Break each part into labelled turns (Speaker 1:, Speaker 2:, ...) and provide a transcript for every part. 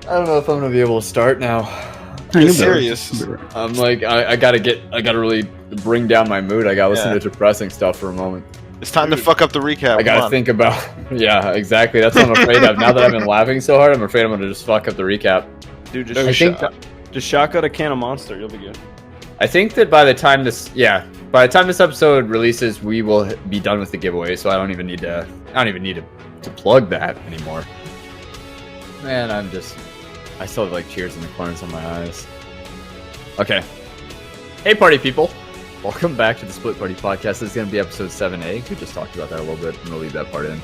Speaker 1: I don't know if I'm gonna be able to start now.
Speaker 2: Are you serious?
Speaker 1: I'm like, I gotta really bring down my mood. I gotta listen to depressing stuff for a moment.
Speaker 2: It's time to fuck up the recap.
Speaker 1: I gotta think about, yeah, exactly. That's what I'm afraid of. Now that I've been laughing so hard, I'm afraid I'm gonna just fuck up the recap.
Speaker 3: Dude, just shotgun a can of Monster. You'll be good.
Speaker 1: I think that by the time this episode releases, we will be done with the giveaway. So I don't even need to plug that anymore. Man, I still have like tears in the corners of my eyes. Okay. Hey, party people. Welcome back to the Split Party Podcast. This is going to be episode 7A. We just talked about that a little bit. I'm going to leave that part in.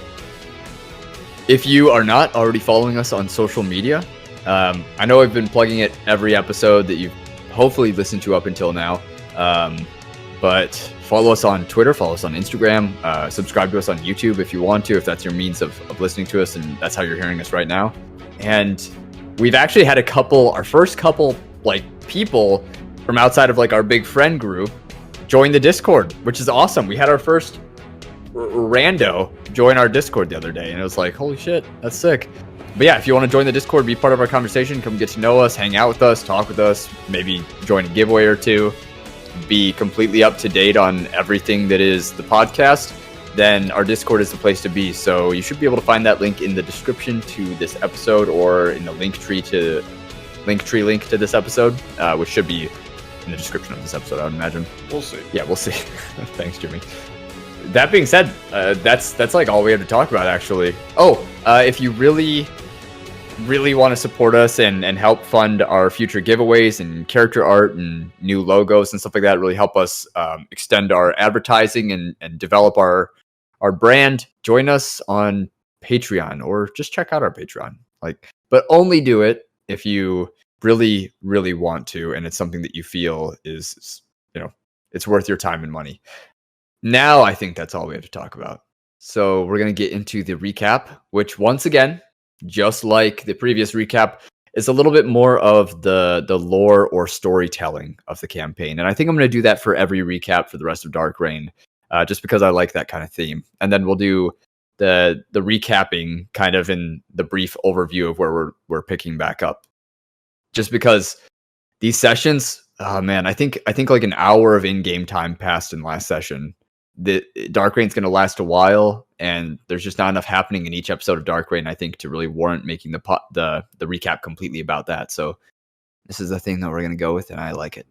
Speaker 1: If you are not already following us on social media, I know I've been plugging it every episode that you've hopefully listened to up until now. But follow us on Twitter, follow us on Instagram, subscribe to us on YouTube if you want to, if that's your means of listening to us and that's how you're hearing us right now. And we've actually had our first couple like people from outside of like our big friend group join the Discord, which is awesome. We had our first rando join our Discord the other day, and it was like, holy shit, that's sick. But yeah, if you want to join the Discord, be part of our conversation, come get to know us, hang out with us, talk with us, maybe join a giveaway or two, be completely up to date on everything that is the podcast, then our Discord is the place to be. So you should be able to find that link in the description to this episode or in the Linktree link to this episode, which should be in the description of this episode, I would imagine.
Speaker 3: We'll see.
Speaker 1: Yeah, we'll see. Thanks, Jimmy. That being said, that's like all we have to talk about, actually. If you really want to support us and help fund our future giveaways and character art and new logos and stuff like that, really help us extend our advertising and develop our brand, join us on Patreon or just check out our Patreon. But only do it if you really, really want to, and it's something that you feel is, it's worth your time and money. Now I think that's all we have to talk about. So we're going to get into the recap, which once again, just like the previous recap, is a little bit more of the lore or storytelling of the campaign. And I think I'm going to do that for every recap for the rest of Darkreign, just because I like that kind of theme. And then we'll do the recapping kind of in the brief overview of where we're picking back up. Just because these sessions, oh man, I think like an hour of in-game time passed in last session. The Darkreign's going to last a while, and there's just not enough happening in each episode of Darkreign, I think, to really warrant making the recap completely about that. So this is the thing that we're going to go with, and I like it.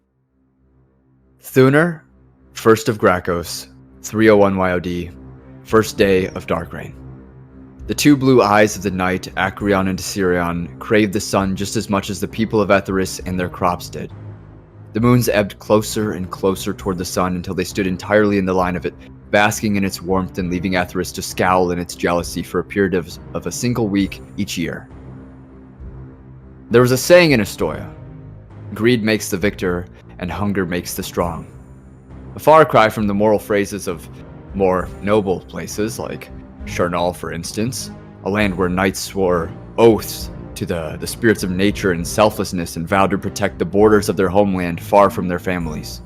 Speaker 1: Thuunur, first of Gracos, 301 YOD, first day of Darkreign. The two blue eyes of the night, Acreon and Sirion, craved the sun just as much as the people of Etheris and their crops did. The moons ebbed closer and closer toward the sun until they stood entirely in the line of it, basking in its warmth and leaving Etheris to scowl in its jealousy for a period of a single week each year. There was a saying in Ostoya: greed makes the victor, and hunger makes the strong. A far cry from the moral phrases of more noble places, like Charnal, for instance, a land where knights swore oaths to the spirits of nature and selflessness and vowed to protect the borders of their homeland far from their families.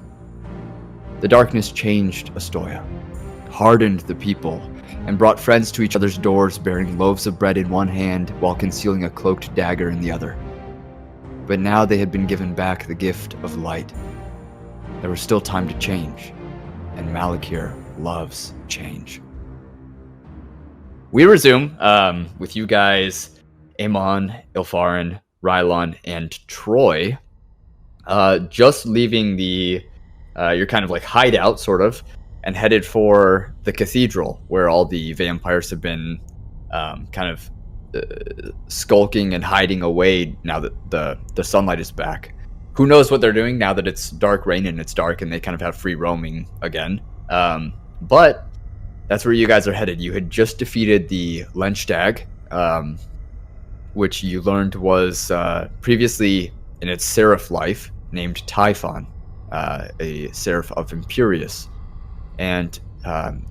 Speaker 1: The darkness changed Ostoya, hardened the people, and brought friends to each other's doors bearing loaves of bread in one hand while concealing a cloaked dagger in the other. But now they had been given back the gift of light. There was still time to change, and Malakir loves change. We resume with you guys, Eamon, Ilfharyn, Rylon, and Troy, just leaving your kind of like hideout, sort of, and headed for the cathedral, where all the vampires have been kind of skulking and hiding away now that the sunlight is back. Who knows what they're doing now that it's Darkreign and it's dark and they kind of have free roaming again. But that's where you guys are headed. You had just defeated the Lenchtag, which you learned was previously in its seraph life named Typhon, a seraph of Imperius. And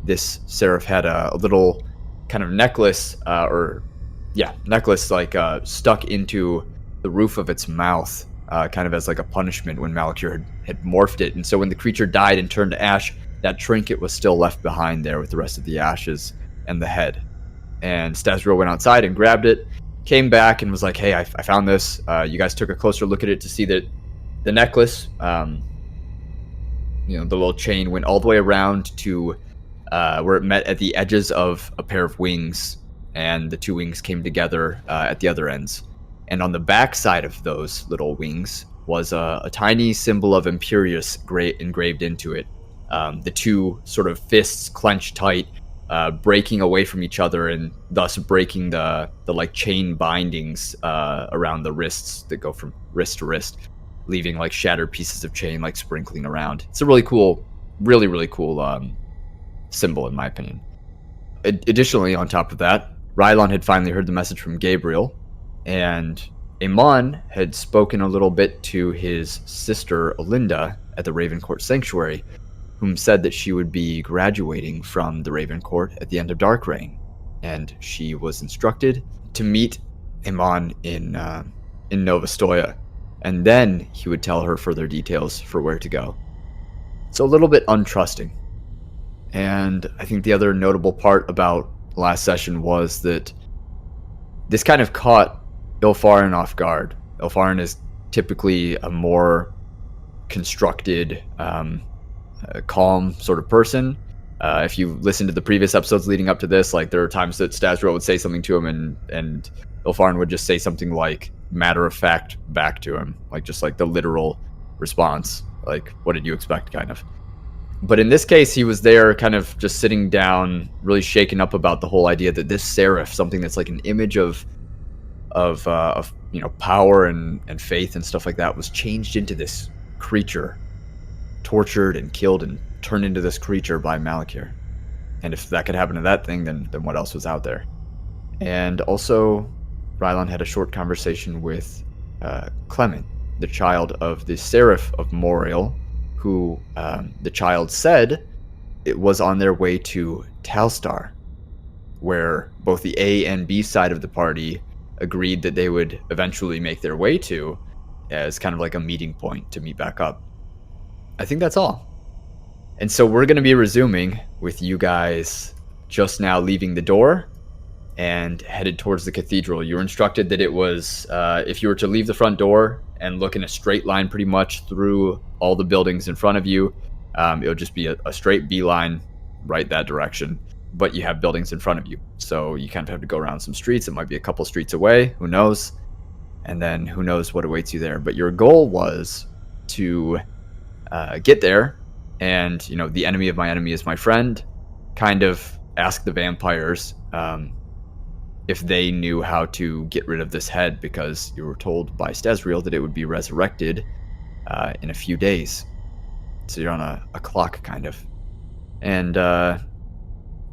Speaker 1: this seraph had a little kind of necklace, like stuck into the roof of its mouth, kind of as like a punishment when Malakir had morphed it. And so when the creature died and turned to ash, that trinket was still left behind there with the rest of the ashes and the head. And Stazriel went outside and grabbed it, came back and was like, hey, I found this. You guys took a closer look at it to see that the necklace, the little chain went all the way around to where it met at the edges of a pair of wings, and the two wings came together at the other ends. And on the back side of those little wings was a tiny symbol of Imperius engraved into it. The two sort of fists clenched tight, breaking away from each other, and thus breaking the like chain bindings around the wrists that go from wrist to wrist, leaving like shattered pieces of chain like sprinkling around. It's a really cool symbol in my opinion. Additionally, on top of that, Rylon had finally heard the message from Gabriel, and Eamon had spoken a little bit to his sister Olinda at the Ravencourt Sanctuary, whom said that she would be graduating from the Ravencourt at the end of Darkreign, and she was instructed to meet Eamon in Nov Ostoya, and then he would tell her further details for where to go. So a little bit untrusting. And I think the other notable part about last session was that this kind of caught Ilfharyn off guard. Ilfharyn is typically a more constructed, calm sort of person. If you listen to the previous episodes leading up to this, like there are times that Stazriel would say something to him and Ilfharyn would just say something like matter of fact back to him, like just like the literal response, like what did you expect kind of. But in this case, he was there kind of just sitting down, really shaken up about the whole idea that this seraph, something that's like an image of power and faith and stuff like that, was changed into this creature, tortured and killed and turned into this creature by Malakir. And if that could happen to that thing, then what else was out there? And also, Rylon had a short conversation with Clement, the child of the seraph of Moriel, who the child said it was on their way to Talstar, where both the A and B side of the party agreed that they would eventually make their way to, as kind of like a meeting point to meet back up. I think that's all. And so we're going to be resuming with you guys just now leaving the door and headed towards the cathedral. You were instructed that it was, if you were to leave the front door and look in a straight line pretty much through all the buildings in front of you, it'll just be a straight beeline right that direction. But you have buildings in front of you, so you kind of have to go around some streets. It might be a couple streets away, who knows? And then who knows what awaits you there. But your goal was to get there, and the enemy of my enemy is my friend. Kind of ask the vampires if they knew how to get rid of this head, because you were told by Stazriel that it would be resurrected in a few days. So you're on a clock, kind of. And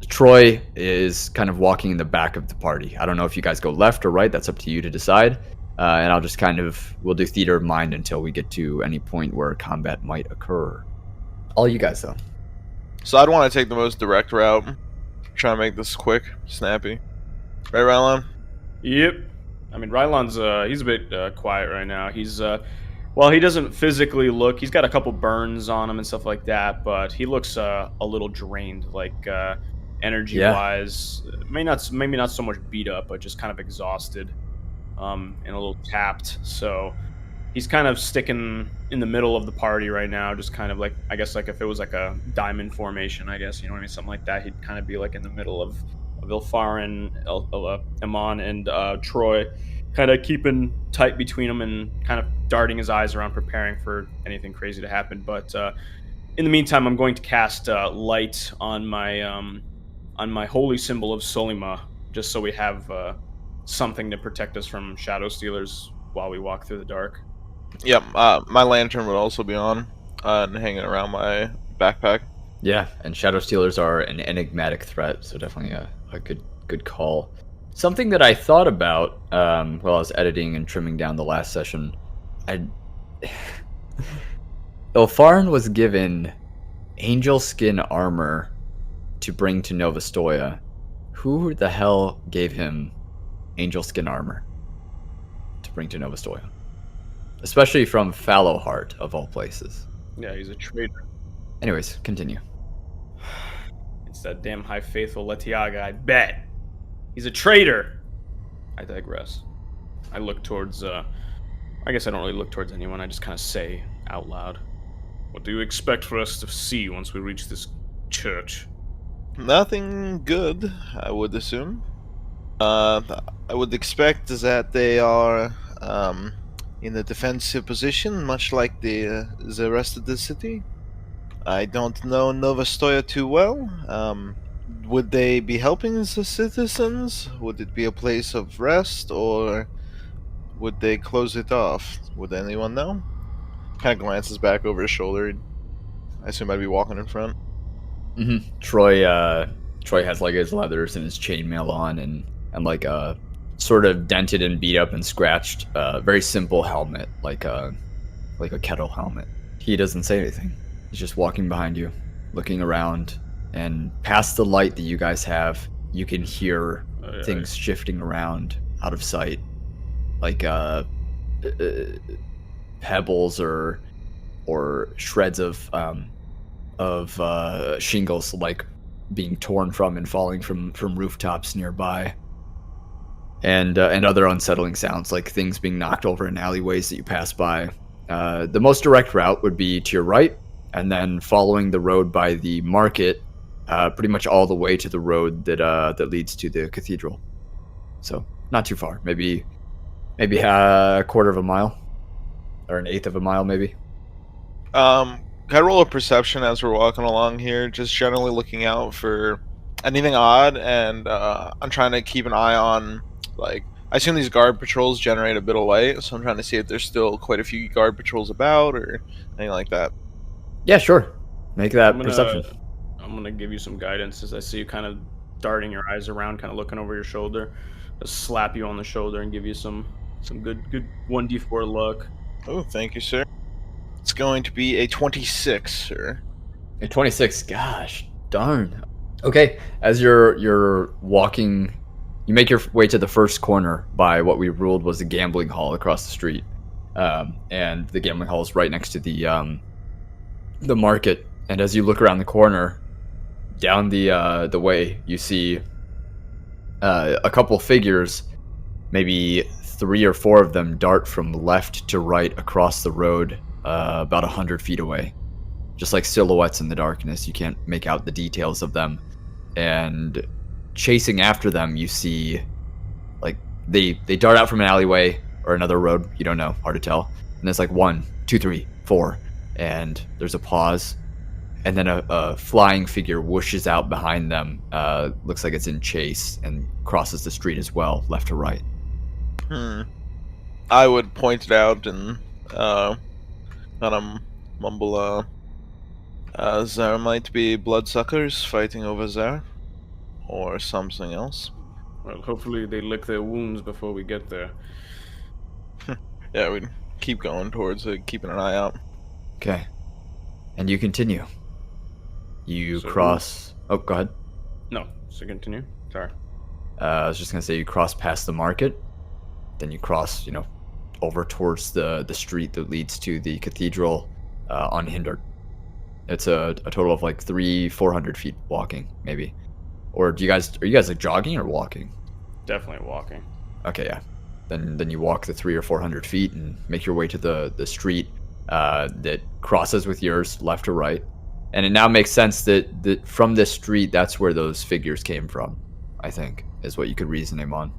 Speaker 1: Troy is kind of walking in the back of the party. I don't know if you guys go left or right. That's up to you to decide. And I'll just we'll do theater of mind until we get to any point where combat might occur. All you guys, though.
Speaker 2: So I'd want to take the most direct route. Try to make this quick, snappy. Right, Rylon?
Speaker 3: Yep. I mean, Rylon's, he's a bit quiet right now. He's, he doesn't physically look, he's got a couple burns on him and stuff like that, but he looks a little drained, like, energy-wise. Yeah. Maybe not so much beat up, but just kind of exhausted, and a little tapped. So he's kind of sticking in the middle of the party right now, just kind of like, I guess, like if it was like a diamond formation, I guess, you know what I mean, something like that. He'd kind of be like in the middle of Ilfharyn, Eamon, and Troy, kind of keeping tight between them and kind of darting his eyes around, preparing for anything crazy to happen. But in the meantime, I'm going to cast light on my holy symbol of Solima, just so we have something to protect us from shadow stealers while we walk through the dark.
Speaker 2: Yep, my lantern would also be on and hanging around my backpack.
Speaker 1: Yeah, and shadow stealers are an enigmatic threat, so definitely a good call. Something that I thought about while I was editing and trimming down the last session, Ilfharyn was given angel skin armor to bring to Nov Ostoya. Who the hell gave him angel skin armor to bring to Nov Ostoya? Especially from Fallowheart, of all places.
Speaker 3: Yeah, he's a traitor.
Speaker 1: Anyways, continue.
Speaker 3: It's that damn high faithful Letiaga, I bet. He's a traitor. I digress. I look towards, I guess I don't really look towards anyone. I just kind of say out loud. What do you expect for us to see once we reach this church?
Speaker 2: Nothing good, I would assume. I would expect that they are in a defensive position, much like the rest of the city. I don't know Nov Ostoya too well. Would they be helping the citizens? Would it be a place of rest, or would they close it off? Would anyone know? Kind of glances back over his shoulder. I assume I'd be walking in front.
Speaker 1: Troy has like his leathers and his chainmail on, and like a sort of dented and beat up and scratched, very simple helmet, like a kettle helmet. He doesn't say anything. He's just walking behind you, looking around, and past the light that you guys have, you can hear things shifting around out of sight, like pebbles or shreds of shingles, like being torn from and falling from rooftops nearby, and other unsettling sounds, like things being knocked over in alleyways that you pass by. The most direct route would be to your right, and then following the road by the market, pretty much all the way to the road that leads to the cathedral. So not too far, maybe a quarter of a mile, or an eighth of a mile, maybe.
Speaker 2: Can I roll a perception as we're walking along here? Just generally looking out for anything odd, and I'm trying to keep an eye on, like, I assume these guard patrols generate a bit of light, so I'm trying to see if there's still quite a few guard patrols about, or anything like that.
Speaker 1: Yeah, sure. Make that perception.
Speaker 3: I'm gonna give you some guidance as I see you kind of darting your eyes around, kind of looking over your shoulder. Just slap you on the shoulder and give you some good 1d4 luck.
Speaker 2: Oh, thank you, sir. It's going to be a 26, sir.
Speaker 1: A 26. Gosh, darn. Okay, as you're walking, you make your way to the first corner by what we ruled was a gambling hall across the street, and the gambling hall is right next to the market. And as you look around the corner, down the way, you see a couple figures, maybe 3 or 4 of them, dart from left to right across the road, about 100 feet away, just like silhouettes in the darkness. You can't make out the details of them. And chasing after them, you see, like, they dart out from an alleyway or another road, you don't know, hard to tell. And there's like 1, 2, 3, 4, and there's a pause, and then a flying figure whooshes out behind them. Looks like it's in chase and crosses the street as well, left to right.
Speaker 2: I would point it out and kind of mumble, there might be bloodsuckers fighting over there, or something else.
Speaker 3: Well, hopefully they lick their wounds before we get there.
Speaker 2: Yeah, we'd keep going towards it, keeping an eye out.
Speaker 1: Okay. And you continue. You
Speaker 3: So-
Speaker 1: cross... Oh, go ahead.
Speaker 3: No, so continue. Sorry.
Speaker 1: I was just going to say you cross past the market, then you cross, over towards the street that leads to the cathedral, unhindered. It's a total of like 300-400 feet walking, maybe. Or are you guys like jogging or walking?
Speaker 3: Definitely walking.
Speaker 1: Okay, yeah. Then you walk the 300 or 400 feet and make your way to the street that crosses with yours, left to right. And it now makes sense that from this street, that's where those figures came from, I think, is what you could reason him on.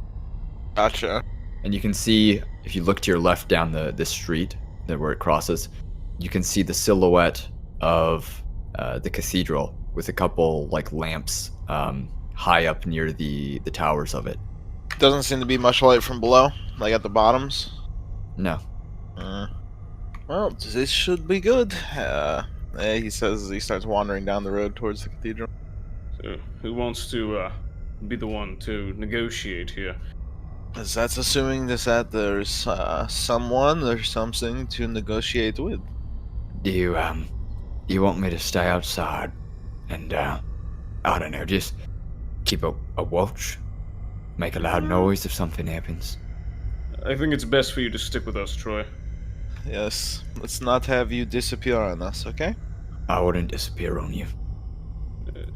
Speaker 2: Gotcha.
Speaker 1: And you can see, if you look to your left down the street, where it crosses, you can see the silhouette of the cathedral with a couple like lamps high up near the towers of it.
Speaker 2: Doesn't seem to be much light from below, like at the bottoms.
Speaker 1: No.
Speaker 2: Well, this should be good. He says as he starts wandering down the road towards the cathedral.
Speaker 3: So, who wants to be the one to negotiate here?
Speaker 2: That's assuming that there's someone or something to negotiate with.
Speaker 1: Do you want me to stay outside and I don't know, just keep a watch, make a loud noise if something happens?
Speaker 3: I think it's best for you to stick with us, Troy.
Speaker 2: Yes, let's not have you disappear on us, okay?
Speaker 1: I wouldn't disappear on you.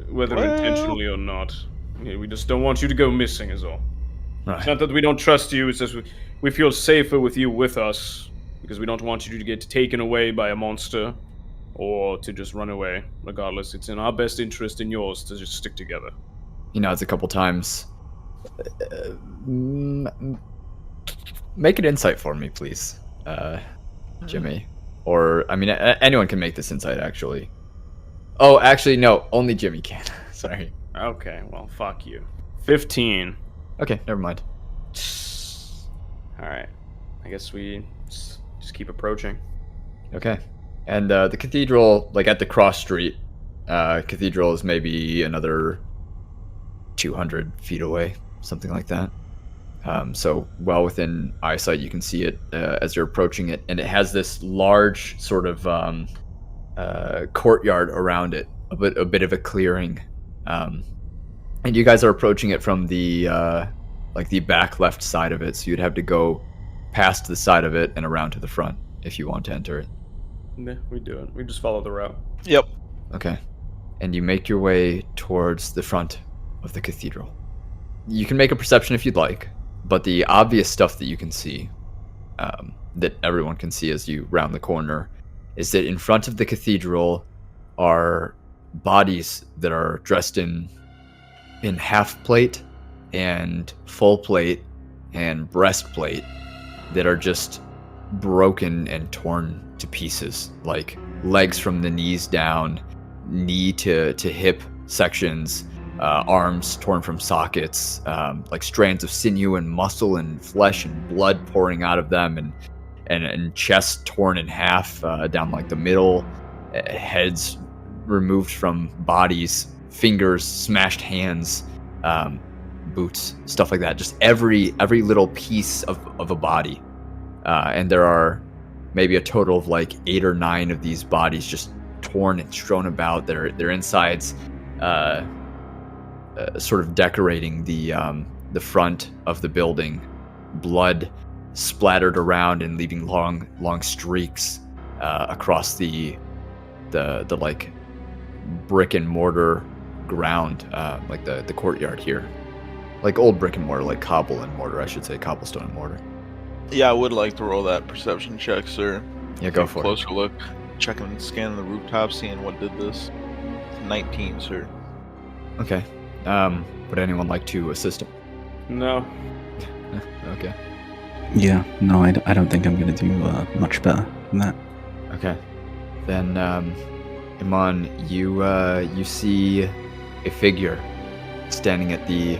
Speaker 3: Whether
Speaker 2: Well-
Speaker 3: intentionally or not, We just don't want you to go missing, is all.
Speaker 1: Right.
Speaker 3: It's not that we don't trust you, it's just we feel safer with you with us, because we don't want you to get taken away by a monster, or to just run away. Regardless, it's in our best interest and yours to just stick together.
Speaker 1: He nods a couple times. Make an insight for me, please, Jimmy. Or, I mean, anyone can make this insight, actually. Oh, actually, no. Only Jimmy can. Sorry.
Speaker 3: Okay, well, fuck you. 15.
Speaker 1: Okay, never mind.
Speaker 3: Alright. I guess we just keep approaching.
Speaker 1: Okay. And the cathedral, like at the cross street, cathedral is maybe another 200 feet away, something like that. So well within eyesight, you can see it as you're approaching it, and it has this large sort of courtyard around it, a bit of a clearing, and you guys are approaching it from the like the back left side of it. So you'd have to go past the side of it and around to the front if you want to enter it.
Speaker 3: Yeah, we do it. We just follow the route.
Speaker 2: Yep.
Speaker 1: Okay, and you make your way towards the front of the cathedral. You can make a perception if you'd like. But the obvious stuff that you can see, that everyone can see as you round the corner, is that in front of the cathedral are bodies that are dressed in half plate and full plate and breastplate that are just broken and torn to pieces, like legs from the knees down, knee to hip sections. Arms torn from sockets, like strands of sinew and muscle and flesh and blood pouring out of them, and chests torn in half down like the middle, heads removed from bodies, fingers, smashed hands, boots, stuff like that. Just every little piece of a body, and there are maybe a total of like 8 or 9 of these bodies just torn and strewn about. Their insides. Sort of decorating the front of the building, blood splattered around and leaving long streaks across the like brick and mortar ground, like the courtyard here, like old brick and mortar, like cobble and mortar, I should say, cobblestone and mortar.
Speaker 2: Yeah, I would like to roll that perception check, sir.
Speaker 1: Yeah, go for it.
Speaker 2: Closer look, checking, scanning the rooftop, seeing what did this. 19, sir.
Speaker 1: Okay. Would anyone like to assist him?
Speaker 3: No.
Speaker 1: Okay.
Speaker 4: Yeah, no, I don't think I'm going to do much better than that.
Speaker 1: Okay. Then, Eamon, you see a figure standing at the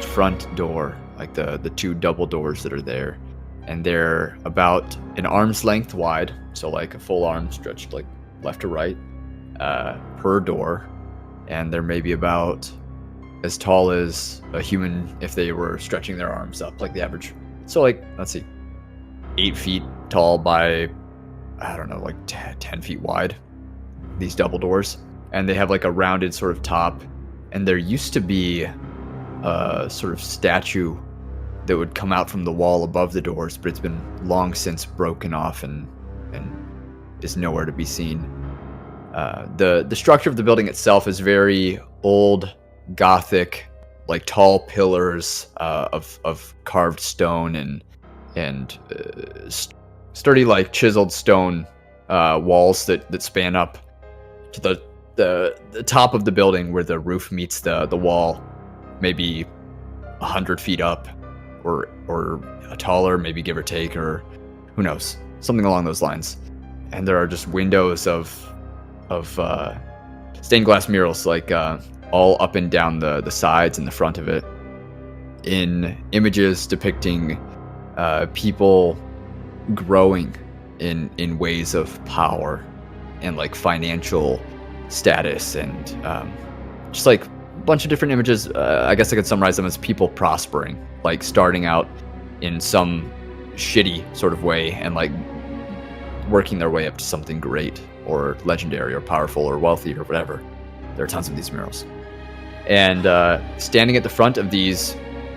Speaker 1: front door, like the 2 double doors that are there, and they're about an arm's length wide, so like a full arm stretched like left to right, per door, and they're maybe about as tall as a human if they were stretching their arms up, like the average. So like, let's see, 8 feet tall by, I don't know, like 10 feet wide, these double doors. And they have like a rounded sort of top. And there used to be a sort of statue that would come out from the wall above the doors, but it's been long since broken off and is nowhere to be seen. The structure of the building itself is very old, Gothic, like tall pillars of carved stone and sturdy, like chiseled stone walls that span up to the top of the building where the roof meets the wall, maybe 100 feet up or taller, maybe give or take, or who knows, something along those lines. And there are just windows of stained glass murals, like all up and down the sides and the front of it, in images depicting people growing in ways of power and like financial status, and just like a bunch of different images. I guess I could summarize them as people prospering, like starting out in some shitty sort of way and like working their way up to something great or legendary or powerful or wealthy or whatever. There are tons of these murals. And standing at the front of these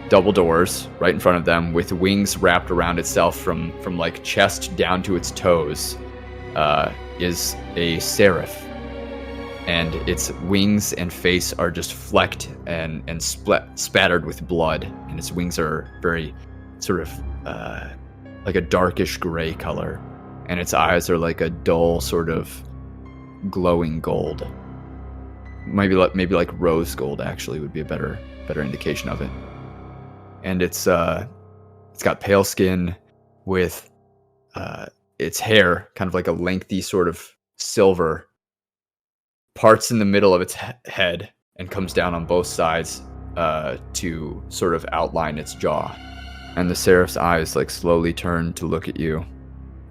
Speaker 1: double doors, right in front of them, with wings wrapped around itself from like chest down to its toes, is a seraph. and its wings and face are just flecked and spattered with blood, and its wings are very sort of like a darkish gray color, and its eyes are like a dull sort of glowing gold. Maybe like rose gold actually would be a better indication of it. And it's got pale skin with its hair kind of like a lengthy sort of silver, parts in the middle of its head and comes down on both sides to sort of outline its jaw. And the Seraph's eyes like slowly turn to look at you,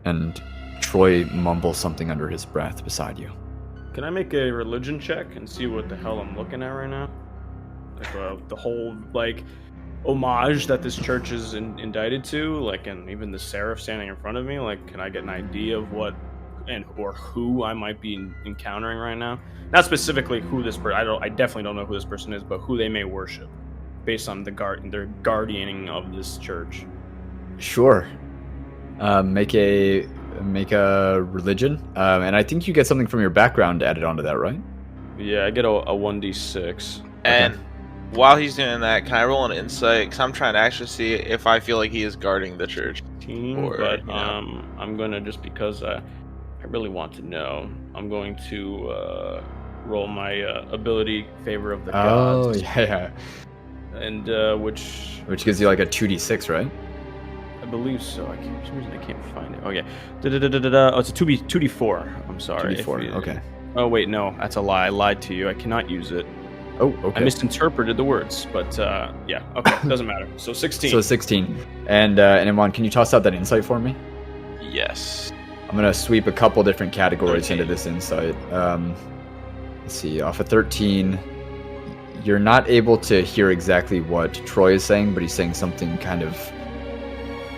Speaker 1: and Troy mumbles something under his breath beside you.
Speaker 3: Can I make a religion check and see what the hell I'm looking at right now? Like the whole like homage that this church is indicted to, like, and even the Seraph standing in front of me. Like, can I get an idea of what or who I might be encountering right now? Not specifically who this person. I definitely don't know who this person is, but who they may worship, based on their guardianing of this church.
Speaker 1: Sure. Make a religion, and I think you get something from your background added onto that, right?
Speaker 3: Yeah, I get a 1d6.
Speaker 2: And while he's doing that, can I roll an insight? Because I'm trying to actually see if I feel like he is guarding the church.
Speaker 3: But I'm gonna, just because I really want to know, I'm going to roll my ability favor of the gods.
Speaker 1: Oh yeah.
Speaker 3: And which
Speaker 1: gives you like a 2d6, right?
Speaker 3: I believe so. For some reason I can't find it. Oh yeah. Oh, it's a 2d4. I'm sorry.
Speaker 1: 2d4. Okay.
Speaker 3: Oh wait, no, that's a lie. I lied to you. I cannot use it.
Speaker 1: Oh, okay.
Speaker 3: I misinterpreted the words, but yeah. Okay, doesn't matter. So 16.
Speaker 1: So 16. And Eamon, can you toss out that insight for me?
Speaker 2: Yes.
Speaker 1: I'm gonna sweep a couple different categories into this insight. Let's see. Off of 13, you're not able to hear exactly what Troy is saying, but he's saying something kind of.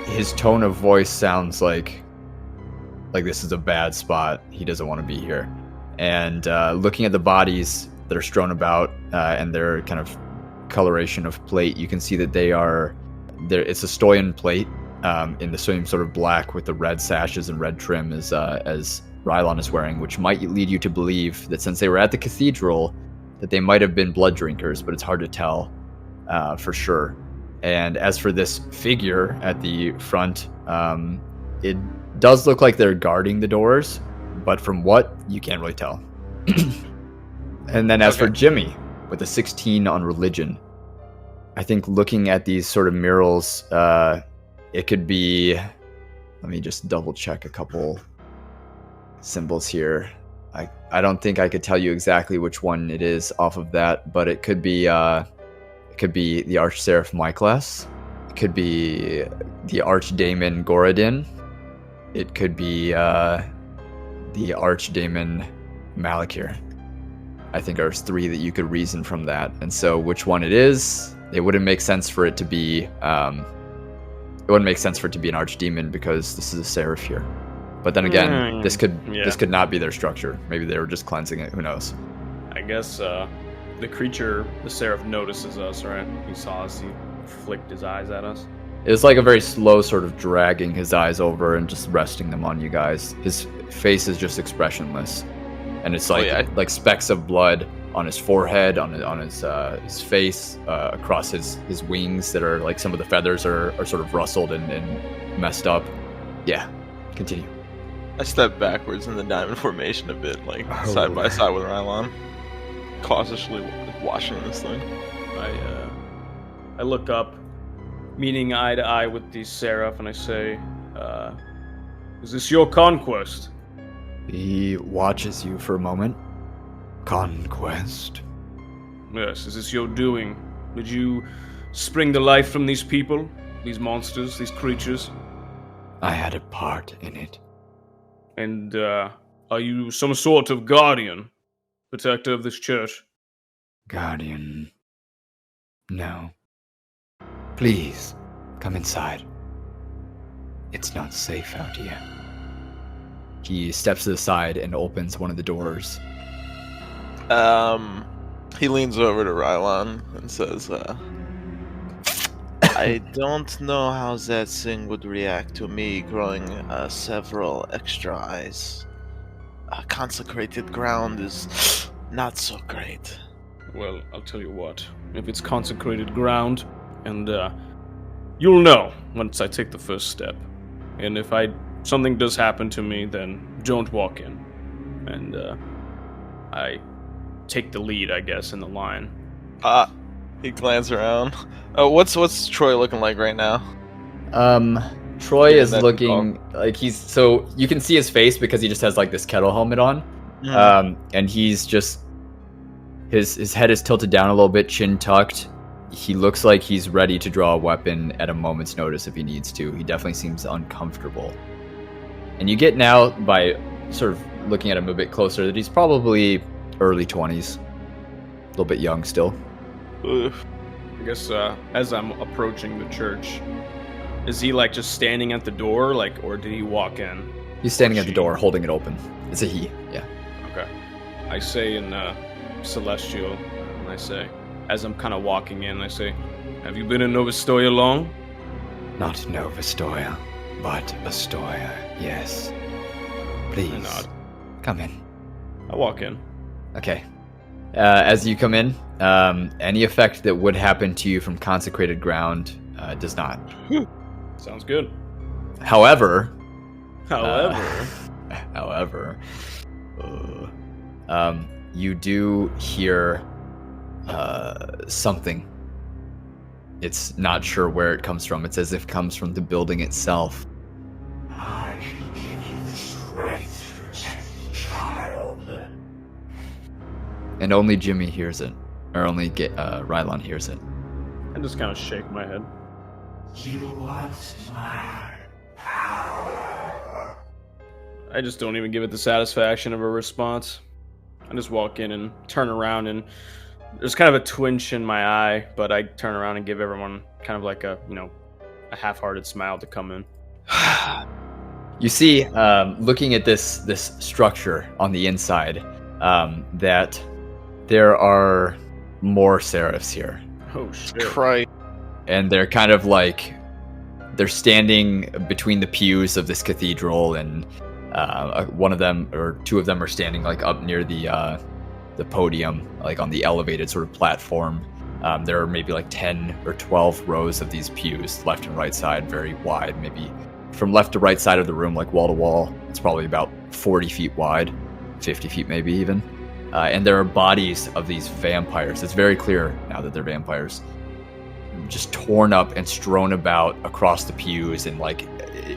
Speaker 1: His tone of voice sounds like this is a bad spot. He doesn't want to be here. And looking at the bodies that are strewn about and their kind of coloration of plate, you can see that it's a Stoyan plate in the same sort of black with the red sashes and red trim as Rylon is wearing, which might lead you to believe that since they were at the cathedral, that they might have been blood drinkers, but it's hard to tell for sure. And as for this figure at the front, it does look like they're guarding the doors, but from what, you can't really tell. And then as for Jimmy, with a 16 on religion, I think looking at these sort of murals, it could be... Let me just double check a couple symbols here. I don't think I could tell you exactly which one it is off of that, but it could be the Archseraph Myclas. It could be the Archdaemon Goradin. It could be the Archdaemon Malakir. I think there's 3 that you could reason from that. And so which one it is, it wouldn't make sense for it to be an archdemon because this is a seraph here. But then again, this could not be their structure. Maybe they were just cleansing it, who knows.
Speaker 3: I guess the creature, the seraph, notices us, right? He saw us, he flicked his eyes at us.
Speaker 1: It's like a very slow sort of dragging his eyes over and just resting them on you guys. His face is just expressionless. And it's like specks of blood on his forehead, on his face, across his wings that are like some of the feathers are sort of rustled and messed up. Yeah, continue.
Speaker 2: I step backwards in the diamond formation a bit, side by side with Rylon, cautiously watching this thing.
Speaker 3: I look up, meeting eye to eye with the seraph, and I say, "Is this your conquest?"
Speaker 1: He watches you for a moment. Conquest?
Speaker 3: Yes, is this your doing? Did you spring the life from these people? These monsters? These creatures?
Speaker 1: I had a part in it.
Speaker 3: And, are you some sort of guardian? Protector of this church?
Speaker 1: Guardian? No. Please, come inside. It's not safe out here. He steps to the side and opens one of the doors.
Speaker 2: He leans over to Rylon and says, I don't know how that thing would react to me growing several extra eyes. Consecrated ground is not so great.
Speaker 3: Well, I'll tell you what. If it's consecrated ground, and you'll know once I take the first step. And if something does happen to me, then don't walk in. And I take the lead, I guess, in the line.
Speaker 2: He glances around. What's Troy looking like right now?
Speaker 1: Troy
Speaker 2: Yeah,
Speaker 1: is
Speaker 2: that's
Speaker 1: looking like so you can see his face because he just has like this kettle helmet on. And he's just his head is tilted down a little bit, chin tucked. He looks like he's ready to draw a weapon at a moment's notice if he needs to. He definitely seems uncomfortable. And you get now, by sort of looking at him a bit closer, that he's probably early 20s. A little bit young still.
Speaker 3: I guess as I'm approaching the church, is he like just standing at the door, like, or did he walk in?
Speaker 1: He's standing at the door, holding it open. It's a he, yeah.
Speaker 3: Okay. I say in Celestial, and I say, as I'm kind of walking in, I say, have you been in Nov Ostoya long?
Speaker 1: Not Nov Ostoya, but Ostoya, yes. Please,
Speaker 3: I nod.
Speaker 1: come in.
Speaker 3: I walk in.
Speaker 1: Okay. As you come in, any effect that would happen to you from consecrated ground does not.
Speaker 3: Sounds good.
Speaker 1: However, you do hear something. It's not sure where it comes from. It's as if it comes from the building itself. And only Jimmy hears it. Or only Rylon hears it.
Speaker 3: I just kind of shake my head.
Speaker 5: You want my power?
Speaker 3: I just don't even give it the satisfaction of a response. I just walk in and turn around, and there's kind of a twinge in my eye, but I turn around and give everyone kind of like a half-hearted smile to come in.
Speaker 1: You see, looking at this structure on the inside, that there are more seraphs here.
Speaker 3: Oh shit!
Speaker 2: Christ.
Speaker 1: And they're kind of like, they're standing between the pews of this cathedral, and one of them or two of them are standing like up near the podium, like on the elevated sort of platform. There are maybe like 10 or 12 rows of these pews, left and right side, very wide, maybe from left to right side of the room, like wall to wall. It's probably about 40 feet wide, 50 feet maybe even. And there are bodies of these vampires. It's very clear now that they're vampires. Just torn up and strewn about across the pews, and like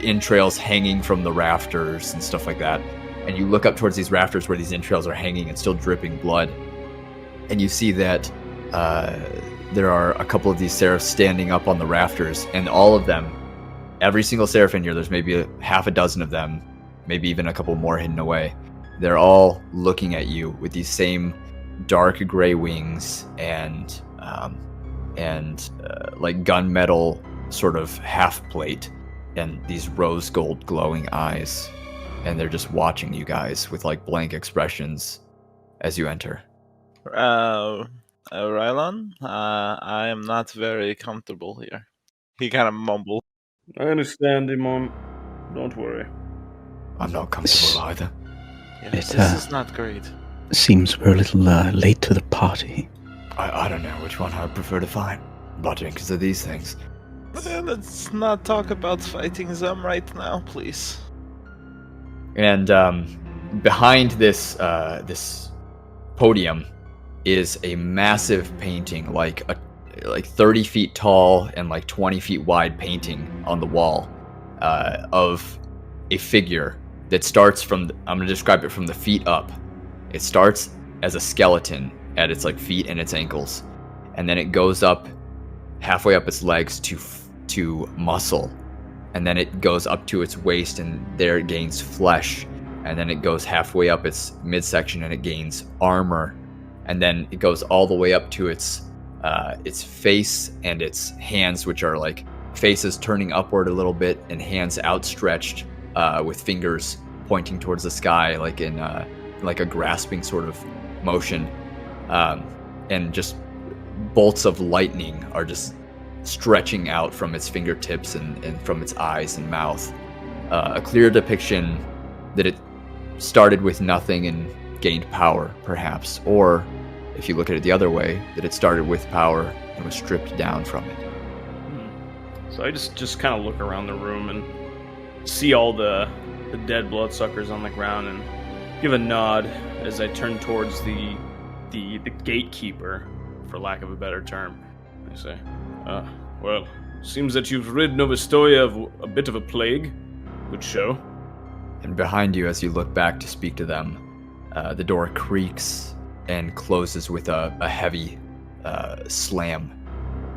Speaker 1: entrails hanging from the rafters and stuff like that. And you look up towards these rafters where these entrails are hanging and still dripping blood. And you see that there are a couple of these seraphs standing up on the rafters, and all of them, every single seraph in here, there's maybe half a dozen of them, maybe even a couple more hidden away. They're all looking at you with these same dark gray wings and like gunmetal sort of half plate and these rose gold glowing eyes. And they're just watching you guys with like blank expressions as you enter.
Speaker 2: Rylon, I am not very comfortable here. He kind of mumbled.
Speaker 3: I understand, Eamon. Don't worry.
Speaker 1: I'm not comfortable either.
Speaker 2: Yeah,
Speaker 4: It,
Speaker 2: this is not great.
Speaker 4: Seems we're a little late to the party.
Speaker 1: I don't know which one I prefer to find. Lodging because of these things.
Speaker 2: Let's not talk about fighting them right now, please.
Speaker 1: And behind this this podium is a massive painting, like 30 feet tall and like 20 feet wide painting on the wall of a figure that starts from, I'm going to describe it from the feet up. It starts as a skeleton at its like feet and its ankles, and then it goes up halfway up its legs to muscle, and then it goes up to its waist, and there it gains flesh, and then it goes halfway up its midsection and it gains armor, and then it goes all the way up to its face and its hands, which are like faces turning upward a little bit and hands outstretched with fingers pointing towards the sky, like in like a grasping sort of motion, and just bolts of lightning are just stretching out from its fingertips and from its eyes and mouth. A clear depiction that it started with nothing and gained power, perhaps. Or, if you look at it the other way, that it started with power and was stripped down from it.
Speaker 3: So I just kind of look around the room and see all the dead bloodsuckers on the ground and give a nod as I turn towards the gatekeeper, for lack of a better term. I say, well, seems that you've rid Nov Ostoya of a bit of a plague. Good show.
Speaker 1: And behind you, as you look back to speak to them, the door creaks and closes with a heavy slam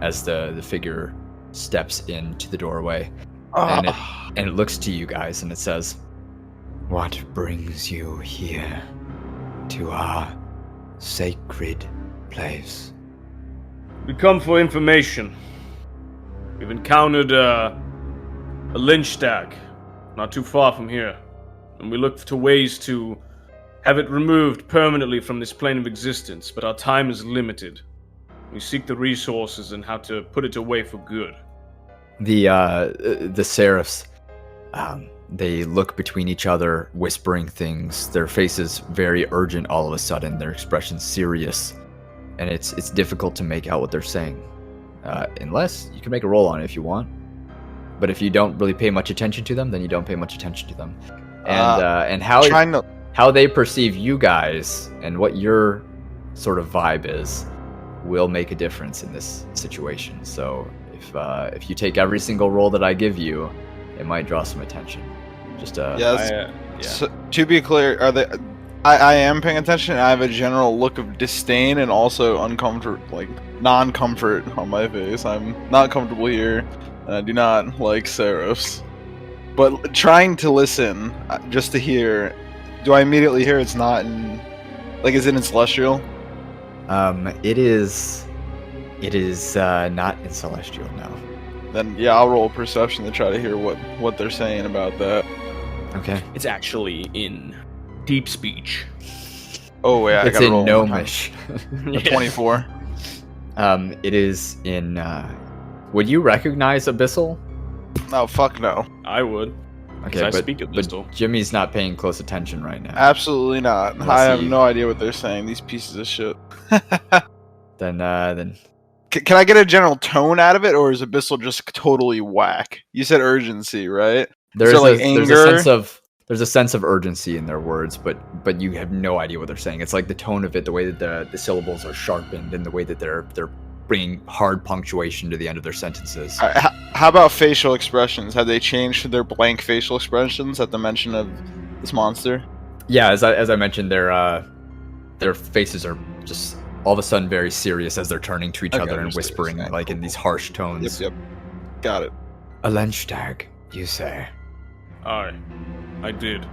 Speaker 1: as the figure steps into the doorway. And it looks to you guys and it says, "What brings you here to our sacred place?"
Speaker 3: We come for information. We've encountered a lynch stag not too far from here, and we look to ways to have it removed permanently from this plane of existence, but our time is limited. We seek the resources and how to put it away for good.
Speaker 1: The seraphs, they look between each other, whispering things, their faces very urgent all of a sudden, their expressions serious, and it's difficult to make out what they're saying. Unless you can make a roll on it if you want. But if you don't really pay much attention to them, then you don't pay much attention to them. And how they perceive you guys and what your sort of vibe is will make a difference in this situation. So if you take every single roll that I give you, it might draw some attention. Just
Speaker 2: So, to be clear, are they? I am paying attention. I have a general look of disdain and also non-comfort on my face. I'm not comfortable here, and I do not like seraphs. But trying to listen, just to hear, do I immediately hear it's not in, is it in Celestial?
Speaker 1: It is not in Celestial, no.
Speaker 2: Then yeah, I'll roll perception to try to hear what they're saying about that.
Speaker 1: Okay.
Speaker 3: It's actually in deep speech.
Speaker 2: Oh yeah,
Speaker 1: it's in Gnomish.
Speaker 2: A 24.
Speaker 1: It is in. Would you recognize Abyssal?
Speaker 2: Oh fuck no.
Speaker 3: I would.
Speaker 1: Okay,
Speaker 3: I speak Abyssal.
Speaker 1: But Jimmy's not paying close attention right now.
Speaker 2: Absolutely not.
Speaker 1: Unless
Speaker 2: I have no idea what they're saying. These pieces of shit.
Speaker 1: Then.
Speaker 2: Can I get a general tone out of it, or is Abyssal just totally whack? You said urgency, right?
Speaker 1: There's
Speaker 2: anger?
Speaker 1: There's a sense of urgency in their words, but you have no idea what they're saying. It's like the tone of it, the way that the syllables are sharpened, and the way that they're bringing hard punctuation to the end of their sentences.
Speaker 2: How about facial expressions? Have they changed their blank facial expressions at the mention of this monster?
Speaker 1: Yeah, as I mentioned, their faces are just all of a sudden very serious as they're turning to each other and whispering in these harsh tones.
Speaker 2: Yep. Got it.
Speaker 1: A lynch stag, you say?
Speaker 3: I did.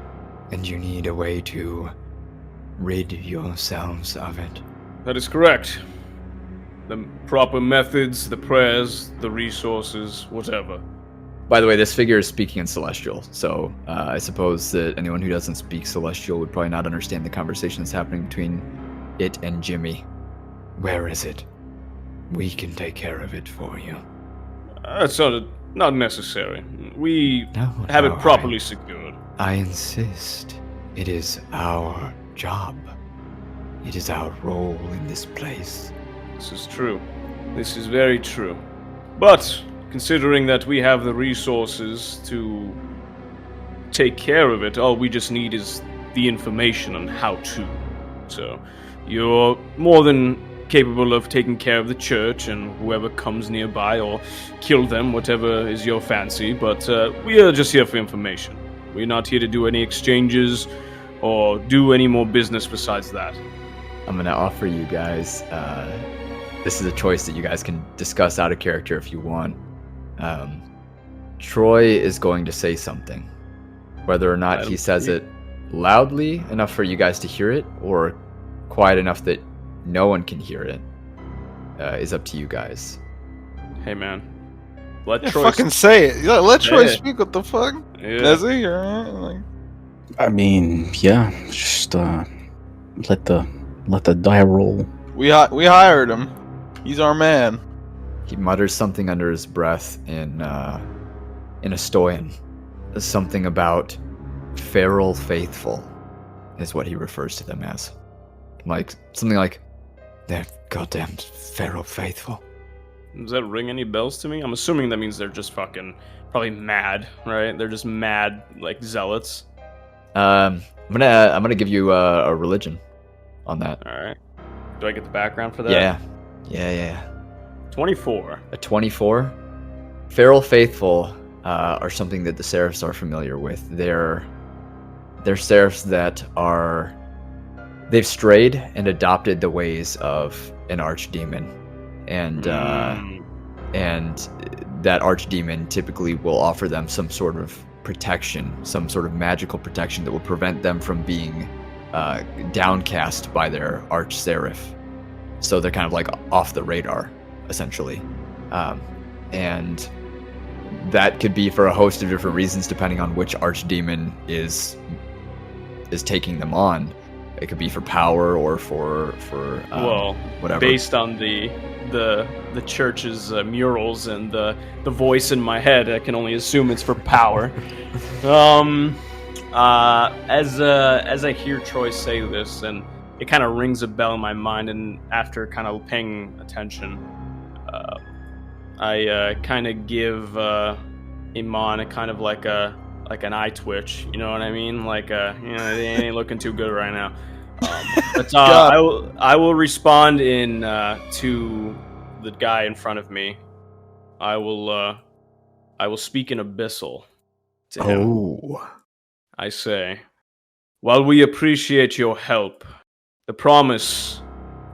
Speaker 1: And you need a way to rid yourselves of it?
Speaker 3: That is correct. The proper methods, the prayers, the resources, whatever.
Speaker 1: By the way, this figure is speaking in Celestial, so I suppose that anyone who doesn't speak Celestial would probably not understand the conversation that's happening between it and Jimmy. Where is it? We can take care of it for you.
Speaker 3: That's not necessary. We have it properly secured.
Speaker 1: I insist. It is our job. It is our role in this place.
Speaker 3: This is true. This is very true. But, considering that we have the resources to take care of it, all we just need is the information on how to. So, you're more than capable of taking care of the church and whoever comes nearby, or kill them, whatever is your fancy, but we are just here for information. We're not here to do any exchanges or do any more business besides that.
Speaker 1: I'm going to offer you guys, this is a choice that you guys can discuss out of character if you want. Troy is going to say something. Whether or not he says it loudly enough for you guys to hear it, or quiet enough that no one can hear it, is up to you guys.
Speaker 3: Hey man, let
Speaker 2: Yeah,
Speaker 3: Troy
Speaker 2: fucking say it. Yeah, let Troy
Speaker 3: Yeah.
Speaker 2: speak. What the fuck?
Speaker 3: Yeah.
Speaker 2: Does he? Or,
Speaker 4: I mean, yeah, just let the die roll.
Speaker 2: we hired him. He's our man.
Speaker 1: He mutters something under his breath in Ostoyan. Something about feral faithful. is what he refers to them as. Like, something like, they're goddamn feral faithful.
Speaker 3: Does that ring any bells to me? I'm assuming that means they're just fucking probably mad, right? They're just mad, like, zealots.
Speaker 1: I'm gonna give you a religion on that.
Speaker 3: Alright. Do I get the background for that?
Speaker 1: Yeah.
Speaker 3: 24.
Speaker 1: A 24. Feral faithful are something that the Seraphs are familiar with. They're Seraphs that they've strayed and adopted the ways of an archdemon, and that archdemon typically will offer them some sort of protection, some sort of magical protection that will prevent them from being downcast by their arch seraph. So they're kind of like off the radar, essentially, and that could be for a host of different reasons depending on which archdemon is taking them on. It could be for power or for whatever. Based on the church's murals and the voice in my head, I can only assume it's for power. As I hear Troy say this, and it kind of rings a bell in my mind, and after kind of paying attention, I kind of give Eamon a kind of like an eye twitch, you know what I mean? Like, they ain't looking too good right now. But I will respond in to the guy in front of me. I will speak in Abyssal to him. Oh.
Speaker 3: I say, while we appreciate your help, the promise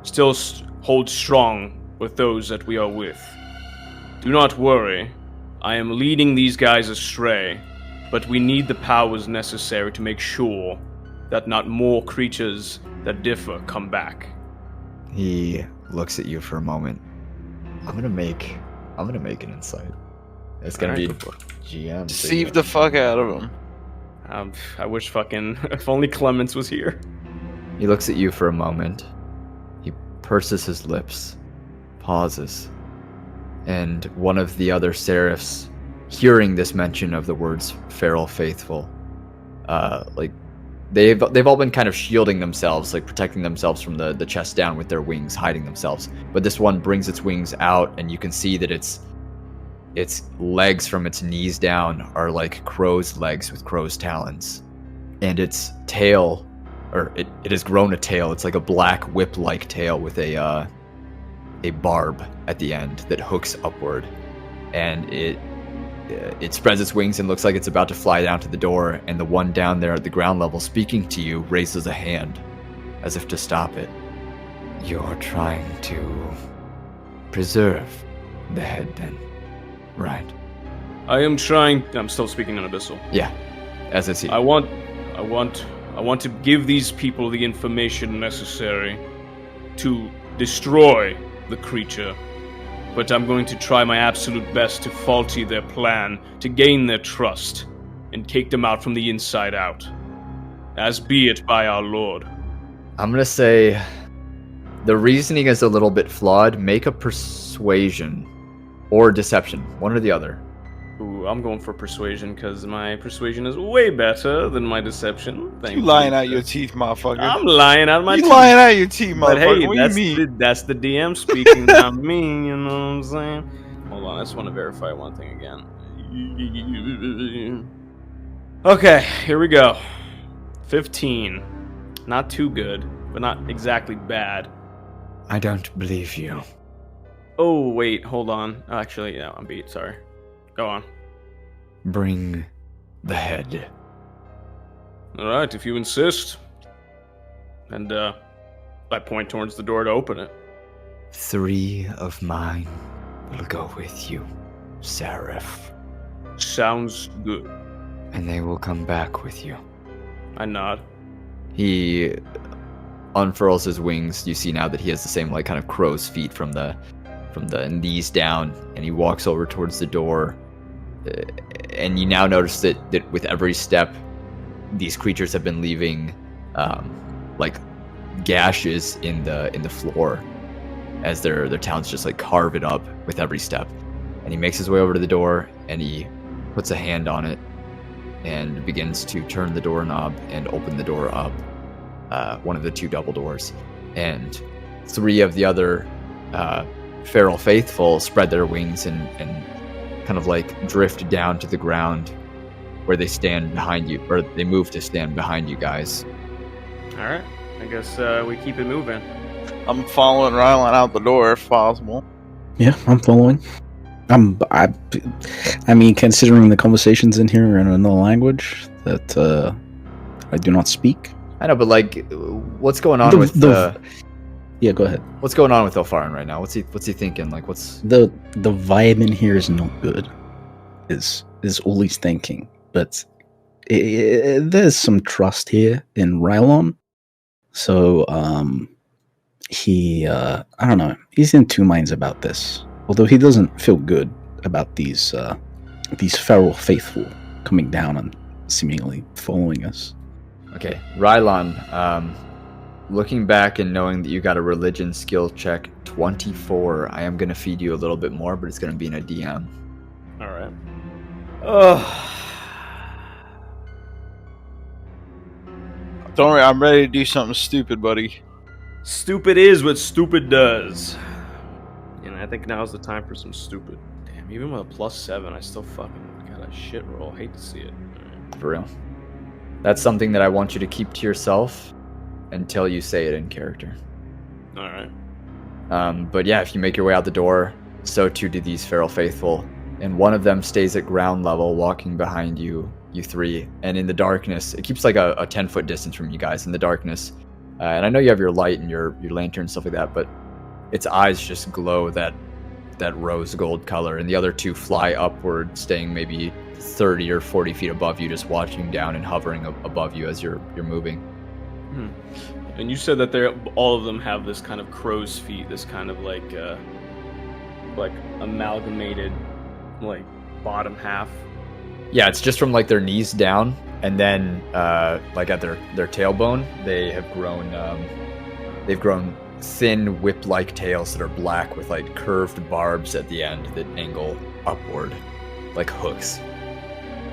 Speaker 3: still holds strong with those that we are with. Do not worry, I am leading these guys astray, but we need the powers necessary to make sure that not more creatures that differ come back.
Speaker 1: He looks at you for a moment. I'm gonna make an insight. It's gonna be GM.
Speaker 2: Deceive the fuck out of him.
Speaker 3: I wish fucking if only Clemens was here.
Speaker 1: He looks at you for a moment. He purses his lips, pauses, and one of the other seraphs, hearing this mention of the words "feral faithful," they've all been kind of shielding themselves, like protecting themselves from the chest down with their wings, hiding themselves. But this one brings its wings out, and you can see that its legs from its knees down are like crow's legs with crow's talons, and its tail, or it has grown a tail. It's like a black whip-like tail with a barb at the end that hooks upward, and it spreads its wings and looks like it's about to fly down to the door, and the one down there at the ground level speaking to you raises a hand as if to stop it. You're trying to preserve the head, then, right?
Speaker 3: I am trying. I'm still speaking in Abyssal.
Speaker 1: Yeah, as I see.
Speaker 3: I want to give these people the information necessary to destroy the creature, but I'm going to try my absolute best to faulty their plan, to gain their trust, and take them out from the inside out. As be it by our Lord.
Speaker 1: I'm gonna say the reasoning is a little bit flawed. Make a persuasion or deception, one or the other.
Speaker 3: Ooh, I'm going for persuasion because my persuasion is way better than my deception. Thank you.
Speaker 2: Lying out your teeth, motherfucker.
Speaker 3: I'm lying out my teeth.
Speaker 2: You lying out your teeth, motherfucker.
Speaker 3: But hey,
Speaker 2: what do you mean?
Speaker 3: That's the DM speaking, not me, you know what I'm saying? Hold on, I just want to verify one thing again. Okay, here we go. 15. Not too good, but not exactly bad.
Speaker 1: I don't believe you.
Speaker 3: Oh, wait, hold on. Actually, yeah, I'm beat, sorry. Go on.
Speaker 1: Bring the head.
Speaker 3: Alright, if you insist. And, I point towards the door to open it.
Speaker 1: 3 of mine will go with you, Seraph.
Speaker 3: Sounds good.
Speaker 1: And they will come back with you.
Speaker 3: I nod.
Speaker 1: He unfurls his wings. You see now that he has the same, like, kind of crow's feet from the knees down, and he walks over towards the door. And you now notice that with every step, these creatures have been leaving, like, gashes in the floor, as their talons just like carve it up with every step. And he makes his way over to the door, and he puts a hand on it, and begins to turn the doorknob and open the door up. one of the two double doors, and 3 of the other feral faithful spread their wings and kind of like drift down to the ground where they stand behind you, or they move to stand behind you guys.
Speaker 3: All right. I guess we keep it moving.
Speaker 2: I'm following Rylon out the door if possible.
Speaker 4: Yeah, I'm following. I mean, considering the conversations in here are in another language that I do not speak.
Speaker 1: I know, but like, what's going on with
Speaker 4: Yeah, go ahead.
Speaker 1: What's going on with Ilfharyn right now? What's he thinking? Like, what's
Speaker 4: The vibe in here is not good. Is all he's thinking. But there's some trust here in Rylon. So he I don't know. He's in two minds about this. Although he doesn't feel good about these feral faithful coming down and seemingly following us.
Speaker 1: Okay, Rylon, looking back and knowing that you got a religion skill check 24, I am going to feed you a little bit more, but it's going to be in a DM.
Speaker 3: All right. Ugh.
Speaker 2: Don't worry, I'm ready to do something stupid, buddy.
Speaker 3: Stupid is what stupid does. And I think now's the time for some stupid. Damn, even with a +7, I still fucking got a shit roll. Hate to see it.
Speaker 1: For real. That's something that I want you to keep to yourself until you say it in character.
Speaker 3: All right.
Speaker 1: But yeah, if you make your way out the door, so too do these feral faithful. And one of them stays at ground level, walking behind you, you 3. And in the darkness, it keeps like a 10-foot distance from you guys in the darkness. And I know you have your light and your lantern and stuff like that, but its eyes just glow that rose gold color. And the other 2 fly upward, staying maybe 30 or 40 feet above you, just watching down and hovering above you as you're moving.
Speaker 3: And you said that all of them have this kind of crow's feet, this kind of like amalgamated like bottom half.
Speaker 1: Yeah, it's just from like their knees down, and then like at their tailbone, they've grown thin whip-like tails that are black with like curved barbs at the end that angle upward like hooks.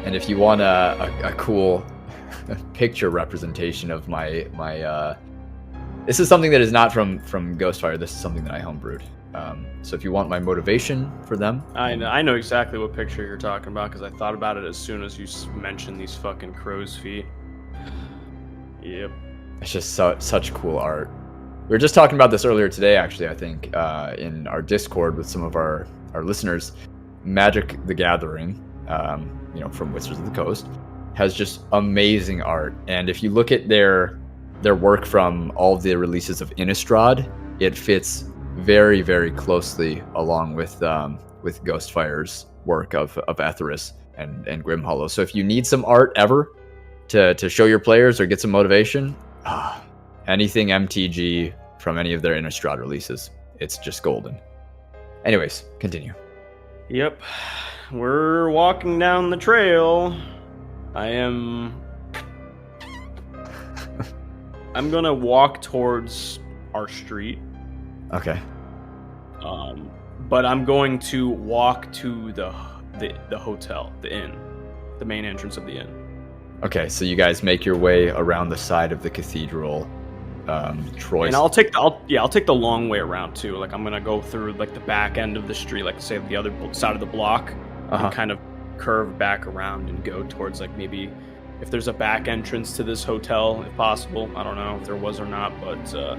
Speaker 1: And if you want a cool picture representation of my this is something that is not from Ghostfire. This is something that I homebrewed. So if you want my motivation for them,
Speaker 3: I know exactly what picture you're talking about because I thought about it as soon as you mentioned these fucking crow's feet. Yep. It's
Speaker 1: just such cool art. We were just talking about this earlier today, actually, I think, in our Discord with some of our listeners. Magic the Gathering, from Wizards of the Coast, has just amazing art. And if you look at their work from all of the releases of Innistrad, it fits very, very closely along with Ghostfire's work of Etheris and Grim Hollow. So if you need some art ever to show your players or get some motivation, anything MTG from any of their Innistrad releases, it's just golden. Anyways, continue.
Speaker 3: Yep. We're walking down the trail. I'm gonna walk towards our street.
Speaker 1: Okay.
Speaker 3: But I'm going to walk to the hotel, the inn, the main entrance of the inn.
Speaker 1: Okay, so you guys make your way around the side of the cathedral. Troy.
Speaker 3: And I'll take the long way around too. Like I'm gonna go through like the back end of the street, like say the other side of the block, and kind of curve back around and go towards like maybe if there's a back entrance to this hotel, if possible. I don't know if there was or not, but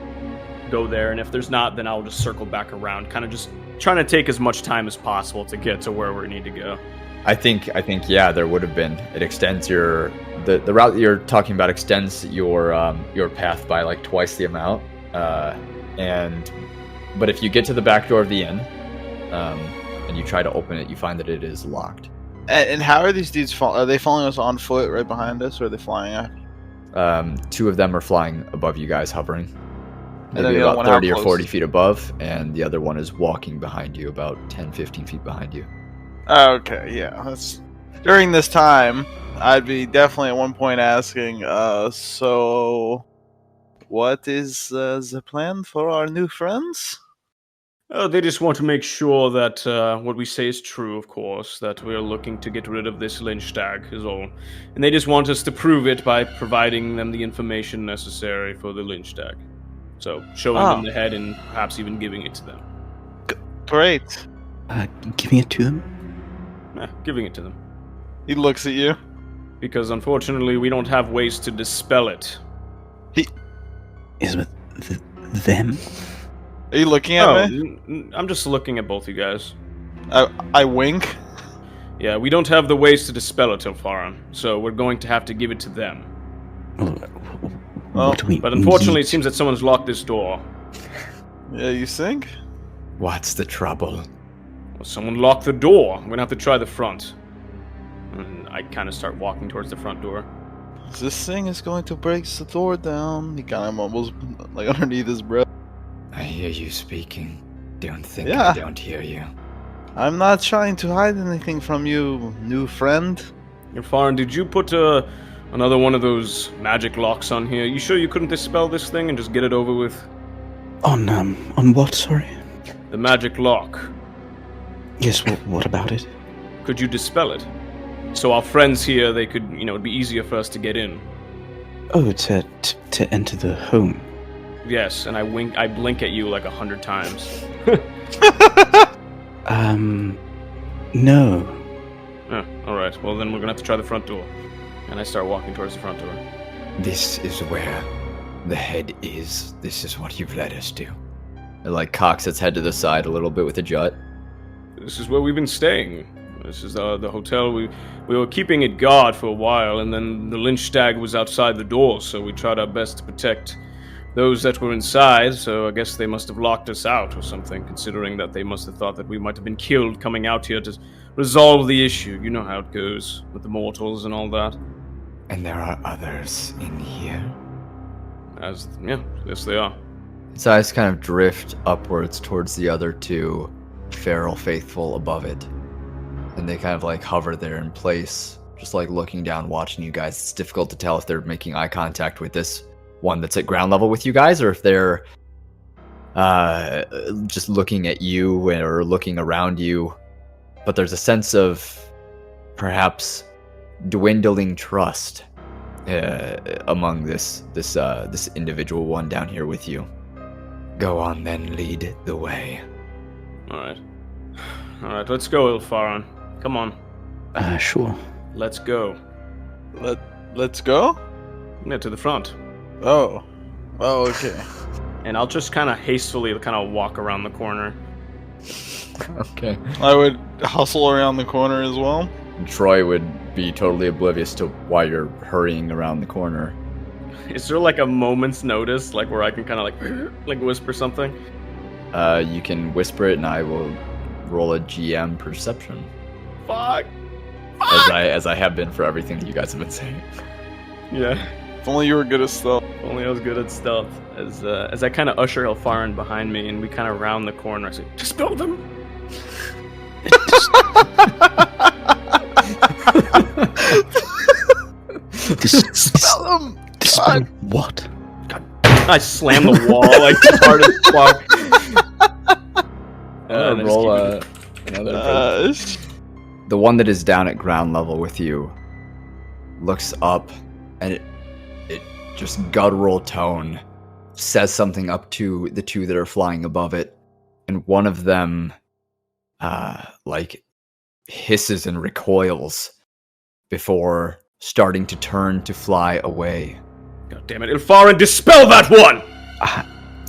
Speaker 3: go there. And if there's not, then I'll just circle back around, kind of just trying to take as much time as possible to get to where we need to go.
Speaker 1: I think yeah, there would have been. It extends the route that you're talking about extends your path by like twice the amount. But if you get to the back door of the inn, and you try to open it, you find that it is locked.
Speaker 2: And how are these dudes are they following us on foot right behind us, or are they flying after?
Speaker 1: 2 of them are flying above you guys, hovering.
Speaker 2: And
Speaker 1: Maybe
Speaker 2: then
Speaker 1: about 30 or 40 feet above, and the other one is walking behind you, about 10, 15 feet behind you.
Speaker 2: Okay, yeah. That's during this time, I'd be definitely at one point asking, so what is the plan for our new friends?
Speaker 3: They just want to make sure that what we say is true, of course, that we're looking to get rid of this lynch stag, is all. And they just want us to prove it by providing them the information necessary for the lynch stag. So, showing them the head and perhaps even giving it to them.
Speaker 2: Great.
Speaker 4: Giving it to them?
Speaker 3: Giving it to them.
Speaker 2: He looks at you.
Speaker 3: Because unfortunately, we don't have ways to dispel it.
Speaker 4: Is it them?
Speaker 2: Are you looking at me?
Speaker 3: I'm just looking at both you guys.
Speaker 2: I wink.
Speaker 3: Yeah, we don't have the ways to dispel it, Ilfharyn, so we're going to have to give it to them.
Speaker 4: What do we
Speaker 3: But unfortunately,
Speaker 4: need?
Speaker 3: it seems that someone's locked this door.
Speaker 2: Yeah, you think?
Speaker 1: What's the trouble?
Speaker 3: Well, someone locked the door. I'm gonna have to try the front. And I kind of start walking towards the front door.
Speaker 2: This thing is going to break the door down. He kind of mumbles like underneath his breath.
Speaker 1: I hear you speaking. Don't think
Speaker 2: Yeah.
Speaker 1: I don't hear you.
Speaker 2: I'm not trying to hide anything from you, new friend.
Speaker 3: Ilfharyn, did you put another one of those magic locks on here? You sure you couldn't dispel this thing and just get it over with?
Speaker 4: On what, sorry?
Speaker 3: The magic lock.
Speaker 4: Yes, what about it?
Speaker 3: Could you dispel it? So our friends here, they could, it'd be easier for us to get in.
Speaker 4: Oh, to enter the home.
Speaker 3: Yes, and I blink at you like 100 times.
Speaker 4: No.
Speaker 3: Oh, alright, well then we're gonna have to try the front door. And I start walking towards the front door.
Speaker 1: This is where the head is. This is what you've led us to. It like cocks its head to the side a little bit with a jut.
Speaker 3: This is where we've been staying. This is the hotel. We were keeping it guard for a while, and then the lynch stag was outside the door, so we tried our best to protect those that were inside, so I guess they must have locked us out or something, considering that they must have thought that we might have been killed coming out here to resolve the issue. You know how it goes with the mortals and all that.
Speaker 1: And there are others in here.
Speaker 3: Yes they are.
Speaker 1: Its eyes kind of drift upwards towards the other two feral faithful above it. And they kind of like hover there in place, just like looking down, watching you guys. It's difficult to tell if they're making eye contact with this one that's at ground level with you guys, or if they're just looking at you or looking around you. But there's a sense of perhaps dwindling trust among this individual one down here with you. Go on then, lead the way.
Speaker 3: Alright, let's go, Ilfharyn. Come on.
Speaker 4: Sure.
Speaker 3: Let's go.
Speaker 2: Let's go?
Speaker 3: Yeah, to the front.
Speaker 2: Oh, okay.
Speaker 3: And I'll just kind of hastily walk around the corner.
Speaker 1: Okay.
Speaker 2: I would hustle around the corner as well.
Speaker 1: Troy would be totally oblivious to why you're hurrying around the corner.
Speaker 3: Is there like a moment's notice, like where I can kind of like whisper something?
Speaker 1: You can whisper it, and I will roll a GM perception,
Speaker 3: Fuck.
Speaker 1: as I have been for everything that you guys have been saying.
Speaker 3: Yeah.
Speaker 2: If only you were good at stealth.
Speaker 3: Only I was good at stealth. As I kind of usher Ilfharyn behind me, and we kind of round the corner, I say, "Dispel them."
Speaker 2: Dispel them.
Speaker 4: Dispel what?
Speaker 3: I slam the wall like as hard as fuck.
Speaker 1: I'm gonna roll another. The one that is down at ground level with you looks up, and it just guttural tone says something up to the two that are flying above it, and one of them like hisses and recoils before starting to turn to fly away.
Speaker 3: God damn it, Ilfharyn, dispel that one!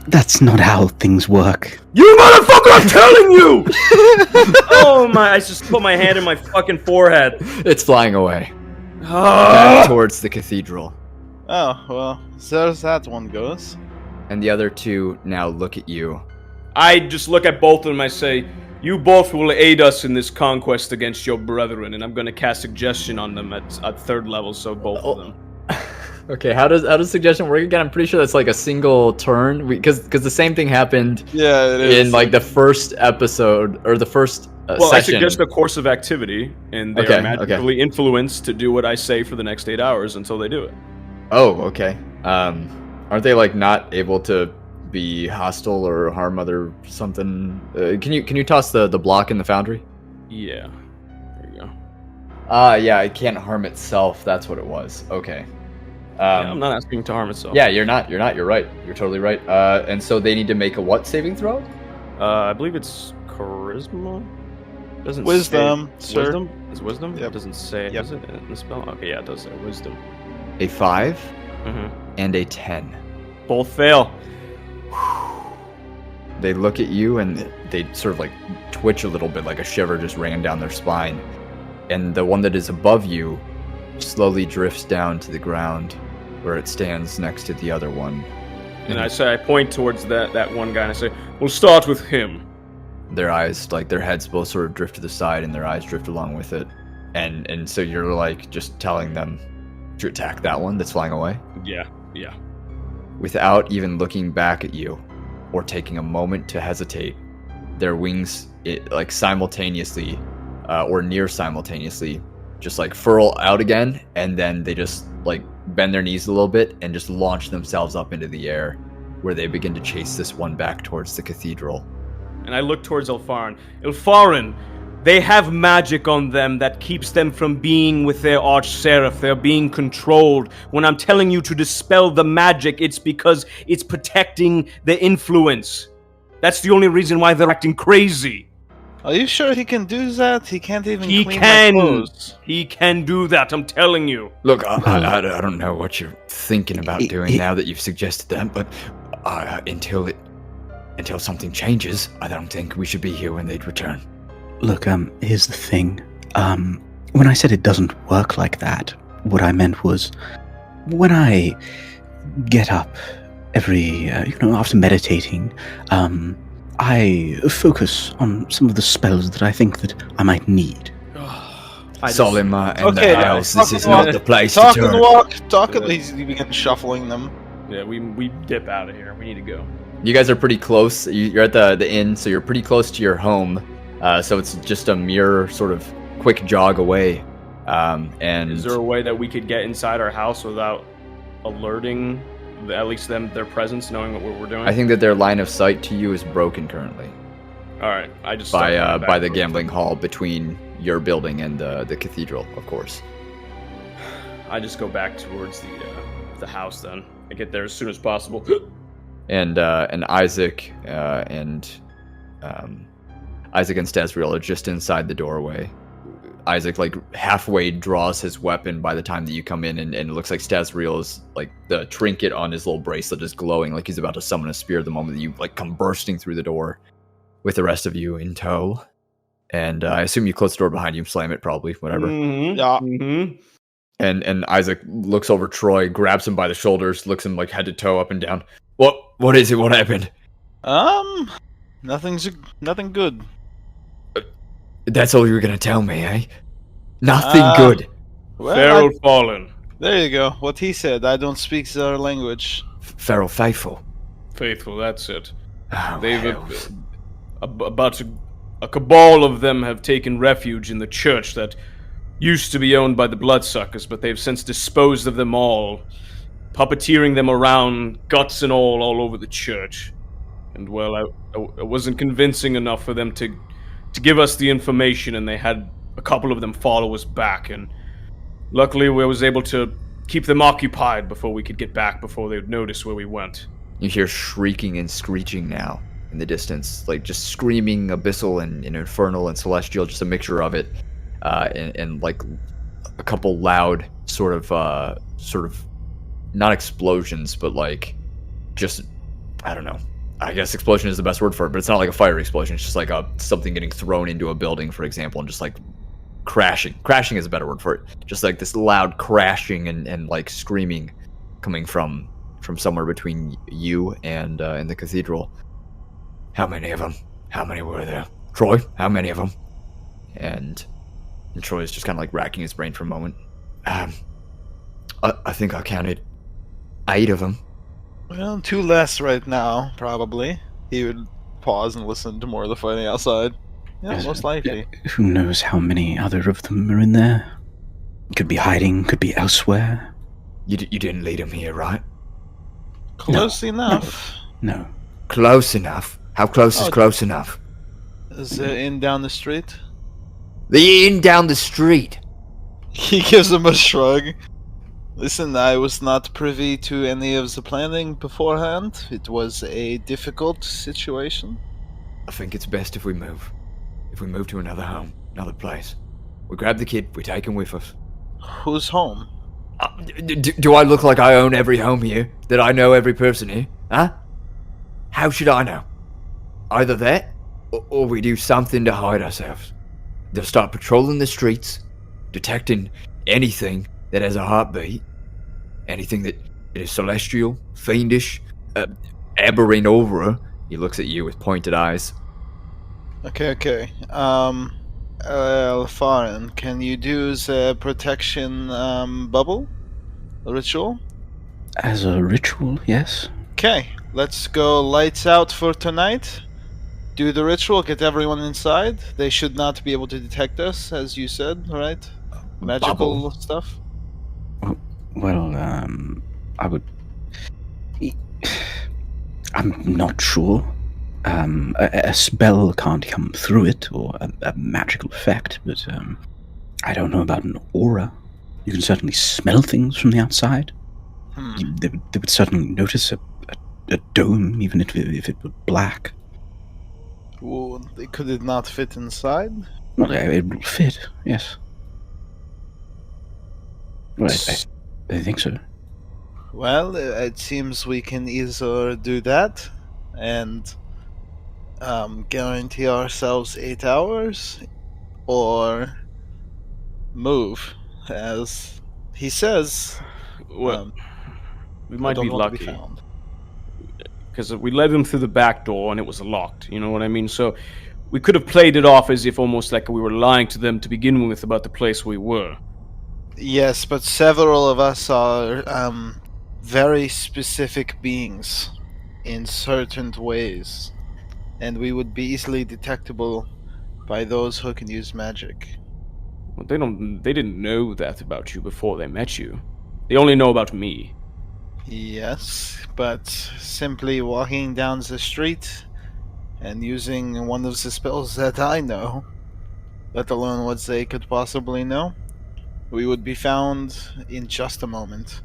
Speaker 4: That's not how things work.
Speaker 3: You motherfucker, I'm telling you! Oh my, I just put my hand in my fucking forehead.
Speaker 1: It's flying away
Speaker 3: Ah!
Speaker 1: back towards the cathedral.
Speaker 2: Oh, well, there's that one goes.
Speaker 1: And the other two now look at you.
Speaker 3: I just look at both of them, I say, you both will aid us in this conquest against your brethren, and I'm going to cast suggestion on them at third level, so both of them.
Speaker 1: Okay, how does suggestion work again? I'm pretty sure that's like a single turn, because the same thing happened
Speaker 2: Yeah, it is.
Speaker 1: in like the first episode or the first
Speaker 3: Well,
Speaker 1: session.
Speaker 3: I suggest a course of activity, and they
Speaker 1: Okay,
Speaker 3: are magically influenced to do what I say for the next 8 hours until they do it.
Speaker 1: Oh, okay. Aren't they like not able to be hostile or harm other something. Can you toss the block in the foundry?
Speaker 3: Yeah. There you go.
Speaker 1: Yeah, it can't harm itself. That's what it was. Okay.
Speaker 3: Yeah, I'm not asking to harm itself.
Speaker 1: Yeah, you're not. You're right. You're totally right. And so they need to make a what saving throw?
Speaker 3: I believe it's charisma. Doesn't
Speaker 2: Wisdom,
Speaker 3: say,
Speaker 2: sir.
Speaker 3: Wisdom? Is wisdom?
Speaker 2: Yep.
Speaker 3: It doesn't say.
Speaker 2: Yep.
Speaker 3: Does it in the spell? Okay, yeah, it does say wisdom.
Speaker 1: A 5
Speaker 3: Mm-hmm.
Speaker 1: and a 10.
Speaker 3: Both fail.
Speaker 1: They look at you and they sort of like twitch a little bit, like a shiver just ran down their spine. And the one that is above you slowly drifts down to the ground where it stands next to the other one.
Speaker 3: And I point towards that one guy and I say, we'll start with him.
Speaker 1: Their eyes, like their heads both sort of drift to the side and their eyes drift along with it. And so you're like just telling them to attack that one that's flying away?
Speaker 3: Yeah.
Speaker 1: Without even looking back at you or taking a moment to hesitate, their wings like simultaneously or near simultaneously just like furl out again, and then they just like bend their knees a little bit and just launch themselves up into the air, where they begin to chase this one back towards the cathedral.
Speaker 3: And I look towards Ilfharyn. Ilfharyn, they have magic on them that keeps them from being with their arch-seraph. They're being controlled. When I'm telling you to dispel the magic, it's because it's protecting the influence. That's the only reason why they're acting crazy.
Speaker 2: Are you sure he can do that? He can't even
Speaker 3: He
Speaker 2: clean
Speaker 3: can.
Speaker 2: my clothes.
Speaker 3: He can do that, I'm telling you.
Speaker 1: Look, I don't know what you're thinking about doing now that you've suggested that, but until something changes, I don't think we should be here when they'd return.
Speaker 4: Look, here's the thing. When I said it doesn't work like that, what I meant was, when I get up every, after meditating, I focus on some of the spells that I think that I might need.
Speaker 1: Solima and
Speaker 2: Okay,
Speaker 1: the house,
Speaker 2: talk
Speaker 1: this is
Speaker 2: and
Speaker 1: not
Speaker 2: walk.
Speaker 1: the place
Speaker 2: Talk
Speaker 1: to
Speaker 2: and
Speaker 1: turn.
Speaker 2: walk. Talk and he begins shuffling them.
Speaker 3: Yeah, we dip out of here. We need to go.
Speaker 1: You guys are pretty close. You're at the inn, so you're pretty close to your home. So it's just a mere sort of quick jog away. And
Speaker 3: Is there a way that we could get inside our house without alerting at least their presence, knowing what we're doing?
Speaker 1: I think that their line of sight to you is broken currently
Speaker 3: All right, I just
Speaker 1: by
Speaker 3: start going
Speaker 1: by the
Speaker 3: back.
Speaker 1: gambling hall between your building and the cathedral, of course.
Speaker 3: I just go back towards the house. Then I get there as soon as possible.
Speaker 1: And Isaac and Stazriel are just inside the doorway. Isaac like halfway draws his weapon by the time that you come in, and it looks like Stazriel is like the trinket on his little bracelet is glowing, like he's about to summon a spear the moment that you like come bursting through the door with the rest of you in tow. And I assume you close the door behind you and slam it, probably, whatever.
Speaker 3: Mm-hmm.
Speaker 2: Yeah.
Speaker 3: Mm-hmm.
Speaker 1: And Isaac looks over Troy, grabs him by the shoulders, looks him like head to toe, up and down. What is it? What happened?
Speaker 2: Nothing good.
Speaker 1: That's all you were gonna tell me, eh? Nothing
Speaker 2: Ah.
Speaker 1: good.
Speaker 2: Well,
Speaker 3: Feral fallen,
Speaker 2: there you go. What he said. I don't speak their language.
Speaker 1: Feral faithful.
Speaker 3: faithful. That's it.
Speaker 1: Oh,
Speaker 3: They've
Speaker 1: hells.
Speaker 3: about a cabal of them have taken refuge in the church that used to be owned by the Bloodsuckers, but they've since disposed of them all, puppeteering them around, guts and all over the church. And well, I wasn't convincing enough for them to give us the information, and they had a couple of them follow us back, and luckily we was able to keep them occupied before we could get back, before they would notice where we went.
Speaker 1: You hear shrieking and screeching now in the distance, like just screaming abyssal and infernal and celestial, just a mixture of it, and like a couple loud sort of not explosions, but like just, I don't know. I guess explosion is the best word for it, but it's not like a fire explosion. It's just like something getting thrown into a building, for example, and just like crashing. Crashing is a better word for it. Just like this loud crashing and like screaming coming from somewhere between you and the cathedral. How many of them? How many were there? Troy, how many of them? And Troy's just kind of like racking his brain for a moment. I think I counted 8 of them.
Speaker 2: Well, 2 less right now, probably. He would pause and listen to more of the fighting outside. Yeah, most likely.
Speaker 4: Who knows how many other of them are in there? Could be hiding, could be elsewhere.
Speaker 1: You didn't lead them here, right?
Speaker 2: Close enough.
Speaker 4: No.
Speaker 1: Close enough. How close is
Speaker 2: Oh.
Speaker 1: close enough?
Speaker 2: Is the inn down the street?
Speaker 1: The inn down the street.
Speaker 2: He gives him a shrug. Listen, I was not privy to any of the planning beforehand. It was a difficult situation.
Speaker 1: I think it's best if we move. If we move to another home, another place. We grab the kid, we take him with us.
Speaker 2: Who's home?
Speaker 1: Do I look like I own every home here? That I know every person here? Huh? How should I know? Either that, or we do something to hide ourselves. They'll start patrolling the streets, detecting anything that has a heartbeat, anything that is celestial, fiendish, aberrant aura. He looks at you with pointed eyes.
Speaker 2: Okay. Ilfharyn, can you do the protection bubble ritual?
Speaker 4: As a ritual, yes.
Speaker 2: Okay, let's go lights out for tonight. Do the ritual, get everyone inside. They should not be able to detect us, as you said, right? Magical
Speaker 1: Bubble.
Speaker 2: stuff.
Speaker 4: Well, I would. I'm not sure. A spell can't come through it, or a magical effect, but I don't know about an aura. You can certainly smell things from the outside. They would certainly notice a dome, even if it were black.
Speaker 2: Well, could it not fit inside?
Speaker 4: Well, it will fit, yes. Well, I think so.
Speaker 2: Well, it seems we can either do that and guarantee ourselves 8 hours, or move, as he says.
Speaker 3: Well, we
Speaker 2: I
Speaker 3: might
Speaker 2: don't
Speaker 3: be
Speaker 2: want to be
Speaker 3: lucky.
Speaker 2: found.
Speaker 3: Because we led him through the back door and it was locked, you know what I mean? So we could have played it off as if almost like we were lying to them to begin with about the place we were.
Speaker 2: Yes, but several of us are very specific beings in certain ways, and we would be easily detectable by those who can use magic.
Speaker 3: Well, they didn't know that about you before they met you. They only know about me.
Speaker 2: Yes, but simply walking down the street and using one of the spells that I know, let alone what they could possibly know, we would be found in just a moment.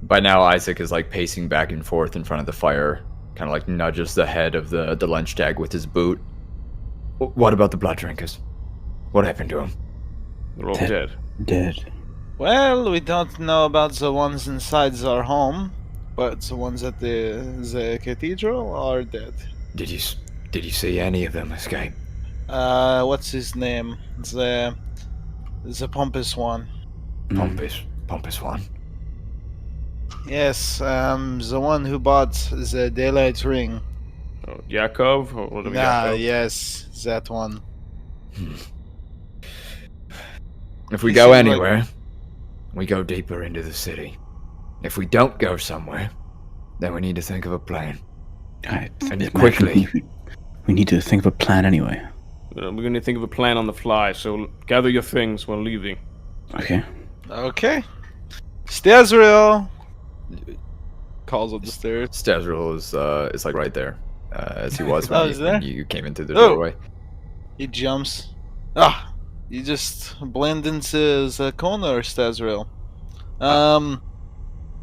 Speaker 1: By now, Isaac is like pacing back and forth in front of the fire, kind of like nudges the head of the lunch tag with his boot. What about the blood drinkers? What happened to them?
Speaker 3: They're all dead.
Speaker 4: Dead.
Speaker 2: Well, we don't know about the ones inside our home, but the ones at the cathedral are dead.
Speaker 1: Did you see any of them escape?
Speaker 2: What's his name? The pompous one.
Speaker 1: Pompous one.
Speaker 2: Yes, the one who bought the daylight ring.
Speaker 3: Oh, Yakov? Or what do we got?
Speaker 2: Yes, that one.
Speaker 1: If we
Speaker 2: He
Speaker 1: go
Speaker 2: seemed like-
Speaker 1: anywhere, we go deeper into the city. If we don't go somewhere, then we need to think of a plan.
Speaker 4: And
Speaker 1: quickly.
Speaker 4: We need to think of a plan anyway.
Speaker 3: We're going to think of a plan on the fly, so gather your things while leaving.
Speaker 4: Okay.
Speaker 2: Okay. Stazriel calls up the stairs.
Speaker 1: Stazriel is like right there, as he was
Speaker 2: Oh,
Speaker 1: when,
Speaker 2: he's
Speaker 1: when
Speaker 2: there?
Speaker 1: you came into the
Speaker 2: Oh.
Speaker 1: doorway.
Speaker 2: He jumps. You just blend into the corner, Stazriel.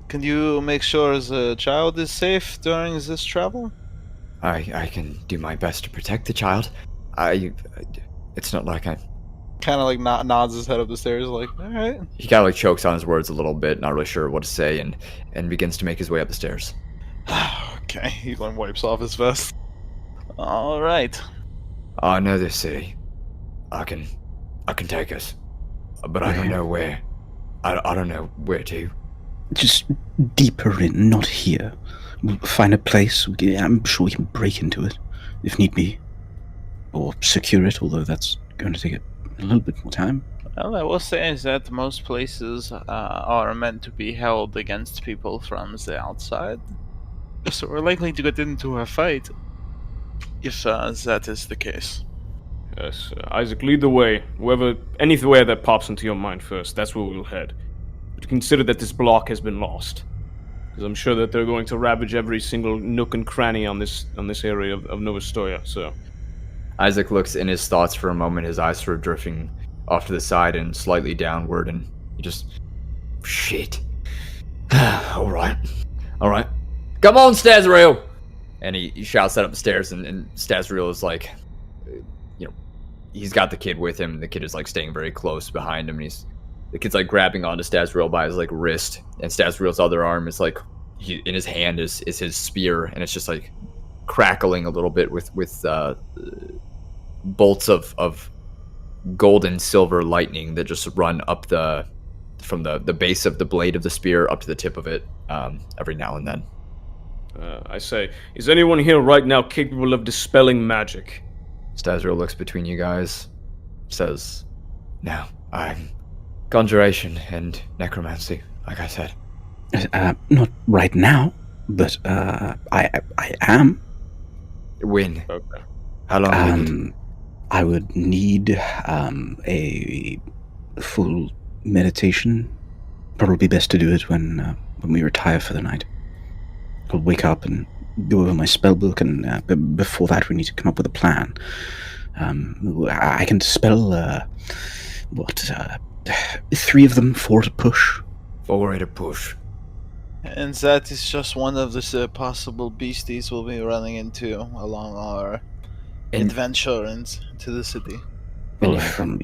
Speaker 2: Can you make sure the child is safe during this travel?
Speaker 1: I can do my best to protect the child. It's not like I.
Speaker 2: Kind of like nods his head up the stairs, like, alright.
Speaker 1: He kind of like chokes on his words a little bit, not really sure what to say, and begins to make his way up the stairs.
Speaker 2: Okay, he like wipes off his vest. Alright.
Speaker 1: I know this city. I can take us, but I don't know where. I don't know where to.
Speaker 4: Just deeper in, not here. We'll find a place. I'm sure we can break into it, if need be. Or secure it, although that's going to take a little bit more time.
Speaker 2: Well, I will say is that most places are meant to be held against people from the outside. So we're likely to get into a fight if that is the case.
Speaker 3: Yes, Isaac, lead the way. Anywhere that pops into your mind first, that's where we'll head. But consider that this block has been lost. because I'm sure that they're going to ravage every single nook and cranny on this area of Nov Ostoya. So
Speaker 1: Isaac looks in his thoughts for a moment, his eyes sort of drifting off to the side and slightly downward, and he just... Shit. Alright. Come on, Stazriel! And he shouts that up the stairs, and Stazriel is like... he's got the kid with him, and the kid is like staying very close behind him, and the kid's like grabbing onto Stazriel by his like wrist, and Stazriel's other arm is like in his hand is his spear, and it's just like crackling a little bit with bolts of gold and silver lightning that just run up from the base of the blade of the spear up to the tip of it every now and then.
Speaker 3: I say, is anyone here right now capable of dispelling magic?
Speaker 1: Stazriel looks between you guys, says, "No, I'm conjuration and necromancy, like I said."
Speaker 4: Not right now, but I am.
Speaker 1: When?
Speaker 3: Okay.
Speaker 1: How long will you do?
Speaker 4: I would need a full meditation. Probably best to do it when we retire for the night. I'll wake up and go over my spell book, and before that we need to come up with a plan. I can dispel 3 of them, 4 to push.
Speaker 1: 4 to push.
Speaker 2: And that is just one of the possible beasties we'll be running into along our adventure into the city.
Speaker 4: Well, from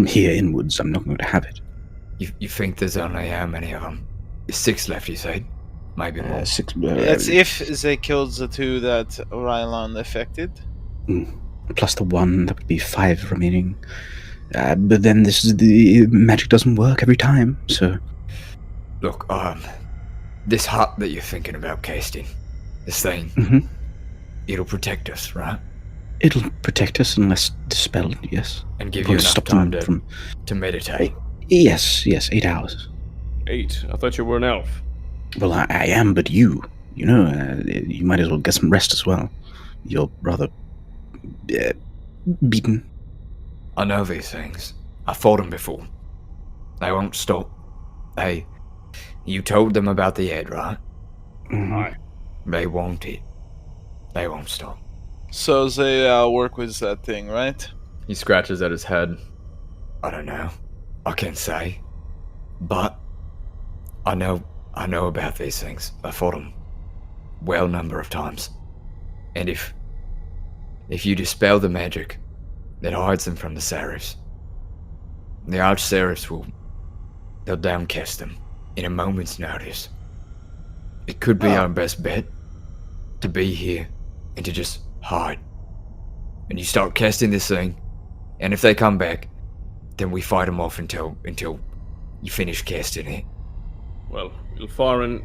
Speaker 4: here inwards, I'm not going to have it.
Speaker 1: You think there's only how many of them? 6 left, you said? Maybe more.
Speaker 4: 6.
Speaker 2: That's if they killed the 2 that Rylon affected.
Speaker 4: Plus the 1, that would be 5 remaining. But then the magic doesn't work every time, so...
Speaker 1: Look, this hut that you're thinking about casting, this thing, it'll protect us, right?
Speaker 4: It'll protect us unless dispelled, yes.
Speaker 1: And give you enough time to meditate.
Speaker 4: Yes, 8 hours.
Speaker 3: 8? I thought you were an elf.
Speaker 4: Well, I am, but you might as well get some rest as well. You're rather beaten.
Speaker 1: I know these things. I fought them before. They won't stop. You told them about the head, right?
Speaker 3: Aye.
Speaker 1: They want it. They won't stop.
Speaker 2: So they work with that thing, right?
Speaker 1: He scratches at his head. I don't know. I can't say. But I know about these things. I fought them well number of times. And if you dispel the magic that hides them from the Serifs, the Arch-Serifs they'll downcast them in a moment's notice. It could be our best bet to be here and to just hide. And you start casting this thing, and if they come back, then we fight them off until you finish casting it.
Speaker 3: Well, Ilfharyn,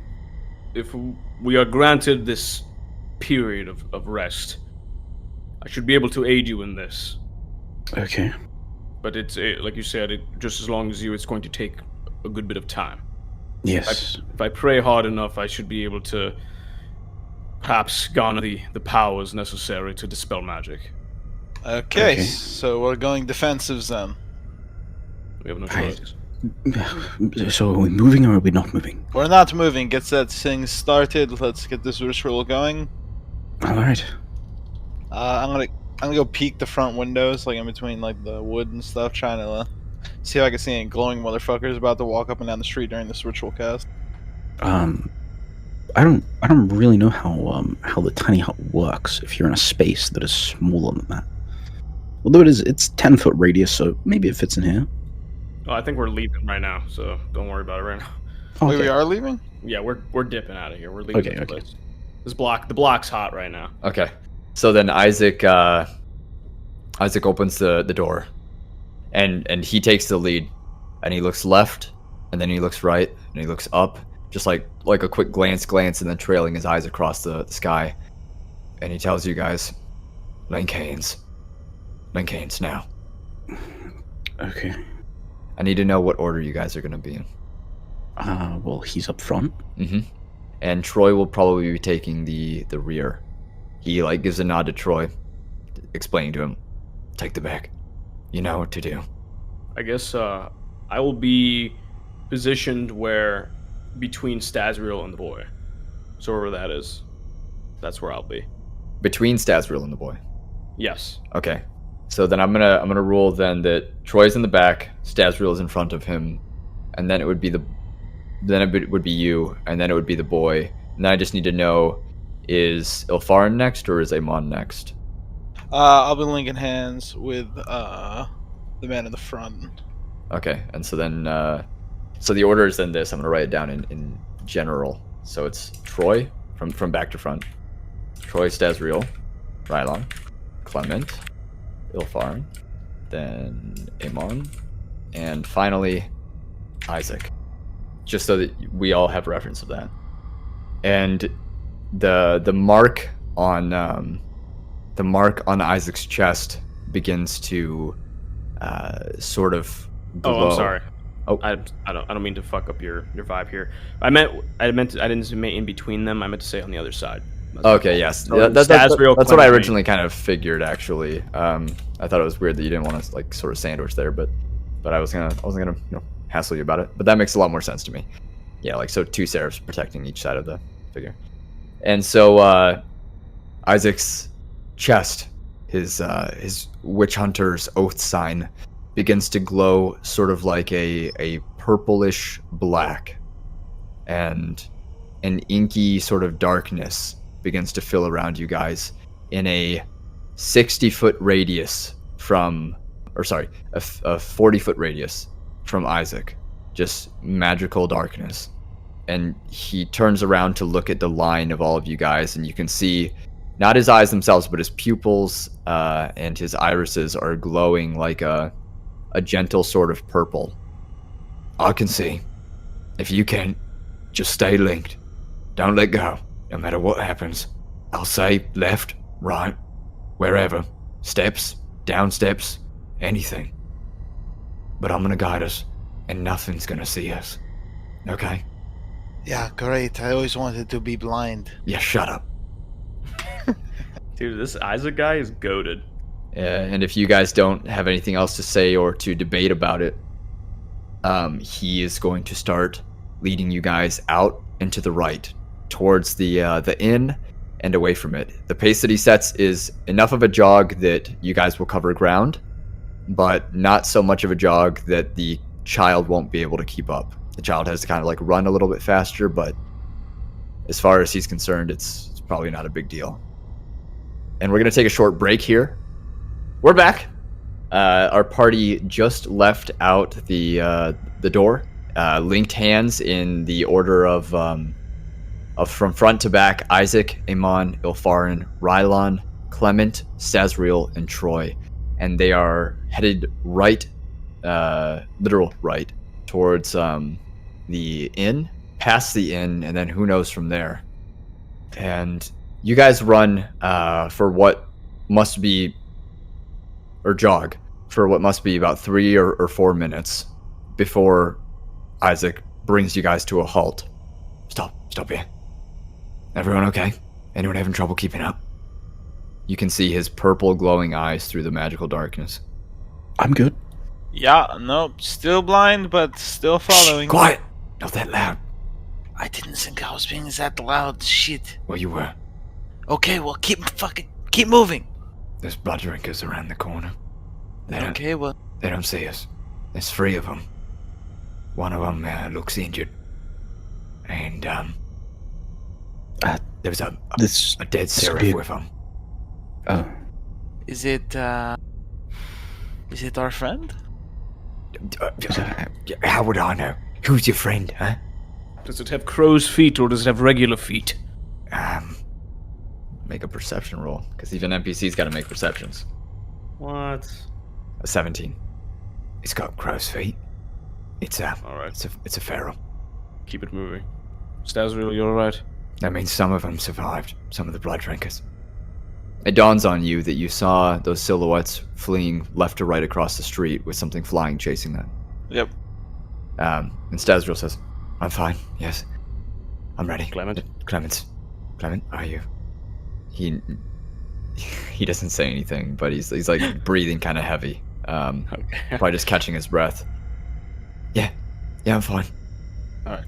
Speaker 3: if we are granted this period of rest, I should be able to aid you in this.
Speaker 4: Okay.
Speaker 3: But it's, like you said, just as long as it's going to take a good bit of time.
Speaker 4: Yes.
Speaker 3: If I pray hard enough, I should be able to perhaps garner the powers necessary to dispel magic.
Speaker 2: Okay, so we're going defensive then.
Speaker 3: We have no choice.
Speaker 4: So are we moving or are we not moving?
Speaker 2: We're not moving. Get that thing started. Let's get this ritual going.
Speaker 4: Alright.
Speaker 2: I'm gonna go peek the front windows, like in between like the wood and stuff, trying to see if I can see any glowing motherfuckers about to walk up and down the street during this ritual cast.
Speaker 4: I don't really know how the tiny hut works if you're in a space that is smaller than that. Although it's 10-foot radius, so maybe it fits in here.
Speaker 3: Oh, I think we're leaving right now, so don't worry about it right now.
Speaker 4: Okay.
Speaker 2: Wait, we are leaving?
Speaker 3: Yeah, we're dipping out of here. We're leaving
Speaker 4: Okay,
Speaker 3: this
Speaker 4: okay.
Speaker 3: place. The block's hot right now.
Speaker 1: Okay. So then Isaac opens the door, and he takes the lead, and he looks left, and then he looks right, and he looks up, just like a quick glance, and then trailing his eyes across the sky, and he tells you guys, Link hands now.
Speaker 4: Okay.
Speaker 1: I need to know what order you guys are going to be in.
Speaker 4: Well, he's up front.
Speaker 1: And Troy will probably be taking the rear. He gives a nod to Troy, explaining to him, take the back. You know what to do.
Speaker 3: I guess I will be positioned between Stazriel and the boy. So wherever that is, that's where I'll be.
Speaker 1: Between Stazriel and the boy.
Speaker 3: Yes.
Speaker 1: Okay. So then I'm gonna rule then that Troy's in the back, Stazriel is in front of him, and then it would be you, and then it would be the boy. And then I just need to know, is Ilfharyn next or is Eamon next?
Speaker 6: I'll be linking hands with the man in the front.
Speaker 1: Okay, and so then so the order is then this. I'm gonna write it down in general. So it's Troy from back to front. Troy, Stazriel, Rylon, Clement, Ilfharyn, then Eamon, and finally Isaac. Just so that we all have reference of that. And the mark on Isaac's chest begins to sort of glow.
Speaker 3: Oh, I'm sorry.
Speaker 1: Oh,
Speaker 3: I don't mean to fuck up your vibe here. I didn't mean in between them. I meant to say on the other side.
Speaker 1: okay, yes.
Speaker 3: So
Speaker 1: That's
Speaker 3: Stazriel,
Speaker 1: what I
Speaker 3: Clement,
Speaker 1: originally kind of figured. Actually, I thought it was weird that you didn't want to like sort of sandwich there, but I wasn't gonna hassle you about it. But that makes a lot more sense to me. Yeah, like so 2 seraphs protecting each side of the figure. And so Isaac's chest, his witch hunter's oath sign, begins to glow sort of like a purplish black, and an inky sort of darkness begins to fill around you guys in a 60-foot radius from, or sorry, a 40-foot radius from Isaac. Just magical darkness. And he turns around to look at the line of all of you guys, and you can see not his eyes themselves, but his pupils and his irises are glowing like a gentle sort of purple. I can see. If you can, just stay linked. Don't let go, no matter what happens. I'll say left, right, wherever. Steps, down steps, anything. But I'm gonna guide us, and nothing's gonna see us. Okay?
Speaker 6: Yeah, great. I always wanted to be blind.
Speaker 1: Yeah, shut up.
Speaker 3: Dude, this Isaac guy is goated.
Speaker 1: And if you guys don't have anything else to say or to debate about it, he is going to start leading you guys out and to the right, towards the inn and away from it. The pace that he sets is enough of a jog that you guys will cover ground, but not so much of a jog that the child won't be able to keep up. The child has to kind of like run a little bit faster, but as far as he's concerned, it's probably not a big deal. And we're going to take a short break here. We're back. Our party just left out the door, linked hands in the order of from front to back: Isaac, Eamon, Ilfharyn, Rylon, Clement, Stazriel, and Troy. And they are headed right, literal right, towards the inn, past the inn, and then who knows from there. And you guys run for what must be, or jog for what must be about 3 or 4 minutes before Isaac brings you guys to a halt. Stop here. Everyone okay? Anyone having trouble keeping up? You can see his purple glowing eyes through the magical darkness.
Speaker 4: I'm good.
Speaker 6: Yeah, nope. Still blind, but still following.
Speaker 1: Shh, quiet! Not that loud.
Speaker 6: I didn't think I was being that loud. Shit.
Speaker 1: Well, you were.
Speaker 6: Okay, well, keep moving.
Speaker 1: There's blood drinkers around the corner.
Speaker 6: Okay, well.
Speaker 1: They don't see us. There's 3 of them. One of them looks injured. And, there was a dead seraph with him.
Speaker 4: Oh.
Speaker 6: Is it our friend?
Speaker 1: How would I know? Who's your friend, huh?
Speaker 3: Does it have crow's feet or does it have regular feet?
Speaker 1: Make a perception roll, because even NPCs gotta make perceptions.
Speaker 3: What?
Speaker 1: A 17. It's got crow's feet. It's a pharaoh.
Speaker 3: Keep it moving. Stazriel, you alright?
Speaker 1: That means some of them survived. Some of the blood drinkers. It dawns on you that you saw those silhouettes fleeing left to right across the street with something flying chasing them.
Speaker 6: Yep.
Speaker 1: And Stazriel says, I'm fine, yes. I'm ready.
Speaker 3: Clement,
Speaker 1: are you? He doesn't say anything, but he's like breathing kind of heavy.
Speaker 3: Okay.
Speaker 1: Probably just catching his breath. Yeah, I'm fine.
Speaker 3: Alright.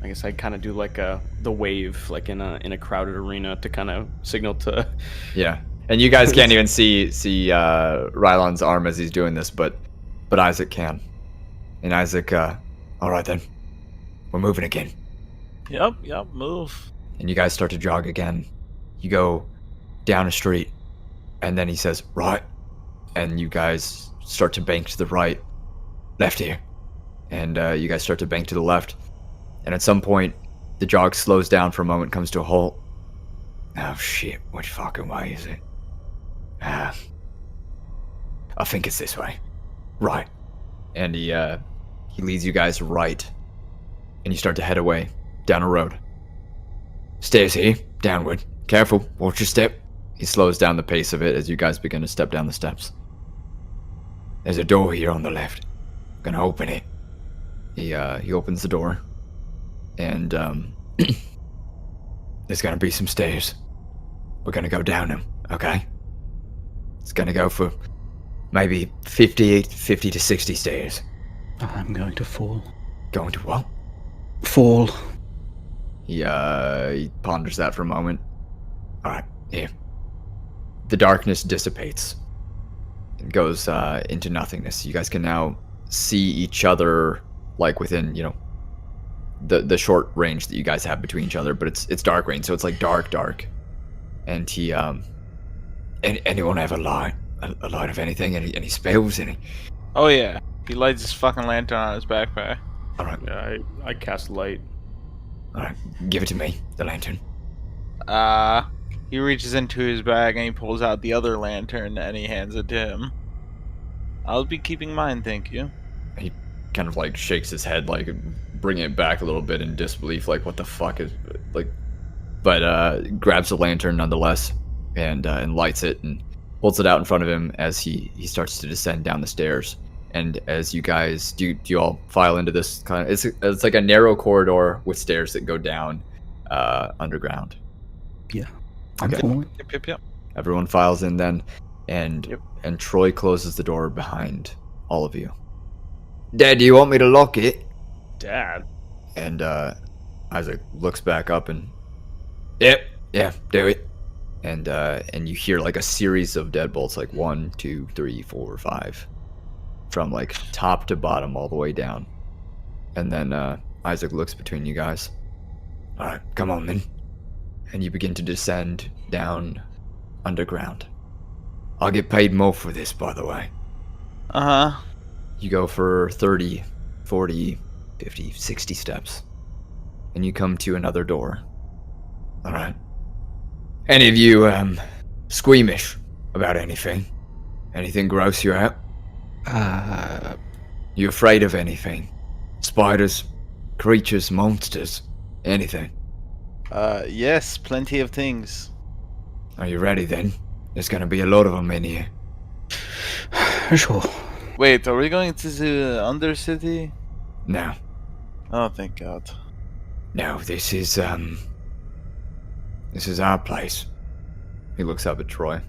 Speaker 3: I guess I kind of do like the wave, like in a crowded arena, to kind of signal to.
Speaker 1: Yeah, and you guys can't even see Rylon's arm as he's doing this, but Isaac can. And Isaac, all right then, we're moving again.
Speaker 6: Yep, move.
Speaker 1: And you guys start to jog again. You go down a street, and then he says, right. And you guys start to bank to the right. Left here. And you guys start to bank to the left. And at some point, the jog slows down for a moment, comes to a halt. Oh shit, which fucking way is it? I think it's this way. Right. And he leads you guys right. And you start to head away, down a road. Stairs here, downward. Careful, watch your step. He slows down the pace of it as you guys begin to step down the steps. There's a door here on the left. I'm gonna open it. He opens the door. And there's gonna be some stairs. We're gonna go down them, okay? It's gonna go for maybe 50 to 60 stairs.
Speaker 4: I'm going to fall.
Speaker 1: Going to what?
Speaker 4: Fall.
Speaker 1: He ponders that for a moment. Alright, here. The darkness dissipates. It goes into nothingness. You guys can now see each other, like within, the short range that you guys have between each other, but it's Darkreign, so it's like dark. And he anyone have a light of anything, any spells, any?
Speaker 6: Oh yeah, he lights his fucking lantern on his backpack.
Speaker 1: All right,
Speaker 3: Yeah, I cast light.
Speaker 1: all right, give it to me, the lantern.
Speaker 6: He reaches into his bag and he pulls out the other lantern and he hands it to him. I'll be keeping mine, thank you.
Speaker 1: He kind of like shakes his head, like bringing it back a little bit in disbelief, like what the fuck is like, but grabs the lantern nonetheless and lights it and holds it out in front of him as he starts to descend down the stairs. And as you guys do you all file into this kind of, it's like a narrow corridor with stairs that go down underground.
Speaker 4: Yeah.
Speaker 1: Okay.
Speaker 6: Yep.
Speaker 1: Everyone files in then, and
Speaker 3: Yep.
Speaker 1: and Troy closes the door behind all of you. Dad, do you want me to lock it?
Speaker 3: Dad.
Speaker 1: And Isaac looks back up and, yeah, do it. And you hear like a series of deadbolts, like 1, 2, 3, 4, 5, from like top to bottom all the way down. And then Isaac looks between you guys. All right, come on then. And you begin to descend down underground. I'll get paid more for this, by the way.
Speaker 6: Uh-huh.
Speaker 1: You go for 30, 40, 50, 60 steps. And you come to another door. Alright. Any of you, squeamish about anything? Anything gross you out? You afraid of anything? Spiders, creatures, monsters, anything?
Speaker 6: Yes, plenty of things.
Speaker 1: Are you ready then? There's gonna be a lot of them in here.
Speaker 4: Sure.
Speaker 6: Wait, are we going to the Undercity?
Speaker 1: No.
Speaker 6: Oh, thank God.
Speaker 1: No, this is our place. He looks up at Troy.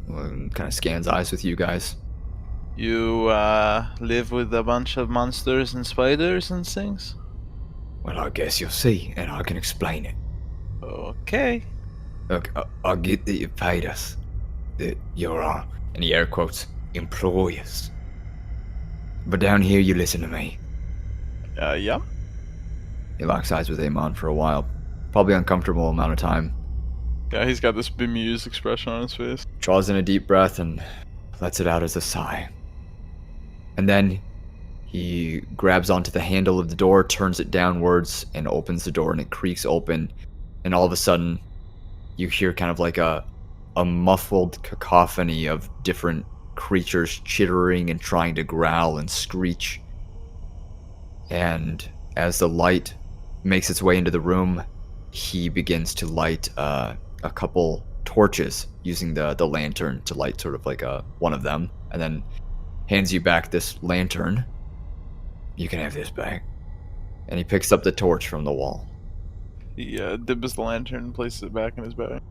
Speaker 1: Kind of scans eyes with you guys.
Speaker 6: You, live with a bunch of monsters and spiders and things?
Speaker 1: Well, I guess you'll see, and I can explain it.
Speaker 6: Okay.
Speaker 1: Look, I'll get that you paid us. That you're our, and he air quotes, employers. But down here, you listen to me.
Speaker 6: Yeah.
Speaker 1: He locks eyes with Eamon for a while. Probably uncomfortable amount of time.
Speaker 6: Yeah, he's got this bemused expression on his face.
Speaker 1: Draws in a deep breath and lets it out as a sigh. And then he grabs onto the handle of the door, turns it downwards, and opens the door, and it creaks open. And all of a sudden, you hear kind of like a muffled cacophony of different creatures chittering and trying to growl and screech. And as the light makes its way into the room, he begins to light a couple torches using the lantern to light sort of like one of them, and then hands you back this lantern. You can have this back. And he picks up the torch from the wall.
Speaker 6: He dips the lantern and places it back in his bag.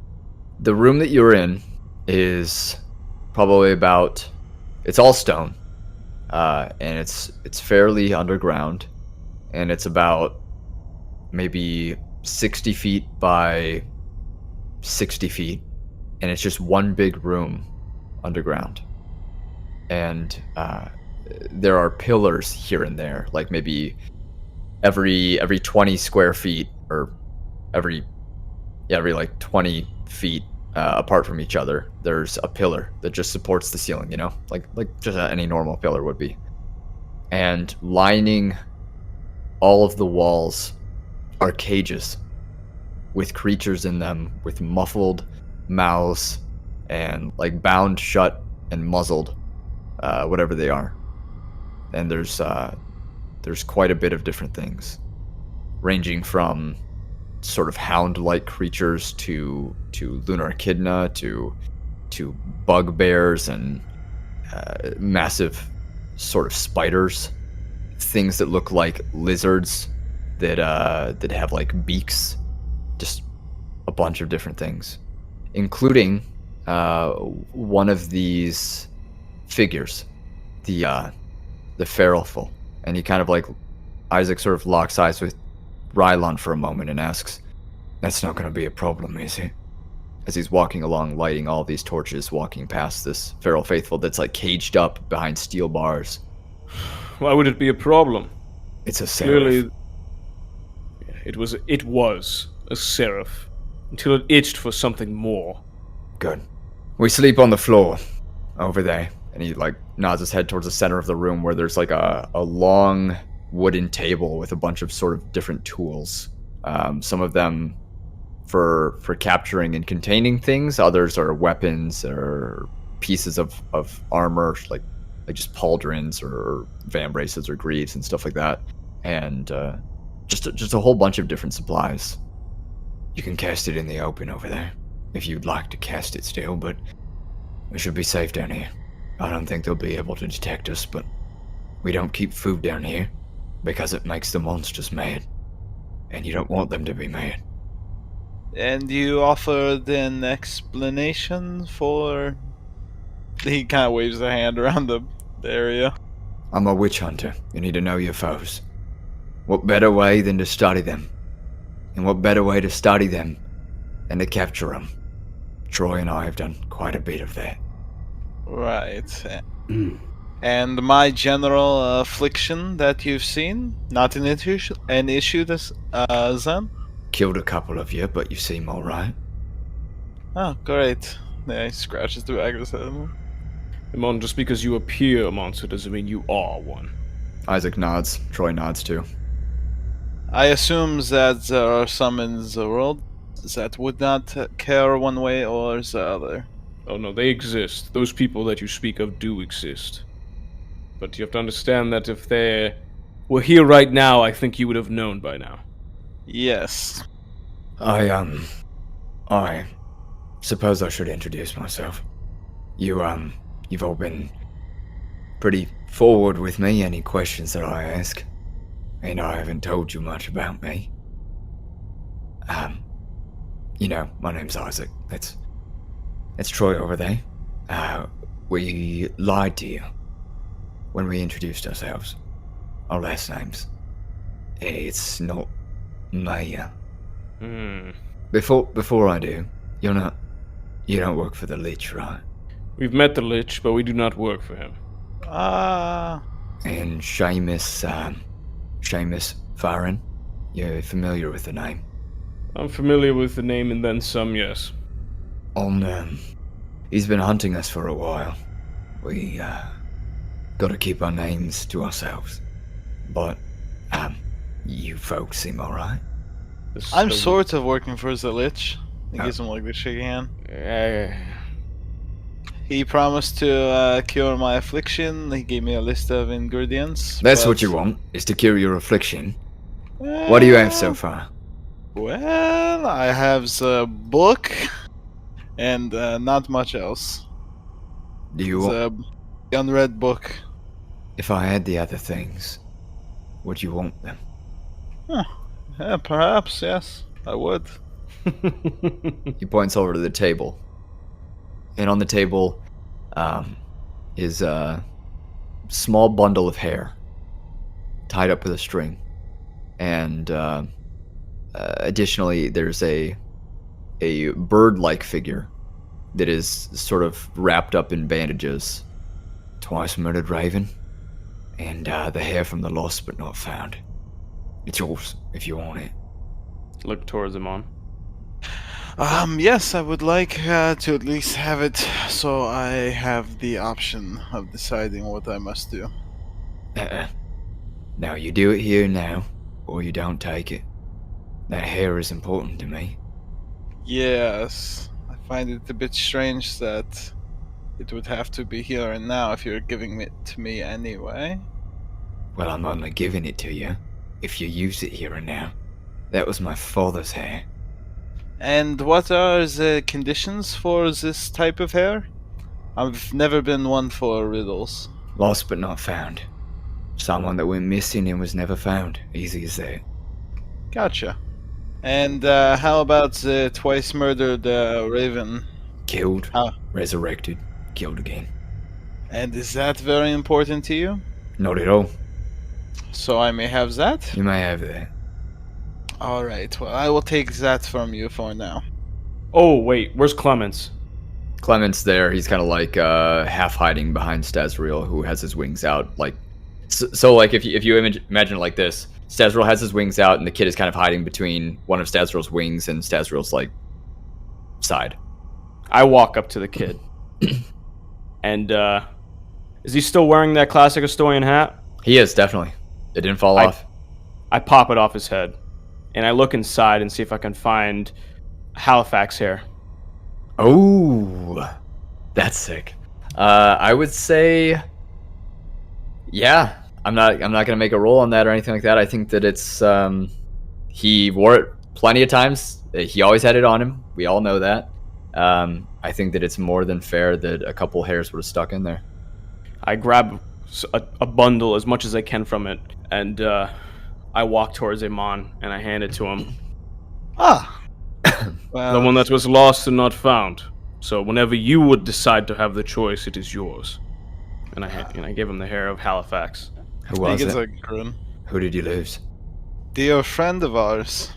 Speaker 1: The room that you're in is probably about, it's all stone, and it's fairly underground, and it's about maybe 60 feet by 60 feet, and it's just one big room underground. And there are pillars here and there, like maybe every 20 square feet, or every like 20 feet apart from each other, there's a pillar that just supports the ceiling, you know, like just any normal pillar would be. And lining all of the walls are cages with creatures in them with muffled mouths and like bound shut and muzzled, whatever they are. And there's quite a bit of different things, ranging from sort of hound-like creatures to lunar echidna to bugbears and massive sort of spiders, things that look like lizards that have like beaks, just a bunch of different things, including one of these figures, the Feralful. And he kind of like, Isaac sort of locks eyes with Rylon for a moment and asks, "That's not going to be a problem, is it?" As he's walking along, lighting all these torches, walking past this feral faithful that's like caged up behind steel bars.
Speaker 3: Why would it be a problem?
Speaker 1: It's a seraph.
Speaker 3: Clearly, it was a seraph until it itched for something more.
Speaker 1: Good. We sleep on the floor over there. And he like nods his head towards the center of the room where there's like a long wooden table with a bunch of sort of different tools. Some of them for capturing and containing things. Others are weapons or pieces of armor, like just pauldrons or vambraces or greaves and stuff like that. And just a whole bunch of different supplies. You can cast it in the open over there if you'd like to cast it still, but we should be safe down here. I don't think they'll be able to detect us, but we don't keep food down here because it makes the monsters mad, and you don't want them to be mad.
Speaker 6: And you offered an explanation for... He kind of waves a hand around the area.
Speaker 1: I'm a witch hunter. You need to know your foes. What better way than to study them? And what better way to study them than to capture them? Troy and I have done quite a bit of that.
Speaker 6: Right. And my general affliction that you've seen, not an issue this then?
Speaker 1: Killed a couple of you, but you seem alright.
Speaker 6: Oh, great. Yeah, he scratches the back of his head.
Speaker 3: Eamon, just because you appear a monster doesn't mean you are one.
Speaker 1: Isaac nods. Troy nods too.
Speaker 6: I assume that there are some in the world that would not care one way or the other.
Speaker 3: Oh no, they exist. Those people that you speak of do exist. But you have to understand that if they were here right now, I think you would have known by now.
Speaker 6: Yes.
Speaker 1: I suppose I should introduce myself. You've all been pretty forward with me. Any questions that I ask? And I haven't told you much about me. My name's Isaac. It's Troy over there. We lied to you when we introduced ourselves. Our last names. It's not Maya. Before I do, you don't work for the Lich, right?
Speaker 3: We've met the Lich, but we do not work for him.
Speaker 1: And Seamus Farron, you're familiar with the name?
Speaker 3: I'm familiar with the name and then some, yes.
Speaker 1: He's been hunting us for a while. We, gotta keep our names to ourselves. But, you folks seem alright?
Speaker 6: I'm sort of working for the Lich. He gives him like the shaky hand. He promised to cure my affliction. He gave me a list of ingredients.
Speaker 1: That's what you want, is to cure your affliction. What do you have so far?
Speaker 6: Well, I have the book and not much else.
Speaker 1: Do you want...
Speaker 6: The unread book.
Speaker 1: If I had the other things, would you want them?
Speaker 6: Yeah, perhaps, yes. I would.
Speaker 1: He points over to the table. And on the table is a small bundle of hair tied up with a string. And Additionally, there's a bird-like figure that is sort of wrapped up in bandages. Twice murdered raven, and the hair from the lost but not found. It's yours if you want it.
Speaker 3: Look towards Eamon.
Speaker 2: Yes, I would like to at least have it, so I have the option of deciding what I must do.
Speaker 1: Now you do it here now, or you don't take it. That hair is important to me.
Speaker 2: Yes, I find it a bit strange that it would have to be here and now if you're giving it to me anyway.
Speaker 1: Well, I'm only giving it to you if you use it here and now. That was my father's hair.
Speaker 2: And what are the conditions for this type of hair? I've never been one for riddles.
Speaker 1: Lost but not found. Someone that went missing and was never found. Easy as that.
Speaker 2: Gotcha. And how about the twice murdered raven?
Speaker 1: Killed,
Speaker 2: Huh.
Speaker 1: resurrected, killed again.
Speaker 2: And is that very important to you?
Speaker 1: Not at all.
Speaker 2: So I may have that?
Speaker 1: You may have that.
Speaker 2: Alright, well, I will take that from you for now.
Speaker 3: Oh wait, where's Clemens?
Speaker 1: Clement's there. He's kind of like half hiding behind Stazriel, who has his wings out. Like, so like if you imagine it like this, Stazriel has his wings out, and the kid is kind of hiding between one of Stazriel's wings and Stazriel's like side.
Speaker 3: I walk up to the kid, and is he still wearing that classic Ostoyan hat?
Speaker 1: He is, definitely. It didn't fall off.
Speaker 3: I pop it off his head, and I look inside and see if I can find Halifax hair.
Speaker 1: Oh, that's sick. I would say, yeah. I'm not gonna make a roll on that or anything like that. I think that it's he wore it plenty of times. He always had it on him. We all know that. I think that it's more than fair that a couple hairs would have stuck in there.
Speaker 3: I grab a bundle as much as I can from it, and I walk towards Eamon and I hand it to him.
Speaker 2: Ah! Well,
Speaker 3: The one that was lost and not found. So whenever you would decide to have the choice, it is yours. And I give him the hair of Halifax.
Speaker 1: Who
Speaker 2: I
Speaker 1: was
Speaker 2: think it's
Speaker 1: it?
Speaker 2: a Grim.
Speaker 1: Who did you lose?
Speaker 2: Dear friend of ours.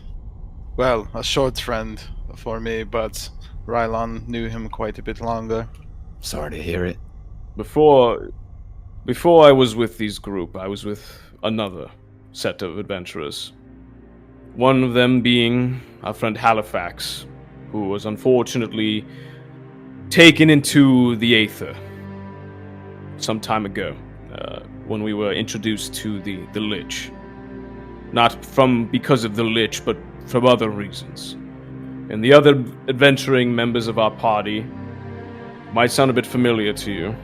Speaker 2: Well, a short friend for me, but Rylon knew him quite a bit longer.
Speaker 1: Sorry to hear it.
Speaker 3: Before I was with this group, I was with another set of adventurers. One of them being our friend Halifax, who was unfortunately taken into the Aether some time ago, when we were introduced to the Lich. Not because of the Lich, but from other reasons. And the other adventuring members of our party might sound a bit familiar to you.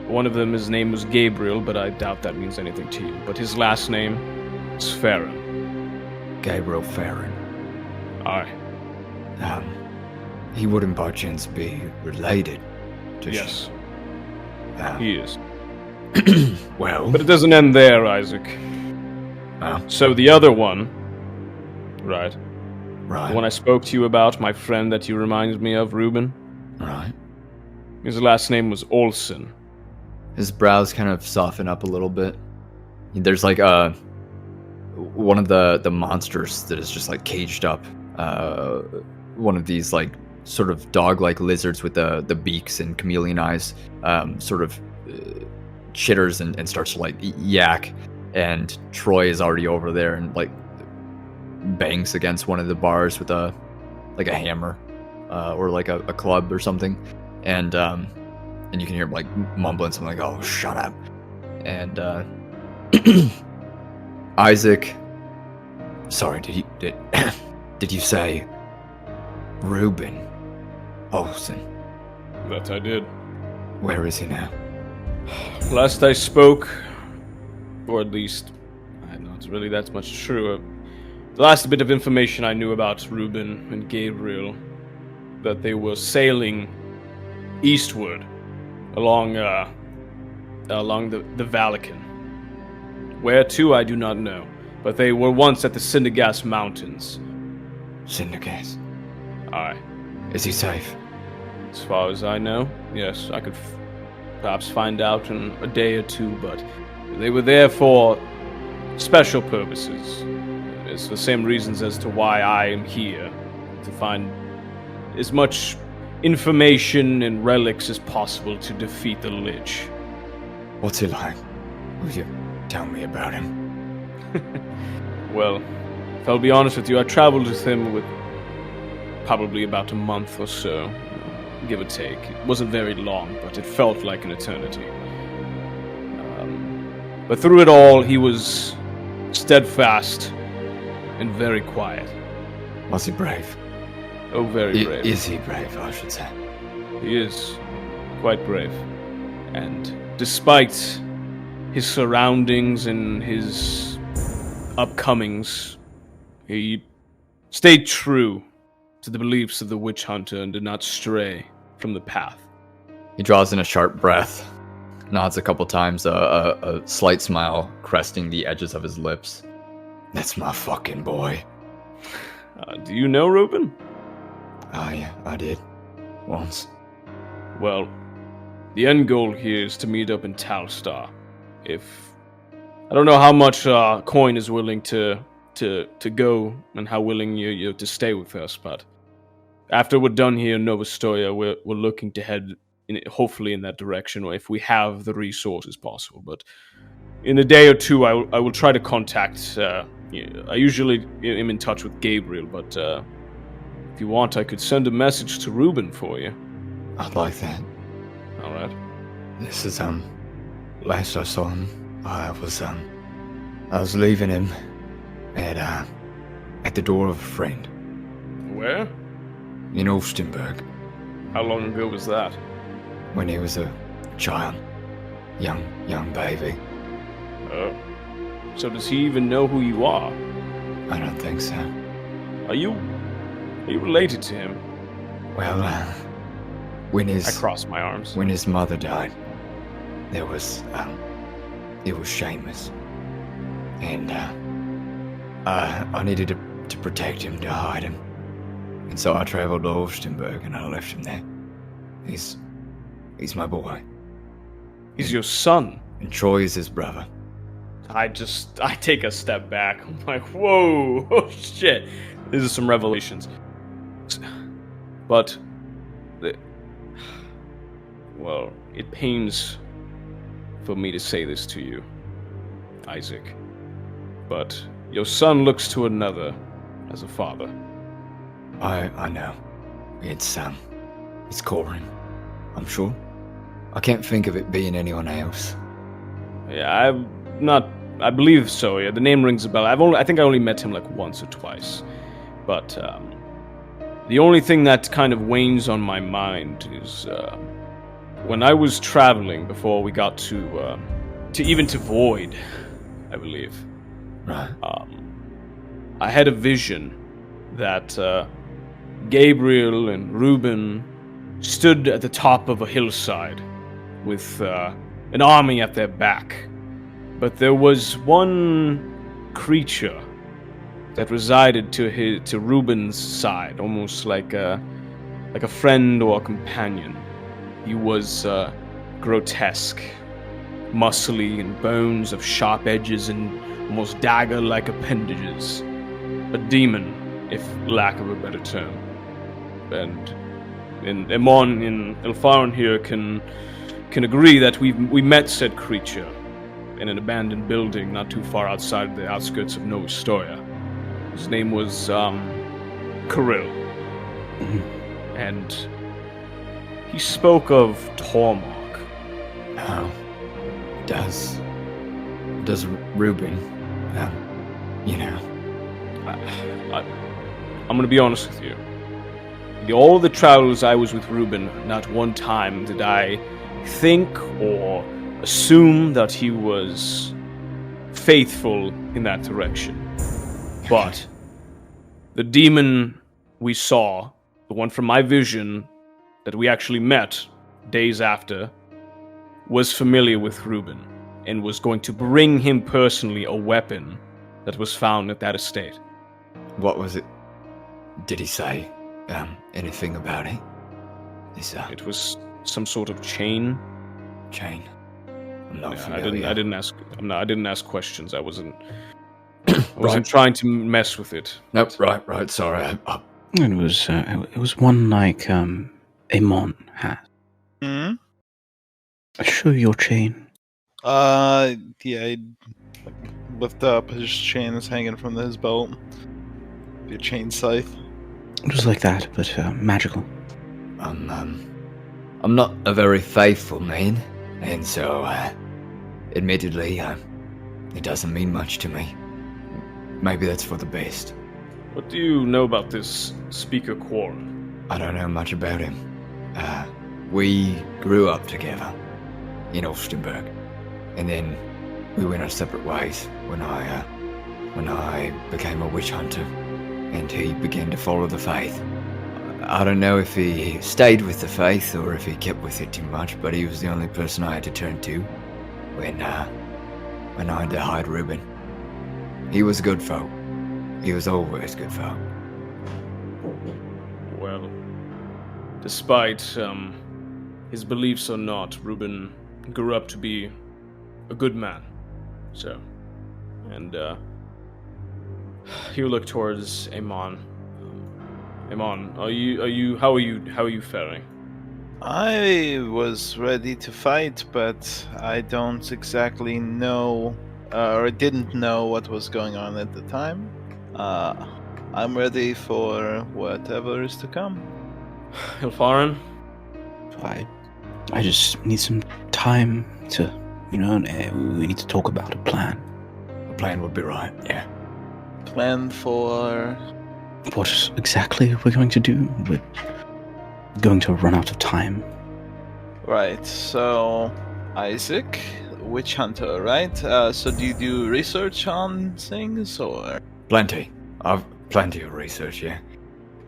Speaker 3: One of them, his name was Gabriel, but I doubt that means anything to you. But his last name is Farron.
Speaker 1: Gabriel Farron.
Speaker 3: Aye.
Speaker 1: He wouldn't by chance be related to
Speaker 3: Yes,
Speaker 1: Um,
Speaker 3: he is.
Speaker 1: well,
Speaker 3: But it doesn't end there, Isaac.
Speaker 1: oh,
Speaker 3: So the other one, right?
Speaker 1: right,
Speaker 3: The one I spoke to you about, my friend that you reminded me of, Ruben.
Speaker 1: right.
Speaker 3: His last name was Olsen.
Speaker 1: His brows kind of soften up a little bit. There's like one of the monsters that is just like caged up. One of these like sort of dog-like lizards with the beaks and chameleon eyes sort of chitters and starts to like yak. And Troy is already over there and like bangs against one of the bars with a hammer or like a club or something. And you can hear him like mumbling something like, "Oh, shut up." And Isaac, sorry, did you say Ruben Olsen?
Speaker 3: That I did.
Speaker 1: Where is he now?
Speaker 3: Last I spoke, or at least, not really that much true. The last bit of information I knew about Ruben and Gabriel, that they were sailing eastward along the Valican. Where to, I do not know, but they were once at the Cindergas Mountains.
Speaker 1: Cindergas.
Speaker 3: Aye.
Speaker 1: Is he safe?
Speaker 3: As far as I know, yes, I could perhaps find out in a day or two, but they were there for special purposes. this, for the same reasons as to why I am here, to find as much information and relics as possible to defeat the Lich.
Speaker 1: What's he like? Will you tell me about him?
Speaker 3: Well, if I'll be honest with you, I traveled with him with probably about a month or so, give or take. It wasn't very long, but it felt like an eternity. But through it all, he was steadfast and very quiet.
Speaker 1: Was he brave?
Speaker 3: Oh, very brave.
Speaker 1: Is he brave, I should say?
Speaker 3: He is quite brave. And despite his surroundings and his upcomings, he stayed true to the beliefs of the witch hunter and did not stray from the path.
Speaker 1: He draws in a sharp breath, nods a couple times, a slight smile cresting the edges of his lips. That's my fucking boy.
Speaker 3: Do you know Reuben?
Speaker 1: Oh yeah, I did. Once.
Speaker 3: Well, the end goal here is to meet up in Talstar. I don't know how much Coin is willing to go and how willing you're to stay with us, but after we're done here in Nov Ostoya, we're looking to head hopefully in that direction, or if we have the resources possible. But in a day or two, I will try to contact. I usually am in touch with Gabriel, but if you want, I could send a message to Reuben for you.
Speaker 1: I'd like that.
Speaker 3: All right.
Speaker 1: This is last I saw him, I was leaving him at the door of a friend
Speaker 3: Where?
Speaker 1: in Olstenburg
Speaker 3: How long ago was that?
Speaker 1: when he was a child, young baby.
Speaker 3: So does he even know who you are?
Speaker 1: I don't think so.
Speaker 3: Are you related to him?
Speaker 1: Well, when
Speaker 3: I
Speaker 1: his
Speaker 3: cross my arms.
Speaker 1: when his mother died, there was it was Seamus, and I needed to protect him, to hide him, and so I traveled to Olstenburg and I left him there. He's my boy,
Speaker 3: He's your son.
Speaker 1: and Troy is his brother.
Speaker 3: I take a step back. I'm like, whoa, oh shit. These are some revelations. But, well, it pains for me to say this to you, Isaac, but your son looks to another as a father.
Speaker 1: I know. It's Corin, I'm sure. I can't think of it being anyone else.
Speaker 3: Yeah, I believe so, yeah. The name rings a bell. I think I only met him like once or twice. But, the only thing that kind of weighs on my mind is, when I was traveling before we got to Void, I believe.
Speaker 1: Right.
Speaker 3: I had a vision that, Gabriel and Reuben stood at the top of a hillside with, an army at their back. But there was one creature that resided to Reuben's side, almost like a friend or a companion. He was grotesque, muscly, and bones of sharp edges and almost dagger-like appendages. A demon, if lack of a better term. And Eamon in Ilfharyn here can agree that we met said creature in an abandoned building not too far outside the outskirts of Nov Ostoya. His name was Kirill. And he spoke of Tormok.
Speaker 1: Now, does Reuben,
Speaker 3: I'm gonna be honest with you. All the travels I was with Reuben, not one time did I think or assume that he was faithful in that direction. But the demon we saw, the one from my vision that we actually met days after, was familiar with Reuben and was going to bring him personally a weapon that was found at that estate.
Speaker 1: What was it? Did he say anything about it?
Speaker 3: It was some sort of chain.
Speaker 1: Chain. I'm not
Speaker 3: Yeah,
Speaker 1: familiar.
Speaker 3: I didn't ask questions. I wasn't I wasn't trying to mess with it.
Speaker 1: Nope. Right. Sorry.
Speaker 4: It was one like Eamon had.
Speaker 6: Hmm?
Speaker 4: Show your chain.
Speaker 2: Yeah, I lift up his chain is hanging from his belt. Your chain scythe.
Speaker 4: It was like that, but magical.
Speaker 1: I'm not a very faithful man, and so, admittedly, it doesn't mean much to me. Maybe that's for the best.
Speaker 3: What do you know about this Speaker Quarren?
Speaker 1: I don't know much about him. We grew up together in Olstenburg, and then we went our separate ways when I became a witch hunter, and he began to follow the faith. I don't know if he stayed with the faith or if he kept with it too much, but he was the only person I had to turn to when I had to hide Reuben. He was good folk. He was always good folk.
Speaker 3: Well, despite his beliefs or not, Reuben grew up to be a good man. So, and he will look towards Eamon. Eamon, how are you faring?
Speaker 2: I was ready to fight, but I don't exactly know, or didn't know what was going on at the time. I'm ready for whatever is to come.
Speaker 3: Ilfharyn?
Speaker 4: I just need some time to, we need to talk about a plan.
Speaker 1: A plan would be right, yeah.
Speaker 2: Plan for...
Speaker 4: What exactly we're going to do? We're going to run out of time.
Speaker 2: Right, so... Isaac, witch hunter, right? So do you do research on things, or...?
Speaker 1: Plenty. I've plenty of research, yeah.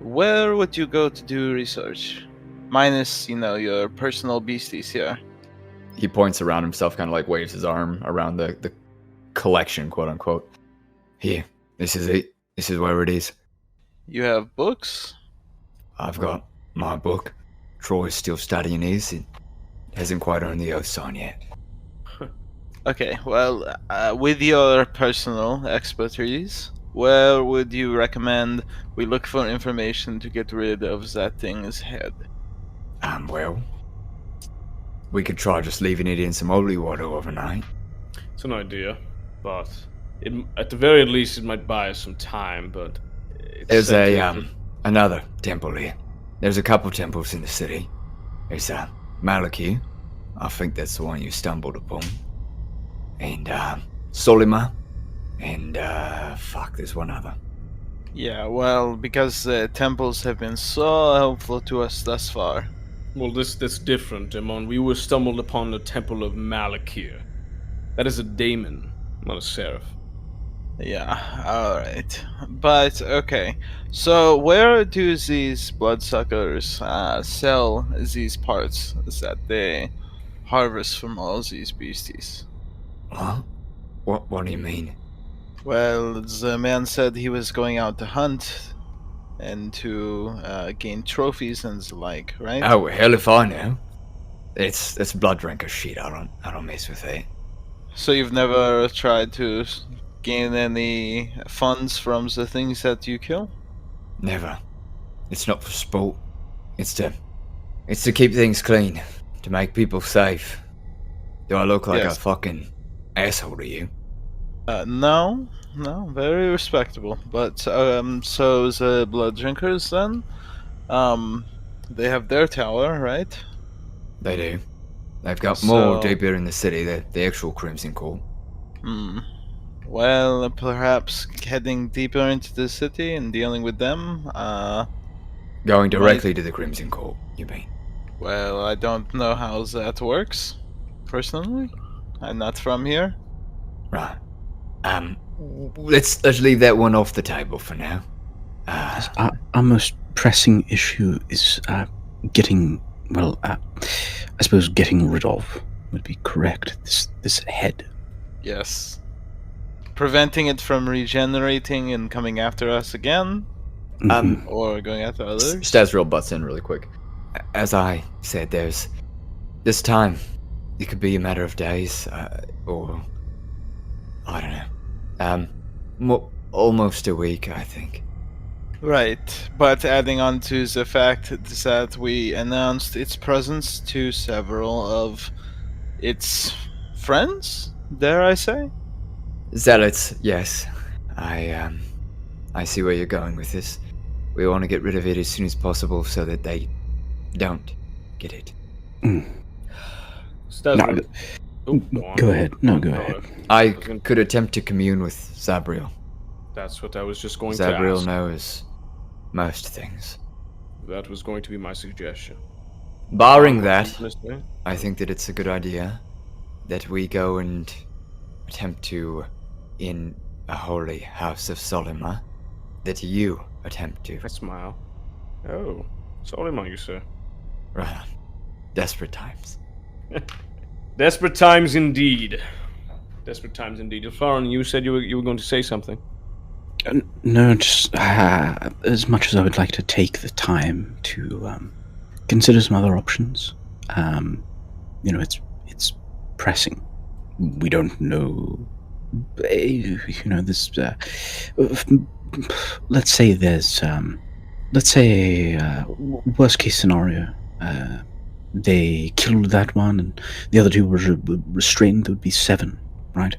Speaker 2: Where would you go to do research? Minus, your personal beasties here.
Speaker 1: He points around himself, kind of like waves his arm around the collection, quote unquote. Here, this is it. This is where it is.
Speaker 2: You have books?
Speaker 1: I've got my book. Troy's still studying his. It hasn't quite earned the oath sign yet.
Speaker 2: Okay, well, with your personal expertise, where would you recommend we look for information to get rid of that thing's head?
Speaker 1: Well, we could try just leaving it in some holy water overnight.
Speaker 3: It's an idea, but at the very least it might buy us some time, but...
Speaker 1: There's another temple here. There's a couple temples in the city. There's Maliki. I think that's the one you stumbled upon. And Solima. And there's one other.
Speaker 2: Yeah, well, because the temples have been so helpful to us thus far.
Speaker 3: Well, that's different, Eamon. We were stumbled upon the Temple of Malakir. That is a daemon, not a seraph.
Speaker 2: Yeah, alright. But, okay. So, where do these bloodsuckers sell these parts that they harvest from all these beasties?
Speaker 1: Huh? What do you mean?
Speaker 2: Well, the man said he was going out to hunt and to gain trophies and the like, right?
Speaker 1: Oh, hell if I know. It's blood drinker shit. I don't mess with it.
Speaker 2: So you've never tried to gain any funds from the things that you kill?
Speaker 1: Never. It's not for sport. It's to keep things clean, to make people safe. Do I look like
Speaker 2: Yes.
Speaker 1: a fucking asshole to you?
Speaker 2: No, very respectable. But so the blood drinkers then, they have their tower, right?
Speaker 1: They do. They've got more
Speaker 2: So-
Speaker 1: deeper in the city, the actual Crimson Court.
Speaker 2: Well, perhaps heading deeper into the city and dealing with them.
Speaker 1: Going directly to the Crimson Court, you mean?
Speaker 2: Well, I don't know how that works. Personally, I'm not from here.
Speaker 1: Right. Let's leave that one off the table for now.
Speaker 4: Our most pressing issue is getting rid of would be correct. This head.
Speaker 2: Yes. Preventing it from regenerating and coming after us again, or going after others.
Speaker 1: Stazriel butts in really quick. As I said, there's this time. It could be a matter of days, or I don't know. Almost a week, I think.
Speaker 6: Right, but adding on to the fact that we announced its presence to several of its friends, dare I say?
Speaker 1: Zealots, yes. I see where you're going with this. We want to get rid of it as soon as possible so that they don't get it.
Speaker 3: Stasman.
Speaker 4: Go ahead. No, go ahead.
Speaker 1: I could attempt to commune with Zabriel.
Speaker 3: That's what I was just going to
Speaker 1: Zabriel
Speaker 3: ask.
Speaker 1: knows most things.
Speaker 3: That was going to be my suggestion.
Speaker 1: Barring that,
Speaker 3: Mr.
Speaker 1: I think that it's a good idea that we go and attempt to, in a holy house of Solima, that you attempt to.
Speaker 3: I smile. Oh, Solomon, you say?
Speaker 1: Right. Desperate times.
Speaker 3: Desperate times indeed. Desperate times indeed. Ilfharyn, you said you were going to say something.
Speaker 4: No, just as much as I would like to take the time to consider some other options. It's pressing. We don't know. This. Let's say there's. Let's say worst case scenario. They killed that one, and the other two were restrained. There would be 7, right?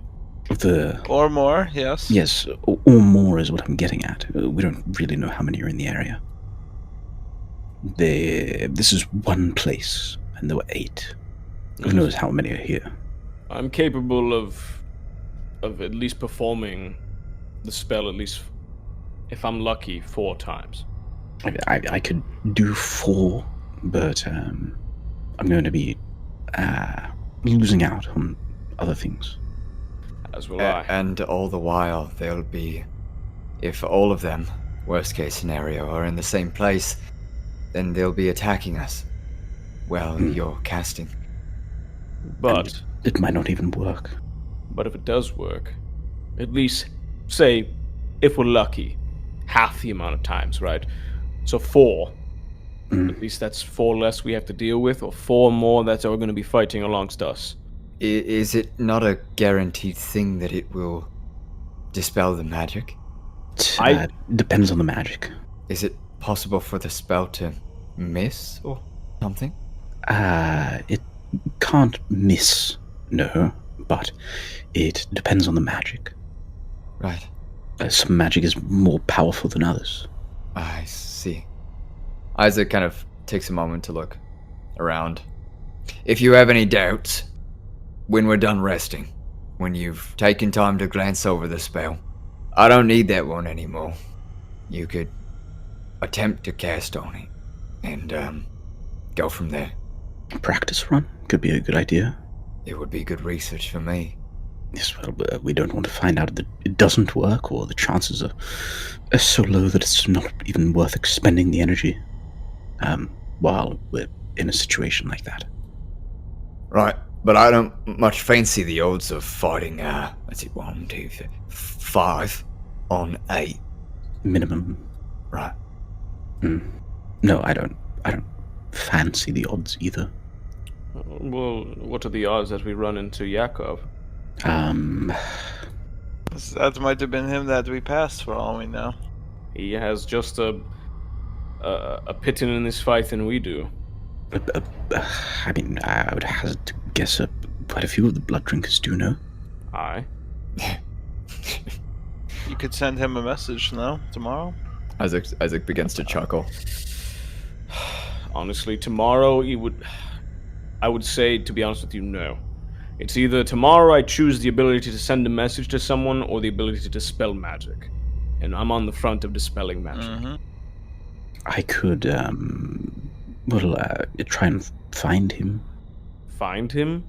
Speaker 4: Of the
Speaker 6: Or more, yes.
Speaker 4: yes, or more is what I'm getting at. We don't really know how many are in the area. This is one place, and there were 8. Who knows how many are here?
Speaker 3: I'm capable of at least performing the spell, at least if I'm lucky, 4 times.
Speaker 4: I could do 4, but I'm going to be losing out on other things.
Speaker 3: As will I.
Speaker 1: And all the while, they'll be, if all of them, worst case scenario, are in the same place, then they'll be attacking us. Well, you're casting.
Speaker 3: But
Speaker 4: It might not even work.
Speaker 3: But if it does work, at least, say, if we're lucky, half the amount of times, right? So 4. At least that's 4 less we have to deal with, or 4 more that are going to be fighting amongst us.
Speaker 1: Is it not a guaranteed thing that it will dispel the magic?
Speaker 4: Depends on the magic.
Speaker 1: Is it possible for the spell to miss or something?
Speaker 4: It can't miss, no, but it depends on the magic.
Speaker 1: Right.
Speaker 4: Some magic is more powerful than others.
Speaker 1: I see. Isaac kind of takes a moment to look around. If you have any doubts, when we're done resting, when you've taken time to glance over the spell, I don't need that one anymore. You could attempt to cast on it and go from there.
Speaker 4: A practice run could be a good idea.
Speaker 1: It would be good research for me.
Speaker 4: Yes, well, we don't want to find out that it doesn't work, or the chances are so low that it's not even worth expending the energy while we're in a situation like that.
Speaker 1: Right, but I don't much fancy the odds of fighting, let's see, 1, 2, 3, 5 on 8.
Speaker 4: Minimum.
Speaker 1: Right.
Speaker 4: No, I don't fancy the odds either.
Speaker 3: Well, what are the odds that we run into Yakov?
Speaker 6: That might have been him that we passed, for all we know.
Speaker 3: He has just a pit in this fight than we do.
Speaker 4: I mean, I would hazard to guess quite a few of the blood drinkers do know.
Speaker 3: Aye.
Speaker 6: You could send him a message, no? Tomorrow?
Speaker 1: Isaac begins to chuckle.
Speaker 3: Honestly, tomorrow I would say, to be honest with you, no. It's either tomorrow I choose the ability to send a message to someone or the ability to dispel magic. And I'm on the front of dispelling magic.
Speaker 6: Mm-hmm.
Speaker 4: I could, try and find him.
Speaker 3: Find him?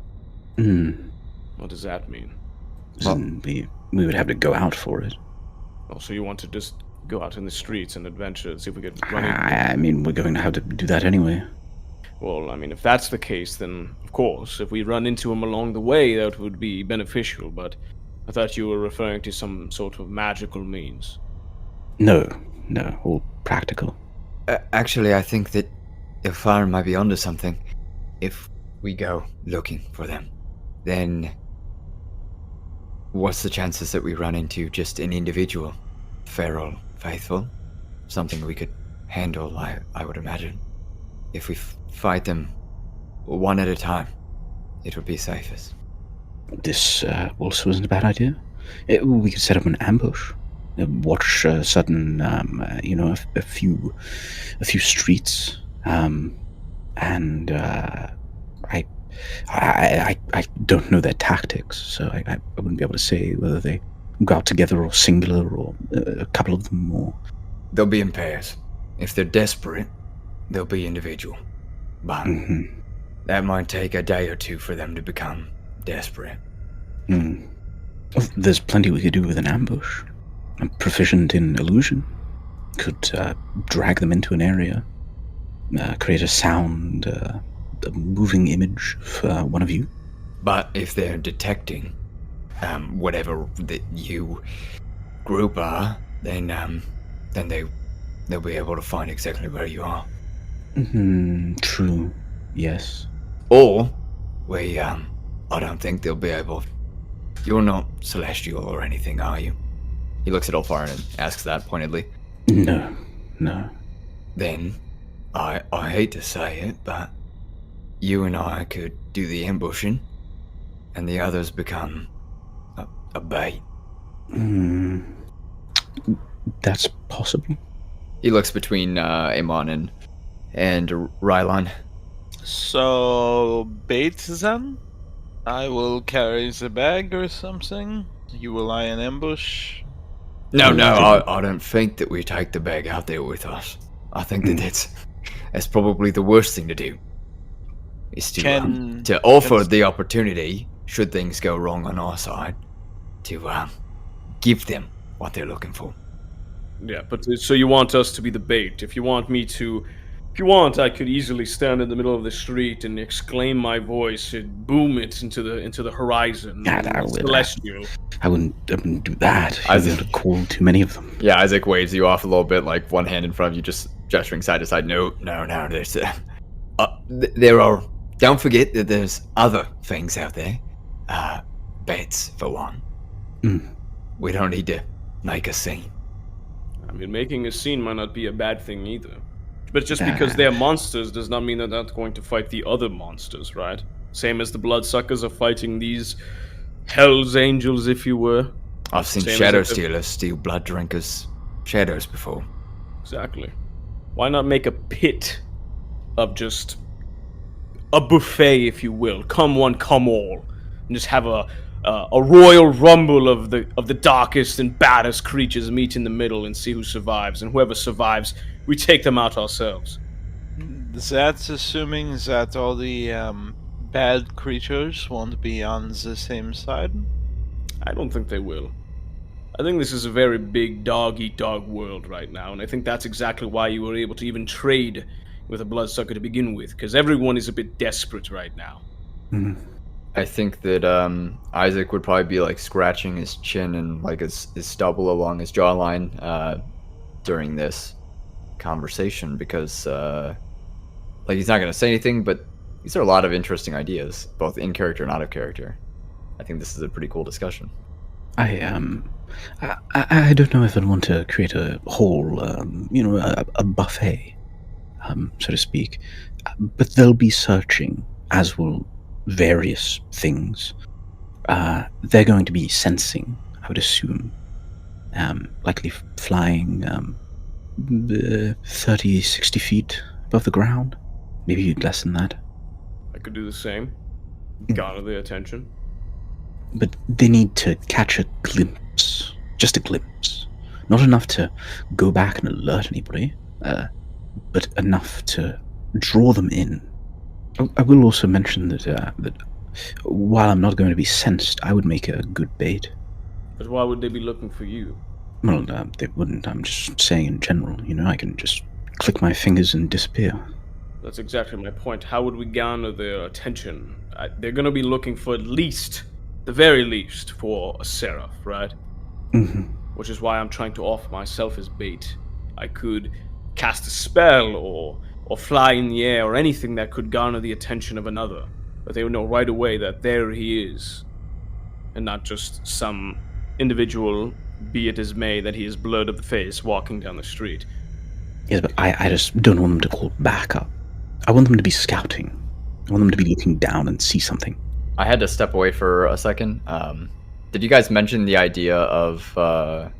Speaker 3: What does that mean?
Speaker 4: Well, we would have to go out for it.
Speaker 3: Oh, so you want to just go out in the streets and adventure and see if we could run into...
Speaker 4: I mean, we're going to have to do that anyway.
Speaker 3: Well, I mean, if that's the case, then, of course, if we run into him along the way, that would be beneficial, but I thought you were referring to some sort of magical means.
Speaker 4: No, all practical.
Speaker 1: Actually, I think that Ilfharyn might be onto something. If we go looking for them, then What's the chances that we run into just an individual, feral, faithful? Something we could handle, I would imagine. If we fight them one at a time, it would be safest.
Speaker 4: This also isn't a bad idea. We could set up an ambush, watch a sudden, a few streets, and I don't know their tactics, so I wouldn't be able to say whether they go out together or singular or a couple of them or.
Speaker 1: They'll be in pairs. If they're desperate, they'll be individual. But that might take a day or two for them to become desperate.
Speaker 4: Well, there's plenty we could do with an ambush. I'm proficient in illusion. Could drag them into an area, create a sound, a moving image for one of you.
Speaker 1: But if they're detecting whatever that you group are, then they'll be able to find exactly where you are.
Speaker 4: True. Yes.
Speaker 1: Or I don't think they'll be able. You're not celestial or anything, are you? He looks at Ilfharyn and asks that pointedly.
Speaker 4: No.
Speaker 1: Then, I hate to say it, but you and I could do the ambushing, and the others become a bait.
Speaker 4: That's possible.
Speaker 1: He looks between Eamon and Rylon.
Speaker 6: So, bait then? I will carry the bag or something. You will lie in ambush.
Speaker 1: No, I don't think that we take the bag out there with us. I think that that's probably the worst thing to do. Is to offer the opportunity, should things go wrong on our side, to give them what they're looking for.
Speaker 3: Yeah, but so you want us to be the bait. If you want, I could easily stand in the middle of the street and exclaim my voice and boom it into the horizon. Celestial.
Speaker 4: I wouldn't do that. I would call too many of them.
Speaker 1: Yeah, Isaac waves you off a little bit, like one hand in front of you, just gesturing side to side. No. There's there are. Don't forget that there's other things out there. Beds for one. We don't need to make a scene.
Speaker 3: I mean, making a scene might not be a bad thing either. But just because they're monsters does not mean they're not going to fight the other monsters, right? Same as the Bloodsuckers are fighting these Hell's Angels, if you were.
Speaker 1: I've seen Shadow Stealers steal Blood Drinkers' shadows before.
Speaker 3: Exactly. Why not make a pit of just a buffet, if you will? Come one, come all. And just have a royal rumble of the darkest and baddest creatures meet in the middle and see who survives. And whoever survives, we take them out ourselves.
Speaker 6: That's assuming that all the bad creatures won't be on the same side?
Speaker 3: I don't think they will. I think this is a very big dog-eat-dog world right now, and I think that's exactly why you were able to even trade with a Bloodsucker to begin with, because everyone is a bit desperate right now.
Speaker 1: I think that Isaac would probably be like scratching his chin and like his stubble along his jawline during this conversation, because like he's not going to say anything, but these are a lot of interesting ideas, both in character and out of character. I think this is a pretty cool discussion.
Speaker 4: I don't know if I'd want to create a whole, a buffet, so to speak. But they'll be searching, as will various things. They're going to be sensing, I would assume. Likely flying 30, 60 feet above the ground. Maybe less than that.
Speaker 3: I could do the same. Garner their attention.
Speaker 4: But they need to catch a glimpse. Just a glimpse. Not enough to go back and alert anybody, but enough to draw them in. I will also mention that while I'm not going to be sensed, I would make a good bait.
Speaker 3: But why would they be looking for you?
Speaker 4: Well, they wouldn't. I'm just saying in general. I can just click my fingers and disappear.
Speaker 3: That's exactly my point. How would we garner their attention? They're going to be looking for the very least, for a seraph, right?
Speaker 4: Mm-hmm.
Speaker 3: Which is why I'm trying to offer myself as bait. I could cast a spell or fly in the air or anything that could garner the attention of another. But they would know right away that there he is. and not just some individual, be it as may, that he is blurred of the face walking down the street.
Speaker 4: Yes, but I just don't want them to call backup. I want them to be scouting. I want them to be looking down and see something.
Speaker 1: I had to step away for a second. Did you guys mention the idea of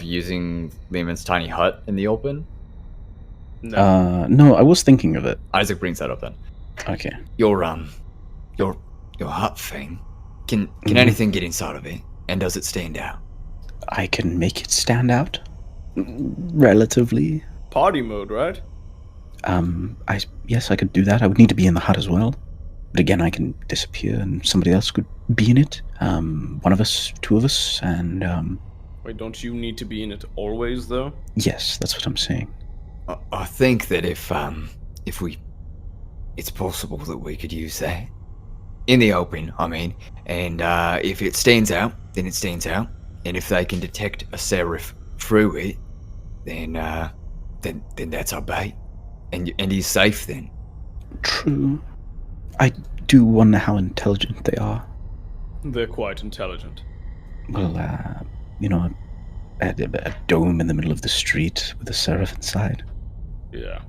Speaker 1: using Lehman's tiny hut in the open?
Speaker 4: No, I was thinking of it.
Speaker 1: Isaac brings that up then.
Speaker 4: Okay.
Speaker 7: Your hut thing. Can anything get inside of it? And does it stand out?
Speaker 4: I can make it stand out. Relatively.
Speaker 3: Party mode, right?
Speaker 4: Yes, I could do that. I would need to be in the hut as well. But again, I can disappear and somebody else could be in it. One of us, two of us, and
Speaker 3: Wait, don't you need to be in it always, though?
Speaker 4: yes, that's what I'm saying.
Speaker 7: I think that if it's possible that we could use that in the open. I mean, and if it stands out, then it stands out, and if they can detect a seraph through it, then that's our bait, and he's safe then.
Speaker 4: True. I do wonder how intelligent they are.
Speaker 3: They're quite intelligent.
Speaker 4: Well, a dome in the middle of the street with a seraph inside.
Speaker 3: Yeah,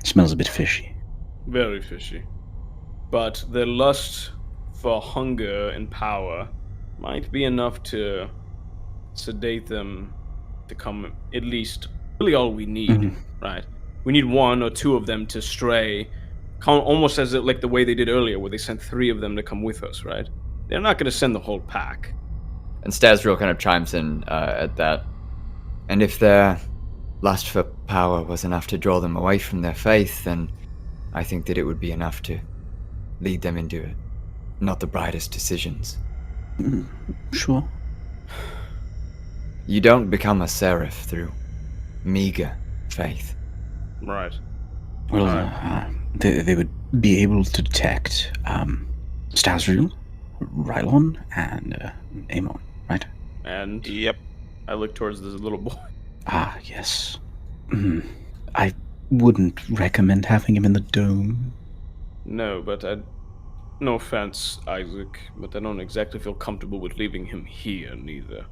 Speaker 4: Smells a bit fishy.
Speaker 3: very fishy. But their lust for hunger and power might be enough to sedate them to come at least really all we need, right? We need one or two of them to stray, almost as like the way they did earlier, where they sent 3 of them to come with us, right? They're not going to send the whole pack.
Speaker 1: And Stasriel kind of chimes in at that.
Speaker 7: And if their lust for power was enough to draw them away from their faith, then I think that it would be enough to lead them into not the brightest decisions.
Speaker 4: Sure.
Speaker 7: You don't become a seraph through meager faith.
Speaker 3: Right.
Speaker 4: Well, they would be able to detect Stasriel, Rylon, and Eamon, right?
Speaker 3: And
Speaker 2: Yep.
Speaker 3: I look towards this little boy.
Speaker 4: Ah, yes. I wouldn't recommend having him in the dome.
Speaker 3: No, but no offense, Isaac, but I don't exactly feel comfortable with leaving him here, neither.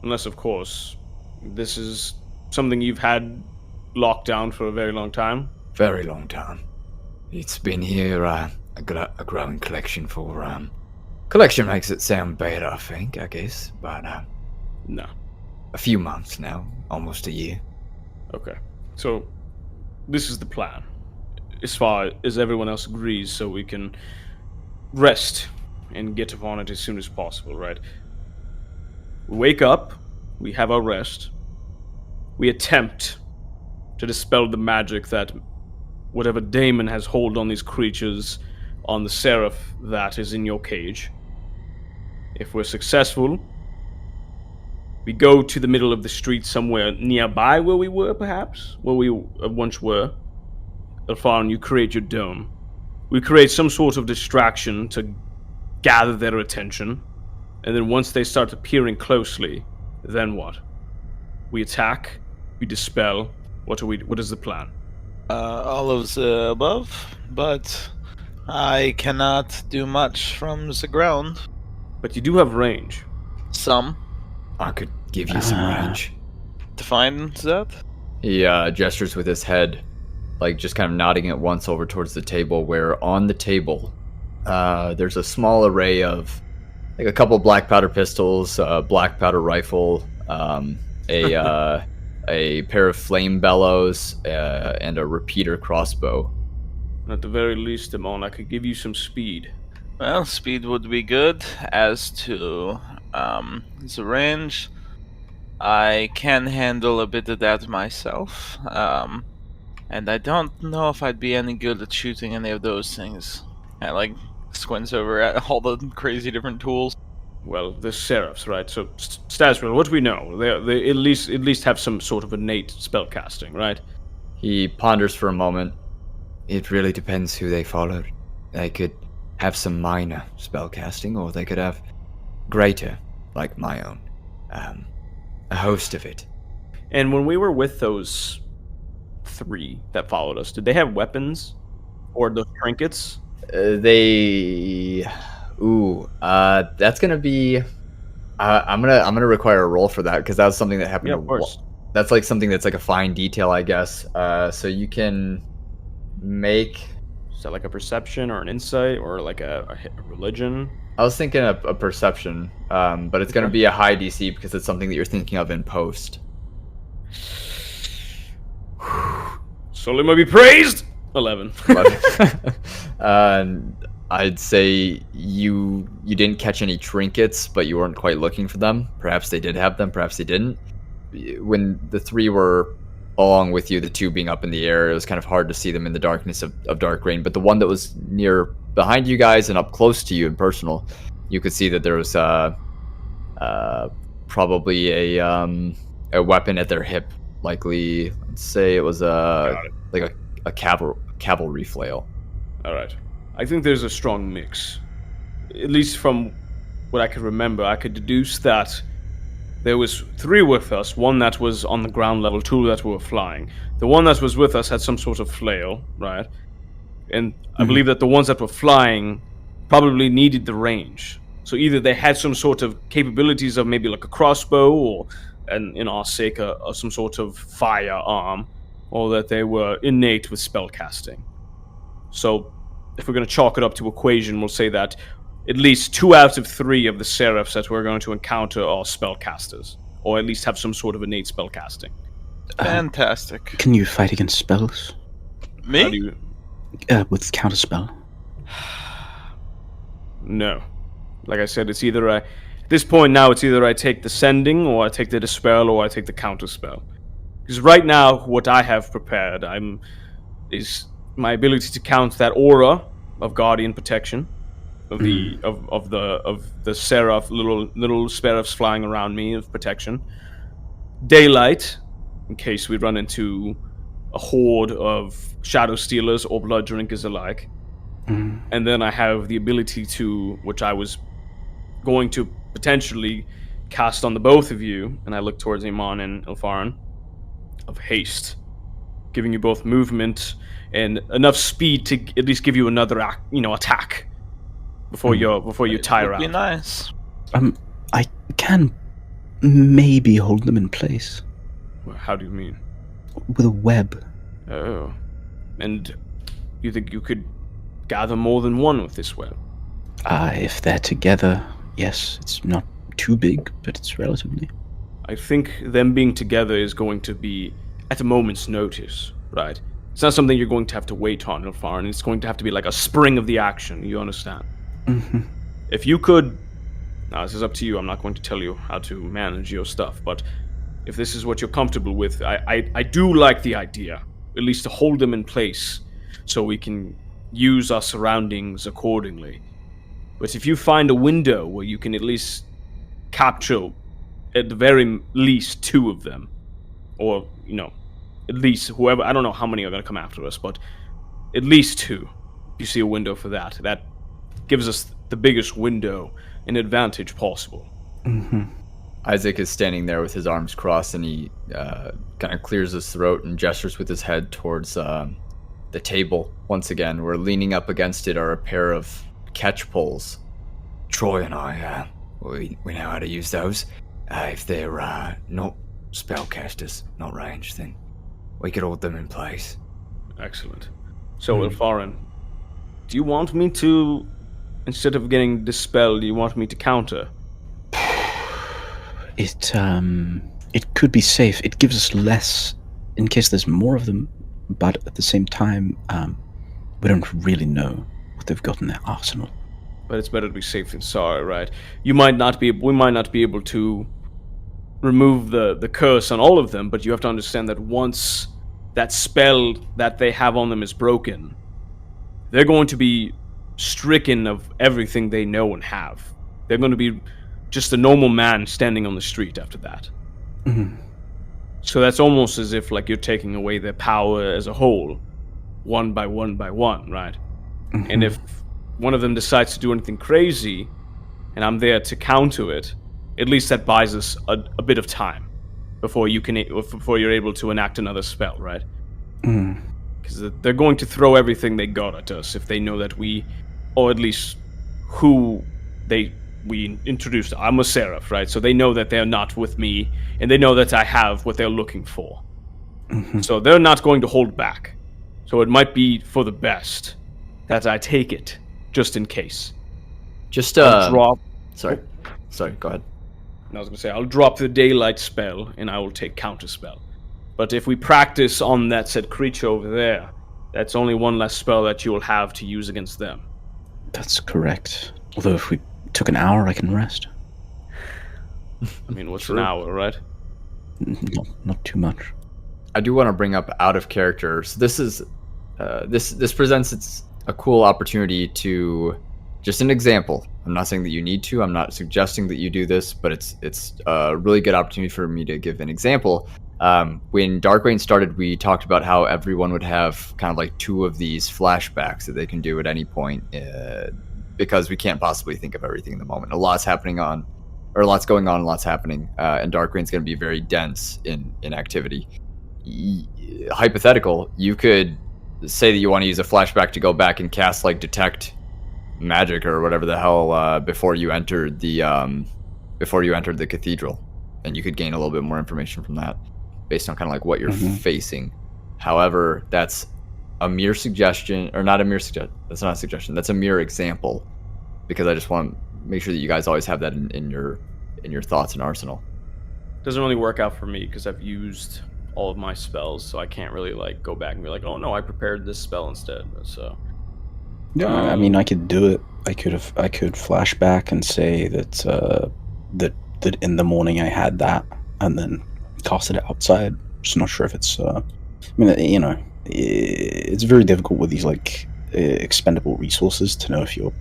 Speaker 3: Unless, of course, this is something you've had locked down for a very long time.
Speaker 7: Very long time. It's been here a growing collection for collection makes it sound bad, I guess, but
Speaker 3: No.
Speaker 7: a few months now, almost a year.
Speaker 3: Okay. So, this is the plan. As far as everyone else agrees, so we can rest and get upon it as soon as possible, right? We wake up, we have our rest, we attempt to dispel the magic that whatever daemon has hold on these creatures, on the seraph that is in your cage. If we're successful, we go to the middle of the street somewhere nearby where we were, perhaps? Where we once were. Ilfharyn, you create your dome. We create some sort of distraction to gather their attention. And then once they start appearing closely, then what? We attack, we dispel. What is the plan?
Speaker 6: All of the above, but I cannot do much from the ground.
Speaker 3: But you do have range.
Speaker 6: Some.
Speaker 7: I could give you some range.
Speaker 6: Define that?
Speaker 1: He gestures with his head, like just kind of nodding at once over towards the table, where on the table there's a small array of like a couple black powder pistols, a black powder rifle, a pair of flame bellows, and a repeater crossbow.
Speaker 3: At the very least, Eamon, I could give you some speed.
Speaker 6: Well, speed would be good. As to the range, I can handle a bit of that myself. And I don't know if I'd be any good at shooting any of those things. I like squints over at all the crazy different tools.
Speaker 3: Well, the seraphs, right? So, Stasriel, what do we know? They at least have some sort of innate spellcasting, right?
Speaker 1: He ponders for a moment.
Speaker 7: It really depends who they followed. They could have some minor spellcasting, or they could have greater, like my own. A host of it.
Speaker 3: And when we were with those 3 that followed us, did they have weapons or those trinkets?
Speaker 1: They Ooh, that's gonna be. I'm gonna require a roll for that because that was something that happened.
Speaker 3: Yeah, of course.
Speaker 1: That's like something that's like a fine detail, I guess. So you can make.
Speaker 3: Is that like a perception or an insight or like a religion?
Speaker 1: I was thinking a perception, but it's gonna be a high DC because it's something that you're thinking of in post.
Speaker 3: Solely may be praised. 11.
Speaker 1: I'd say you didn't catch any trinkets, but you weren't quite looking for them. Perhaps they did have them, perhaps they didn't. When the three were along with you, the two being up in the air, it was kind of hard to see them in the darkness of Darkreign. But the one that was near behind you guys and up close to you in personal, you could see that there was probably a weapon at their hip, likely. Let's say it was a cavalry flail.
Speaker 3: All right. I think there's a strong mix. At least from what I could remember, I could deduce that there was 3 with us, 1 that was on the ground level, 2 that were flying. The one that was with us had some sort of flail, right? And I believe that the ones that were flying probably needed the range. So either they had some sort of capabilities of maybe like a crossbow or, and in our sake, some sort of firearm, or that they were innate with spellcasting. So if we're going to chalk it up to equation, we'll say that at least 2 out of 3 of the seraphs that we're going to encounter are spellcasters, or at least have some sort of innate spellcasting.
Speaker 6: Fantastic.
Speaker 4: Can you fight against spells?
Speaker 6: Me?
Speaker 3: How do you...
Speaker 4: With counterspell?
Speaker 3: No. Like I said, it's either at this point now, it's either I take the sending, or I take the dispel, or I take the counterspell. Because right now, what I have prepared, is my ability to count that aura of guardian protection, of the seraph, little seraphs flying around me of protection. Daylight, in case we run into a horde of shadow stealers or blood drinkers alike. And then I have the ability to, which I was going to potentially cast on the both of you, and I look towards Eamon and Ilfharyn, of haste, giving you both movement and enough speed to at least give you another attack before you tire out.
Speaker 6: Would be nice.
Speaker 4: I can maybe hold them in place
Speaker 3: How do you mean?
Speaker 4: with a web.
Speaker 3: Oh. And you think you could gather more than one with this web?
Speaker 4: If they're together, yes. It's not too big, but it's relatively.
Speaker 3: I think them being together is going to be at a moment's notice, right? It's not something you're going to have to wait on, Ilfharyn. It's going to have to be like a spring of the action, you understand? If you could... Now, this is up to you. I'm not going to tell you how to manage your stuff, but if this is what you're comfortable with, I do like the idea, at least to hold them in place so we can use our surroundings accordingly. But if you find a window where you can at least capture at the very least 2 of them, or, at least whoever, I don't know how many are going to come after us, but at least 2, if you see a window for that gives us the biggest window and advantage possible.
Speaker 1: Isaac is standing there with his arms crossed, and he kind of clears his throat and gestures with his head towards the table. Once again, we're leaning up against it are a pair of catch poles.
Speaker 7: Troy and I, we know how to use those. If they're not spellcasters, not ranged, then we could hold them in place.
Speaker 3: Excellent. So, Ilfharyn, do you want me to, instead of getting dispelled, do you want me to counter?
Speaker 4: It could be safe. It gives us less in case there's more of them, but at the same time, we don't really know what they've got in their arsenal.
Speaker 3: But it's better to be safe than sorry, right? We might not be able to remove the curse on all of them, but you have to understand that once that spell that they have on them is broken, they're going to be stricken of everything they know and have. They're going to be just a normal man standing on the street after that. So that's almost as if like you're taking away their power as a whole, one by one by one, right? And if one of them decides to do anything crazy, and I'm there to counter it, at least that buys us a bit of time before you're able to enact another spell, right? Because they're going to throw everything they got at us if they know that we, or at least who we introduced. I'm a seraph, right? So they know that they're not with me, and they know that I have what they're looking for. So they're not going to hold back. So it might be for the best that I take it, just in case.
Speaker 1: Just
Speaker 3: I'll drop.
Speaker 1: Sorry, go ahead.
Speaker 3: I was going to say, I'll drop the daylight spell, and I will take counterspell. But if we practice on that said creature over there, that's only one less spell that you'll have to use against them.
Speaker 4: That's correct. Although if we took an hour, I can rest.
Speaker 3: I mean, what's an hour, right?
Speaker 4: Not too much.
Speaker 1: I do want to bring up out of character. So this is this presents a cool opportunity to just an example. I'm not saying that you need to. I'm not suggesting that you do this, but it's a really good opportunity for me to give an example. When Darkreign started, we talked about how everyone would have kind of like 2 of these flashbacks that they can do at any point, because we can't possibly think of everything in the moment. A lot's going on, a lot's happening, and Darkrein's going to be very dense in activity. Hypothetical, you could say that you want to use a flashback to go back and cast like detect magic or whatever the hell before you entered the cathedral, and you could gain a little bit more information from that based on kind of like what you're facing. However, that's a mere suggestion, or not a mere suggestion. That's not a suggestion. That's a mere example, because I just want to make sure that you guys always have that in your thoughts and arsenal.
Speaker 3: Doesn't really work out for me because I've used all of my spells, so I can't really like go back and be like, oh no, I prepared this spell instead. So
Speaker 4: yeah, I mean, I could do it. I could flash back and say that that in the morning I had that, and then cast it outside. Just not sure if it's. I mean, you know, it's very difficult with these like expendable resources to know if you're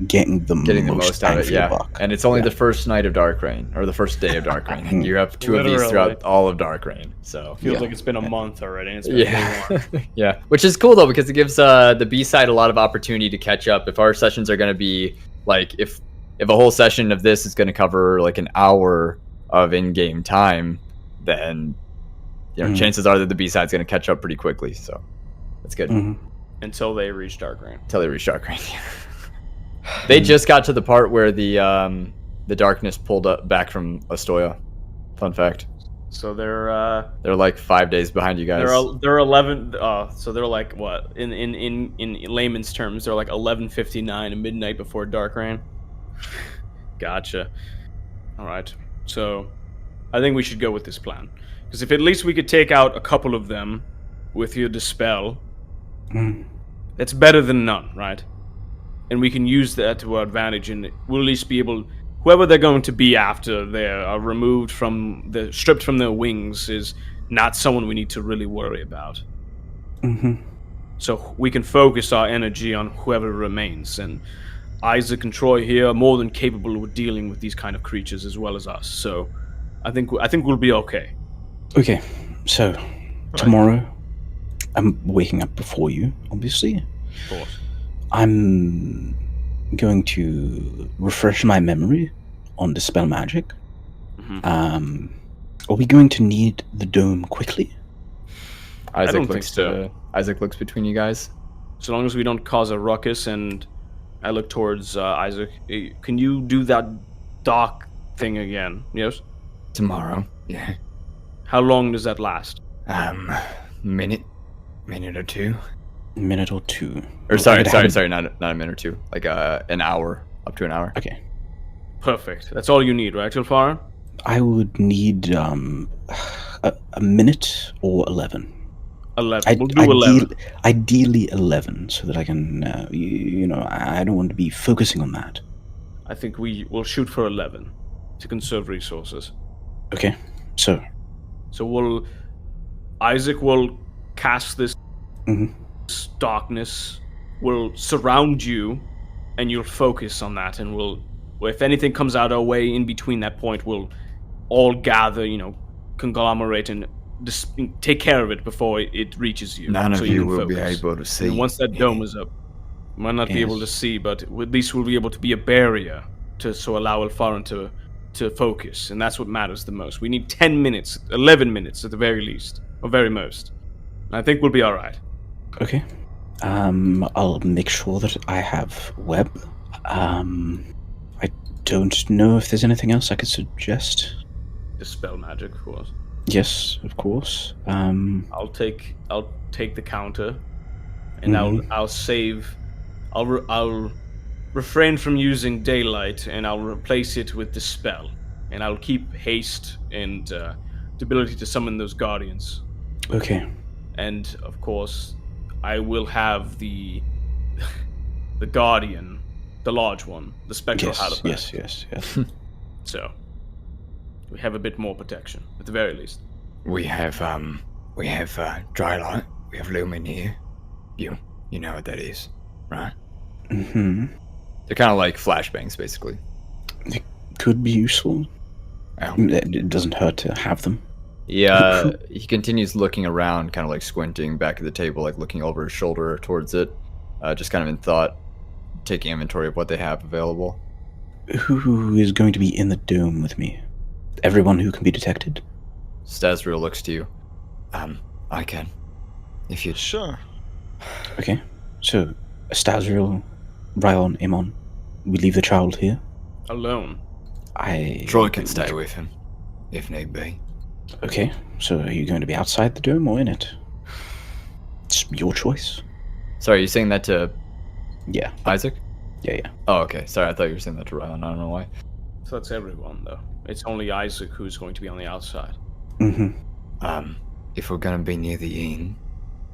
Speaker 4: getting the most out of it. Yeah, buck.
Speaker 1: And it's only the first night of Darkreign, or the first day of Darkreign. You have 2 of these throughout all of Darkreign. So
Speaker 3: feels like it's been a month already. And it's been day 1.
Speaker 1: Yeah, which is cool though, because it gives the B side a lot of opportunity to catch up. If our sessions are going to be like, if a whole session of this is going to cover like an hour of in-game time, then chances are that the B side's going to catch up pretty quickly. So that's good.
Speaker 3: Until they reach Darkreign.
Speaker 1: They just got to the part where the darkness pulled up back from Ostoya. Fun fact.
Speaker 3: So they're
Speaker 1: like 5 days behind you guys.
Speaker 3: They're 11. So they're like what in layman's terms? They're like 11:59 at midnight before Darkreign. Gotcha. All right. So I think we should go with this plan, because if at least we could take out a couple of them with your dispel, that's better than none, right? And we can use that to our advantage, and we'll at least be able, whoever they're going to be after they are stripped from their wings, is not someone we need to really worry about. So we can focus our energy on whoever remains, and Isaac and Troy here are more than capable of dealing with these kind of creatures as well as us. So I think we'll be okay.
Speaker 4: Okay, so tomorrow I'm waking up before you, obviously.
Speaker 3: Of course.
Speaker 4: I'm going to refresh my memory on Dispel Magic. Are we going to need the dome quickly?
Speaker 1: Isaac looks between you guys.
Speaker 3: So long as we don't cause a ruckus, and I look towards Isaac. Can you do that dock thing again? Yes?
Speaker 7: Tomorrow, yeah.
Speaker 3: How long does that last?
Speaker 7: Minute or 2.
Speaker 4: Minute or 2.
Speaker 1: Or sorry, not a minute or 2. Like an hour, up to an hour.
Speaker 4: Okay.
Speaker 3: Perfect. That's all you need, right, Ilfharyn?
Speaker 4: I would need a minute or 11.
Speaker 3: 11. We'll do 11.
Speaker 4: Ideally 11, so that I can, I don't want to be focusing on that.
Speaker 3: I think we'll shoot for 11 to conserve resources.
Speaker 4: Okay, so
Speaker 3: Isaac will cast this darkness, will surround you, and you'll focus on that, and if anything comes out our way in between that point, we'll all gather, conglomerate and just take care of it before it reaches you.
Speaker 7: None of you will
Speaker 3: focus.
Speaker 7: be able to see.
Speaker 3: And once that dome is up, we might not be able to see, but at least we'll be able to be a barrier to allow Ilfharyn to focus, and that's what matters the most. We need 10 minutes, 11 minutes at the very least, or very most. And I think we'll be all right.
Speaker 4: Okay. I'll make sure that I have web. don't know if there's anything else I could suggest.
Speaker 3: Dispel magic, of course.
Speaker 4: Yes, of course.
Speaker 3: I'll take the counter, and I'll save. I'll refrain from using daylight, and I'll replace it with dispel, and I'll keep haste and the ability to summon those guardians.
Speaker 4: Okay.
Speaker 3: And of course, I will have the guardian, the large one, the spectral
Speaker 4: Yes.
Speaker 3: So we have a bit more protection, at the very least.
Speaker 7: We have dry light. We have lumen here. You know what that is, right?
Speaker 4: Mm-hmm.
Speaker 1: They're kind of like flashbangs, basically.
Speaker 4: It could be useful.
Speaker 7: Oh.
Speaker 4: It doesn't hurt to have them.
Speaker 1: Yeah, he continues looking around, kind of like squinting back at the table, like looking over his shoulder towards it, just kind of in thought, taking inventory of what they have available.
Speaker 4: Who is going to be in the dome with me? Everyone who can be detected?
Speaker 1: Stazriel looks to you.
Speaker 7: I can. If you
Speaker 2: Sure.
Speaker 4: Okay. So, Stazriel, Rylon, Eamon, we leave the child here?
Speaker 3: Alone.
Speaker 7: Troy can stay with him, if need be.
Speaker 4: Okay, so are you going to be outside the dome or in it? It's your choice.
Speaker 1: Sorry, are you saying that to
Speaker 4: Yeah.
Speaker 1: Isaac?
Speaker 4: Yeah.
Speaker 1: Oh, okay. Sorry, I thought you were saying that to Rylon. I don't know why.
Speaker 3: So that's everyone, though. It's only Isaac who's going to be on the outside.
Speaker 4: Mm-hmm.
Speaker 7: If we're gonna be near the inn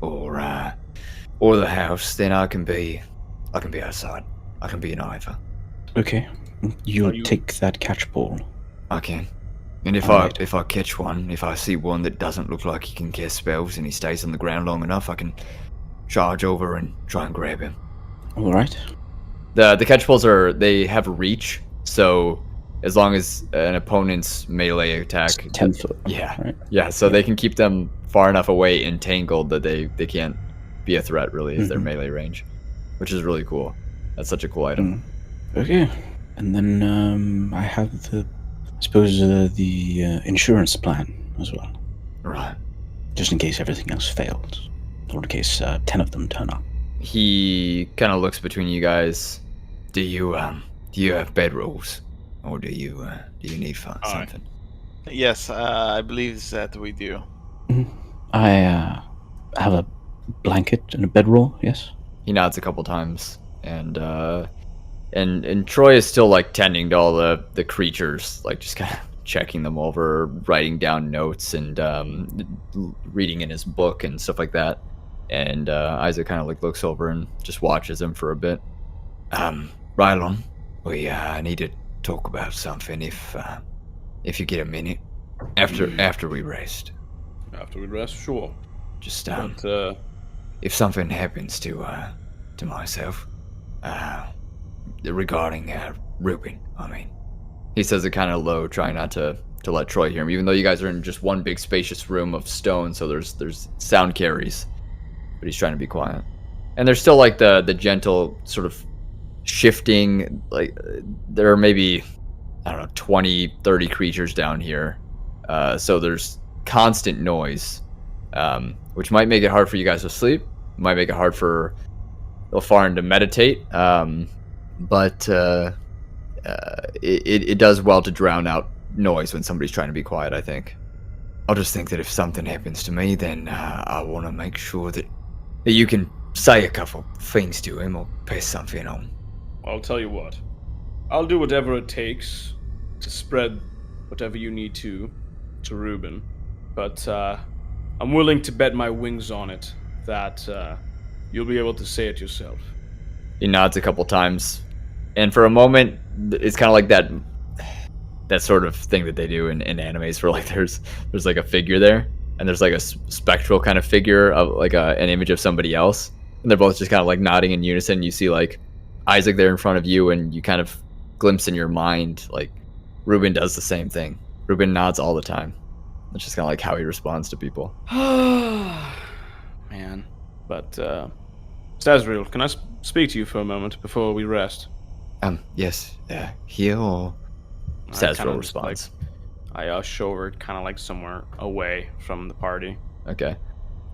Speaker 7: or the house, then I can be outside. I can be in either.
Speaker 4: Okay. You'll
Speaker 3: you-
Speaker 4: take that catch ball.
Speaker 7: I can. And if
Speaker 4: Alright.
Speaker 7: I catch one, if I see one that doesn't look like he can cast spells and he stays on the ground long enough, I can charge over and try and grab him.
Speaker 4: Alright.
Speaker 1: The catch balls they have reach, so as long as an opponent's melee attack,
Speaker 4: 10 foot.
Speaker 1: yeah,
Speaker 4: Right.
Speaker 1: yeah, so they can keep them far enough away entangled that they can't be a threat really as their
Speaker 4: Mhm.
Speaker 1: melee range, which is really cool. That's such a cool item.
Speaker 4: Okay. And then I have the insurance plan as well,
Speaker 7: Right.
Speaker 4: just in case everything else fails, or in case 10 of them turn up.
Speaker 1: He kind of looks between you guys.
Speaker 7: Do you have bedrolls, or do you need something?
Speaker 2: Yes, I believe that we do.
Speaker 4: I have a blanket and a bedroll. Yes.
Speaker 1: He nods a couple times, and Troy is still like tending to all the creatures, like just kind of checking them over, writing down notes, and reading in his book and stuff like that. And Isaac kind of like looks over and just watches him for a bit.
Speaker 7: Rylon, we need to talk about something if you get a minute after we rest.
Speaker 3: After we rest, sure.
Speaker 7: Just
Speaker 3: But,
Speaker 7: if something happens to myself, regarding Reuben, I mean.
Speaker 1: He says it kind of low, trying not to let Troy hear him, even though you guys are in just one big spacious room of stone, so there's sound carries. But he's trying to be quiet. And there's still like the gentle sort of shifting, like there are maybe, I don't know, 20, 30 creatures down here. So there's constant noise, which might make it hard for you guys to sleep, might make it hard for Ilfharyn to meditate, but it does well to drown out noise when somebody's trying to be quiet, I think.
Speaker 7: I'll just think that if something happens to me, then I want to make sure that you can say a couple things to him or pass something on.
Speaker 3: I'll tell you what. I'll do whatever it takes to spread whatever you need to Reuben. But I'm willing to bet my wings on it that you'll be able to say it yourself.
Speaker 1: He nods a couple times, and for a moment, it's kind of like that sort of thing that they do in animes, where like there's like a figure there, and there's like a spectral kind of figure of like an image of somebody else, and they're both just kind of like nodding in unison. You see like Isaac there in front of you, and you kind of glimpse in your mind like Reuben does the same thing. Reuben nods all the time. That's just kind of like how he responds to people.
Speaker 3: Man. But, Stazriel, can I speak to you for a moment before we rest?
Speaker 7: Yes, here or...
Speaker 1: Stazriel responds.
Speaker 3: I ush over kind of like somewhere away from the party.
Speaker 1: Okay.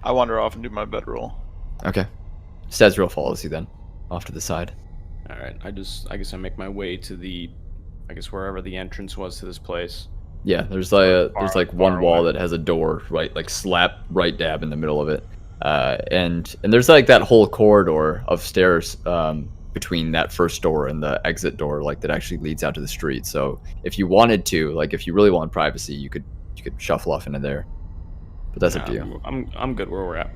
Speaker 2: I wander off and do my bedroll.
Speaker 1: Okay. Stazriel follows you then, off to the side.
Speaker 3: Alright, I guess I make my way to the I guess wherever the entrance was to this place.
Speaker 1: Yeah, there's like one
Speaker 3: far
Speaker 1: wall
Speaker 3: away.
Speaker 1: that has a door right, like slap right dab in the middle of it, and there's like that whole corridor of stairs between that first door and the exit door, like that actually leads out to the street. So if you wanted to, like if you really want privacy, you could shuffle off into there, but that's up to you.
Speaker 3: I'm good where we're at.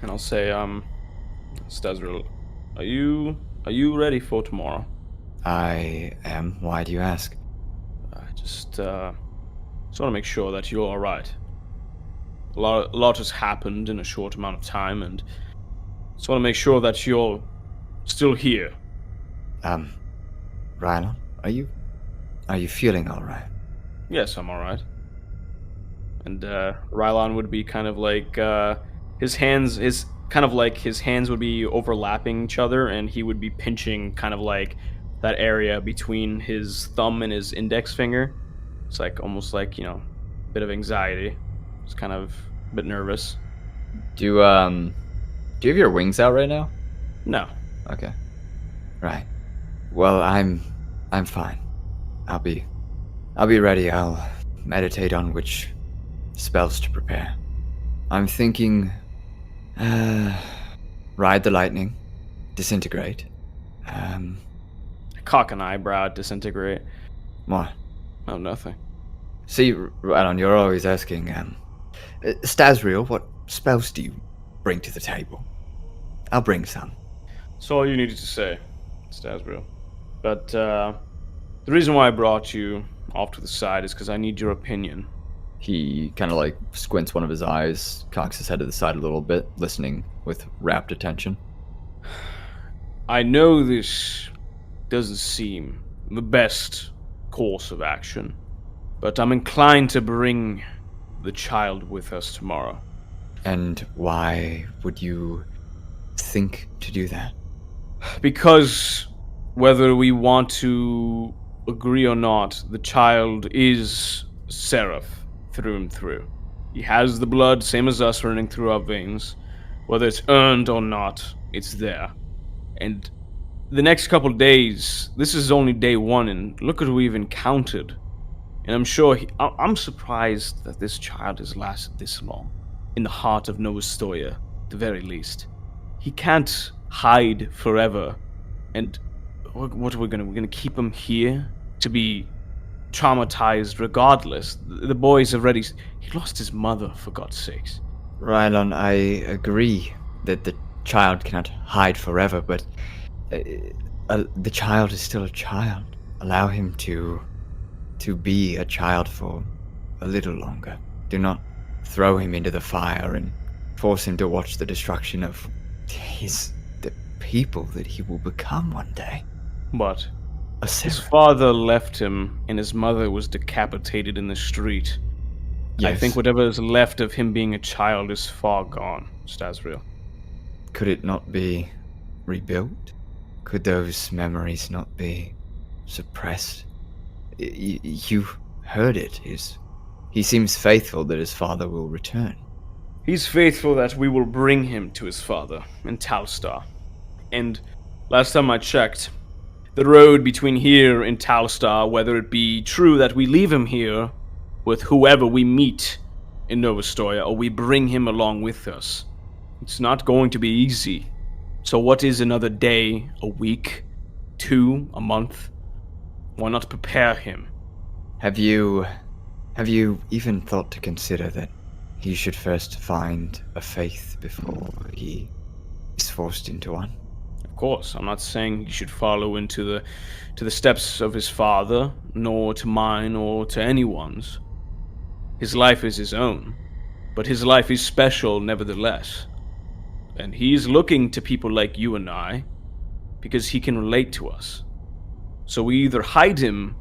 Speaker 3: And I'll say, Stazril, are you ready for tomorrow?
Speaker 7: I am. Why do you ask?
Speaker 3: I just want to make sure that you're all right. A lot has happened in a short amount of time, and just want to make sure that you're still here.
Speaker 7: Rylon, are you feeling all right?
Speaker 3: Yes, I'm all right. And Rylon would be kind of like his hands would be overlapping each other, and he would be pinching kind of like that area between his thumb and his index finger. It's like almost like, a bit of anxiety. It's kind of a bit nervous.
Speaker 1: Do you have your wings out right now?
Speaker 3: No.
Speaker 1: Okay.
Speaker 7: Right. Well, I'm fine. I'll be ready. I'll meditate on which spells to prepare. I'm thinking ride the lightning, disintegrate.
Speaker 3: Cock an eyebrow, disintegrate.
Speaker 7: What?
Speaker 3: Oh, nothing.
Speaker 7: See, Rylon, you're always asking, Stazril, what spells do you bring to the table? I'll bring some.
Speaker 3: That's all you needed to say, Stazril. But the reason why I brought you off to the side is because I need your opinion.
Speaker 1: He kind of like squints one of his eyes, cocks his head to the side a little bit, listening with rapt attention.
Speaker 3: I know this doesn't seem the best course of action, but I'm inclined to bring the child with us tomorrow.
Speaker 7: And why would you think to do that?
Speaker 3: Because whether we want to agree or not, the child is Seraph through and through. He has the blood, same as us, running through our veins. Whether it's earned or not, it's there. And the next couple days, this is only day one, and look at what we've encountered. And I'm sure I'm surprised that this child has lasted this long. In the heart of Nov Ostoya, at the very least. He can't hide forever. And what are we gonna? We're gonna keep him here to be traumatized regardless. The boy's already... He lost his mother, for God's sakes.
Speaker 7: Rylon, I agree that the child cannot hide forever, but the child is still a child. Allow him to be a child for a little longer. Do not throw him into the fire and force him to watch the destruction of the people that he will become one day.
Speaker 3: But
Speaker 7: A
Speaker 3: his
Speaker 7: Seraph.
Speaker 3: father left him, and his mother was decapitated in the street. I
Speaker 7: Yes.
Speaker 3: think whatever is left of him being a child is far gone, Stazril.
Speaker 7: Could it not be rebuilt? Could those memories not be suppressed? You heard it. He seems faithful that his father will return.
Speaker 3: He's faithful that we will bring him to his father in Talstar. And last time I checked, the road between here and Talstar, whether it be true that we leave him here with whoever we meet in Nov Ostoya, or we bring him along with us, it's not going to be easy. So what is another day, a week, 2, a month? Why not prepare him?
Speaker 7: Have you even thought to consider that he should first find a faith before he is forced into one?
Speaker 3: Of course, I'm not saying he should follow into the steps of his father, nor to mine or to anyone's. His life is his own, but his life is special nevertheless. And he's looking to people like you and I, because he can relate to us. So we either hide him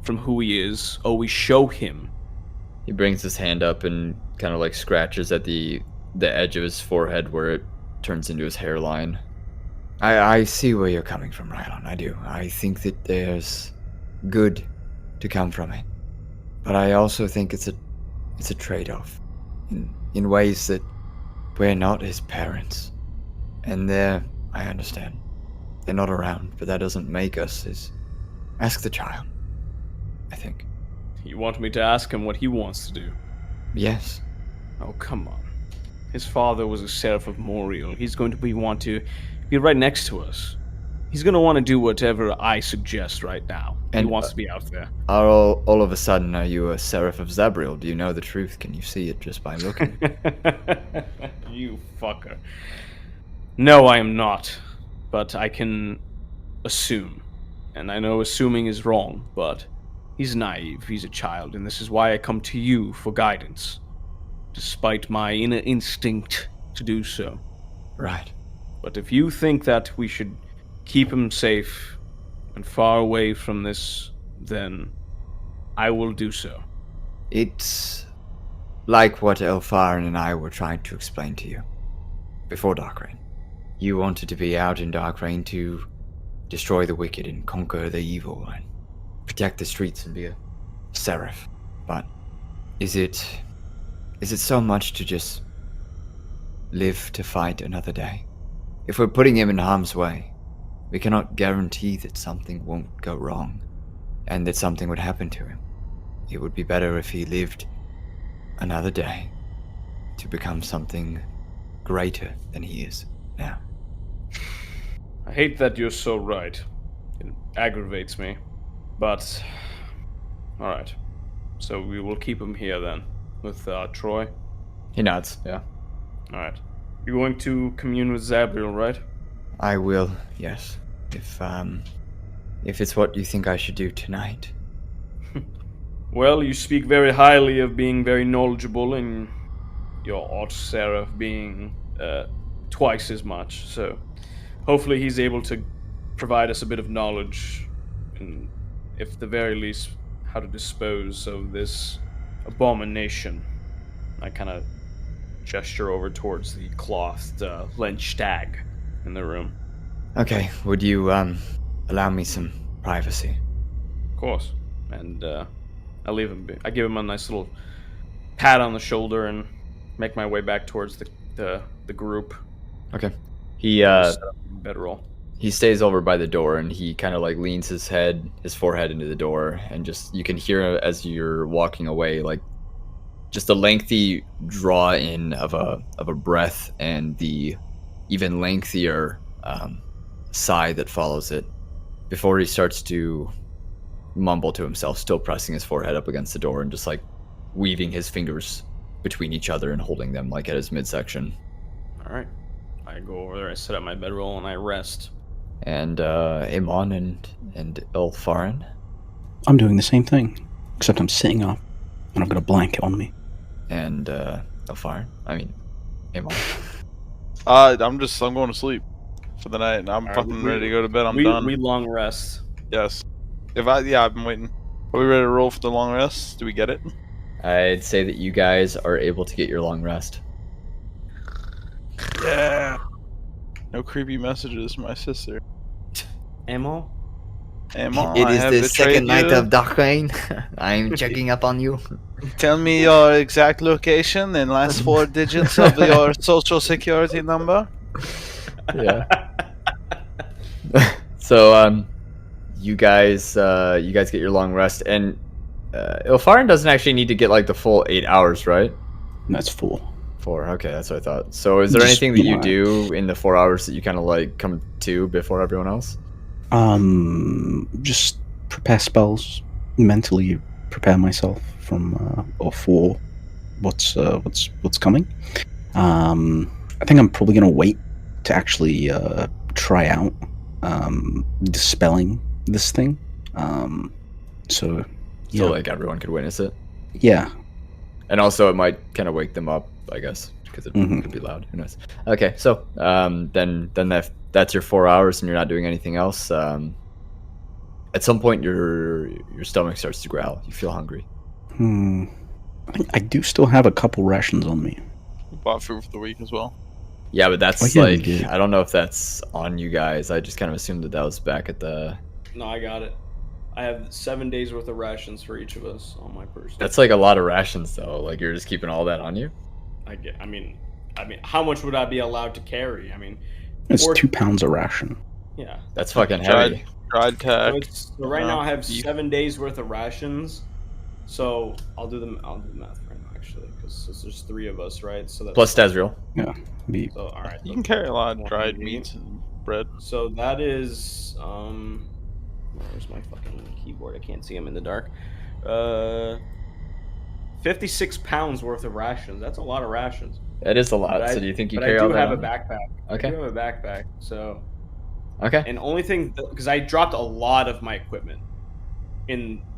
Speaker 3: from who he is, or we show him.
Speaker 1: He brings his hand up and kind of like scratches at the edge of his forehead where it turns into his hairline.
Speaker 7: I see where you're coming from, Rylon. I do. I think that there's good to come from it. But I also think it's a trade-off. In ways that we're not his parents. And I understand. They're not around, but that doesn't make us his... Ask the child. I think.
Speaker 3: You want me to ask him what he wants to do?
Speaker 7: Yes.
Speaker 3: Oh, come on. His father was a Seraph of Moriel. He's going to want to be right next to us. He's going to want to do whatever I suggest right now.
Speaker 7: And,
Speaker 3: he wants to be out there.
Speaker 7: All of a sudden, are you a Seraph of Zabriel? Do you know the truth? Can you see it just by looking?
Speaker 3: You fucker. No, I am not. But I can assume. And I know assuming is wrong, but he's naive. He's a child, and this is why I come to you for guidance. Despite my inner instinct to do so.
Speaker 7: Right.
Speaker 3: But if you think that we should keep him safe and far away from this, then I will do so.
Speaker 7: It's like what Ilfharyn and I were trying to explain to you before Darkreign. You wanted to be out in Darkreign to destroy the wicked and conquer the evil and protect the streets and be a seraph. But is it so much to just live to fight another day? If we're putting him in harm's way, we cannot guarantee that something won't go wrong and that something would happen to him. It would be better if he lived another day to become something greater than he is now.
Speaker 3: I hate that you're so right. It aggravates me. But, alright. So we will keep him here then, with Troy.
Speaker 1: He nods, yeah.
Speaker 3: Alright. You're going to commune with Zabriel, right?
Speaker 7: I will, yes. If it's what you think I should do tonight.
Speaker 3: Well, you speak very highly of being very knowledgeable, and your Arch-Seraph being twice as much, so hopefully he's able to provide us a bit of knowledge, and if the very least, how to dispose of this abomination. I kind of gesture over towards the clothed lynch stag in the room.
Speaker 7: Okay, would you allow me some privacy?
Speaker 3: Of course. And I leave him be. I give him a nice little pat on the shoulder and make my way back towards the group.
Speaker 1: Okay. He
Speaker 3: bedroll.
Speaker 1: He stays over by the door and he kind of like leans his forehead into the door, and just you can hear as you're walking away like just a lengthy draw in of a breath and the even lengthier sigh that follows it before he starts to mumble to himself, still pressing his forehead up against the door and just like weaving his fingers between each other and holding them like at his midsection.
Speaker 3: All right. I go over there, I set up my bedroll, and I rest.
Speaker 1: And Eamon and Ilfharyn.
Speaker 4: I'm doing the same thing, except I'm sitting up and I've got a blanket on me.
Speaker 1: And Ilfharyn. I mean, Eamon.
Speaker 2: I'm going to sleep for the night, and I'm fucking ready to go to bed. I'm done.
Speaker 3: We long rest.
Speaker 2: Yes. I've been waiting. Are we ready to roll for the long rest? Do we get it?
Speaker 1: I'd say that you guys are able to get your long rest.
Speaker 2: Yeah. No creepy messages from my sister.
Speaker 3: Ammo?
Speaker 2: Ammo,
Speaker 7: It
Speaker 2: I
Speaker 7: is
Speaker 2: have
Speaker 7: the
Speaker 2: betrayed
Speaker 7: second night
Speaker 2: you.
Speaker 7: of Darkreign. I'm checking up on you.
Speaker 2: Tell me your exact location and last 4 digits of your social security number.
Speaker 1: Yeah. So you guys get your long rest, and Ilfharyn doesn't actually need to get like the full 8 hours, right?
Speaker 4: That's 4.
Speaker 1: 4. Okay, that's what I thought. So is there
Speaker 4: Just,
Speaker 1: anything that
Speaker 4: you
Speaker 1: you
Speaker 4: know,
Speaker 1: do in the 4 hours that you kind of like come to before everyone else?
Speaker 4: Just prepare spells, mentally prepare myself for what's coming. I think I'm probably gonna wait to actually try out dispelling this thing. So
Speaker 1: like everyone could witness it.
Speaker 4: yeah.
Speaker 1: And also it might kind of wake them up, I guess, because it could be loud. Who knows? Okay, so then that's your 4 hours and you're not doing anything else. At some point your stomach starts to growl. You feel hungry.
Speaker 4: I do still have a couple rations on me.
Speaker 2: We bought food for the week as well.
Speaker 1: Yeah, but that's
Speaker 4: Oh, yeah, we
Speaker 1: like,
Speaker 4: did.
Speaker 1: I don't know if that's on you guys. I just kind of assumed that was back at the...
Speaker 3: No, I got it. I have 7 days worth of rations for each of us on my person.
Speaker 1: That's like a lot of rations though. Like you're just keeping all that on you?
Speaker 3: I mean, how much would I be allowed to carry? I mean,
Speaker 4: It's 2 pounds a ration.
Speaker 3: yeah.
Speaker 1: That's fucking heavy.
Speaker 6: dried tack.
Speaker 3: So right now I have 7 days worth of rations. So I'll do the math right now actually, because there's 3 of us, right? So that's
Speaker 1: Plus Tazriel.
Speaker 4: Yeah. Be
Speaker 3: So all right.
Speaker 6: You can carry a lot of dried
Speaker 3: 180.
Speaker 6: meats and bread.
Speaker 3: So that is where's my fucking keyboard? I can't see him in the dark. 56 pounds worth of rations. That's a lot of rations.
Speaker 1: That is a lot.
Speaker 3: But
Speaker 1: So do you think you
Speaker 3: but
Speaker 1: carry
Speaker 3: I
Speaker 1: all
Speaker 3: do
Speaker 1: that
Speaker 3: have
Speaker 1: on?
Speaker 3: a backpack.
Speaker 1: Okay.
Speaker 3: I do have a backpack. So
Speaker 1: Okay.
Speaker 3: and only thing because I dropped a lot of my equipment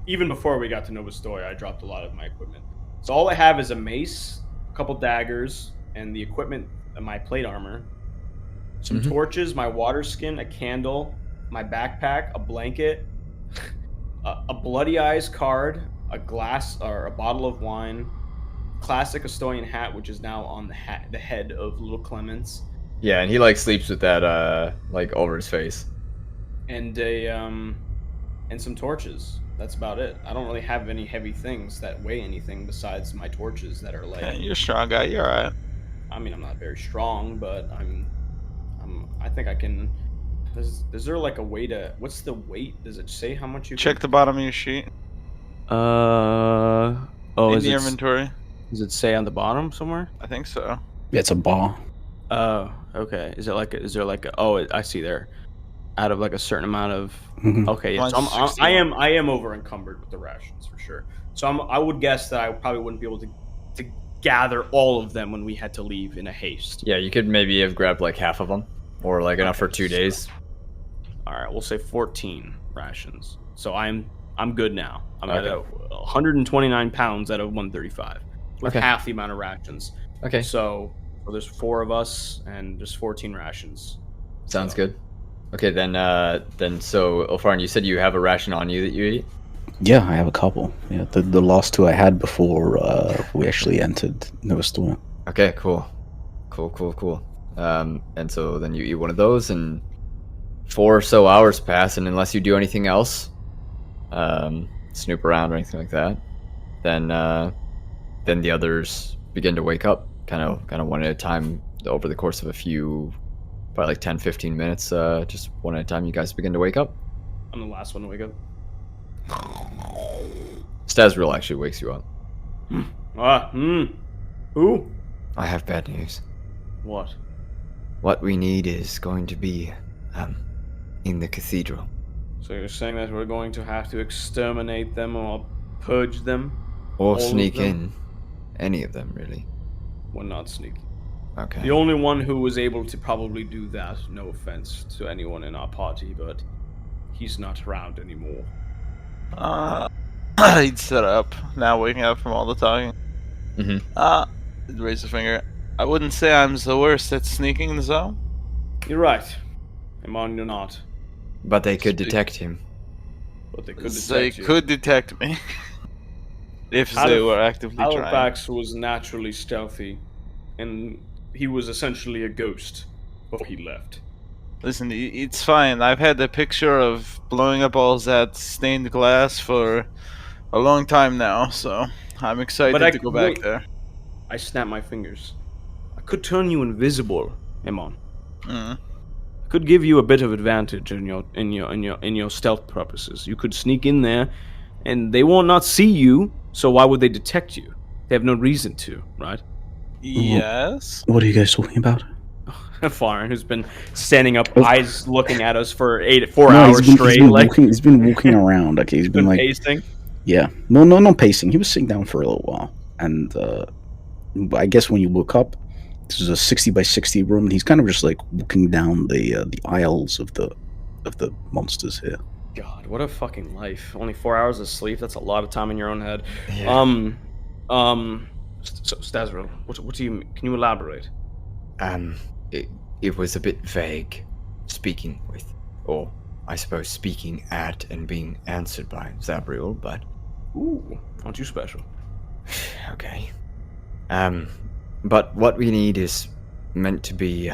Speaker 3: even before we got to Nov Ostoya, I dropped a lot of my equipment. So all I have is a mace, a couple daggers, and the equipment, my plate armor, some torches, my water skin, a candle, my backpack, a blanket, a Bloody Eyes card, a glass or a bottle of wine, classic Ostoyan hat, which is now on the head of Little Clemens,
Speaker 1: Yeah, and he like sleeps with that like over his face.
Speaker 3: and and some torches. That's about it. I don't really have any heavy things that weigh anything besides my torches that are like.
Speaker 6: Yeah, you're a strong guy. You're alright.
Speaker 3: I mean, I'm not very strong, but I think I can. Is there like a way to? What's the weight? Does it say how much you?
Speaker 6: Check the bottom of your sheet.
Speaker 3: Oh,
Speaker 6: In the inventory.
Speaker 3: Does it say on the bottom somewhere?
Speaker 6: I think so.
Speaker 4: It's a bar.
Speaker 3: Oh, okay. Is there like a? Oh, I see there. Out of like a certain amount of.
Speaker 4: Mhm.
Speaker 3: Okay, yeah. So
Speaker 6: Mine's
Speaker 3: I am over encumbered with the rations for sure. So I would guess that I probably wouldn't be able to gather all of them when we had to leave in a haste.
Speaker 1: Yeah, you could maybe have grabbed like half of them, or like enough for 2 days.
Speaker 3: All right, we'll say 14 rations. So I'm good now. I'm at
Speaker 1: Okay.
Speaker 3: 129 pounds out of 135 with
Speaker 1: Okay.
Speaker 3: half the amount of rations.
Speaker 1: Okay,
Speaker 3: So there's 4 of us and there's 14 rations.
Speaker 1: sounds good. Okay, then so Ilfharyn, you said you have a ration on you that you eat.
Speaker 4: Yeah, I have a couple. Yeah, the last 2 I had before we actually entered Nov Ostoya.
Speaker 1: Okay, cool. And so then you eat one of those, and 4 or so hours pass, and unless you do anything else, snoop around or anything like that, then the others begin to wake up, kind of one at a time over the course of a few, probably like 10-15 minutes, just one at a time. You guys begin to wake up.
Speaker 3: I'm the last one to wake up.
Speaker 1: Stazriel actually wakes you up.
Speaker 3: Who?
Speaker 7: I have bad news.
Speaker 3: What?
Speaker 7: What we need is going to be, in the cathedral.
Speaker 3: So you're saying that we're going to have to exterminate them or purge them?
Speaker 7: Or
Speaker 3: All of
Speaker 7: sneak
Speaker 3: them?
Speaker 7: in. Any of them, really.
Speaker 3: We're not sneaking.
Speaker 7: Okay.
Speaker 3: The only one who was able to probably do that, no offense to anyone in our party, but he's not around anymore.
Speaker 6: He'd set up. Now waking up from all the talking. He'd raise a finger. I wouldn't say I'm the worst at sneaking, though.
Speaker 3: You're right. Eamon, you're not.
Speaker 7: But they could
Speaker 6: Speak.
Speaker 7: detect him.
Speaker 3: But they could
Speaker 6: They
Speaker 3: detect you.
Speaker 6: could detect me. If they
Speaker 3: Alif-
Speaker 6: were actively trying.
Speaker 3: Halifax was naturally stealthy, and he was essentially a ghost before he left.
Speaker 6: Listen, it's fine. I've had a picture of blowing up all that stained glass for a long time now, so I'm excited
Speaker 3: But I
Speaker 6: to go back
Speaker 3: wait.
Speaker 6: there.
Speaker 3: I snapped my fingers. I could turn you invisible, Eamon.
Speaker 6: Mm.
Speaker 3: I could give you a bit of advantage in your stealth purposes. You could sneak in there, and they will not see you. So why would they detect you? They have no reason to, right?
Speaker 6: Yes.
Speaker 4: What are you guys talking about?
Speaker 3: Farron, who's been standing up, eyes looking at us for 4
Speaker 4: No,
Speaker 3: hours straight, like
Speaker 4: he's been walking around. Okay, he's been like,
Speaker 3: pacing.
Speaker 4: yeah, no, not pacing. He was sitting down for a little while, and I guess when you look up, this is a 60 by 60 room, and he's kind of just like walking down the aisles of the monsters here.
Speaker 3: God, what a fucking life! Only 4 hours of sleep. That's a lot of time in your own head.
Speaker 7: Yeah.
Speaker 3: So Stazriel, what do you mean? Can you elaborate?
Speaker 7: It was a bit vague, speaking with, or I suppose speaking at and being answered by Zabriel, but
Speaker 3: Ooh, aren't you special?
Speaker 7: okay. But what we need is meant to be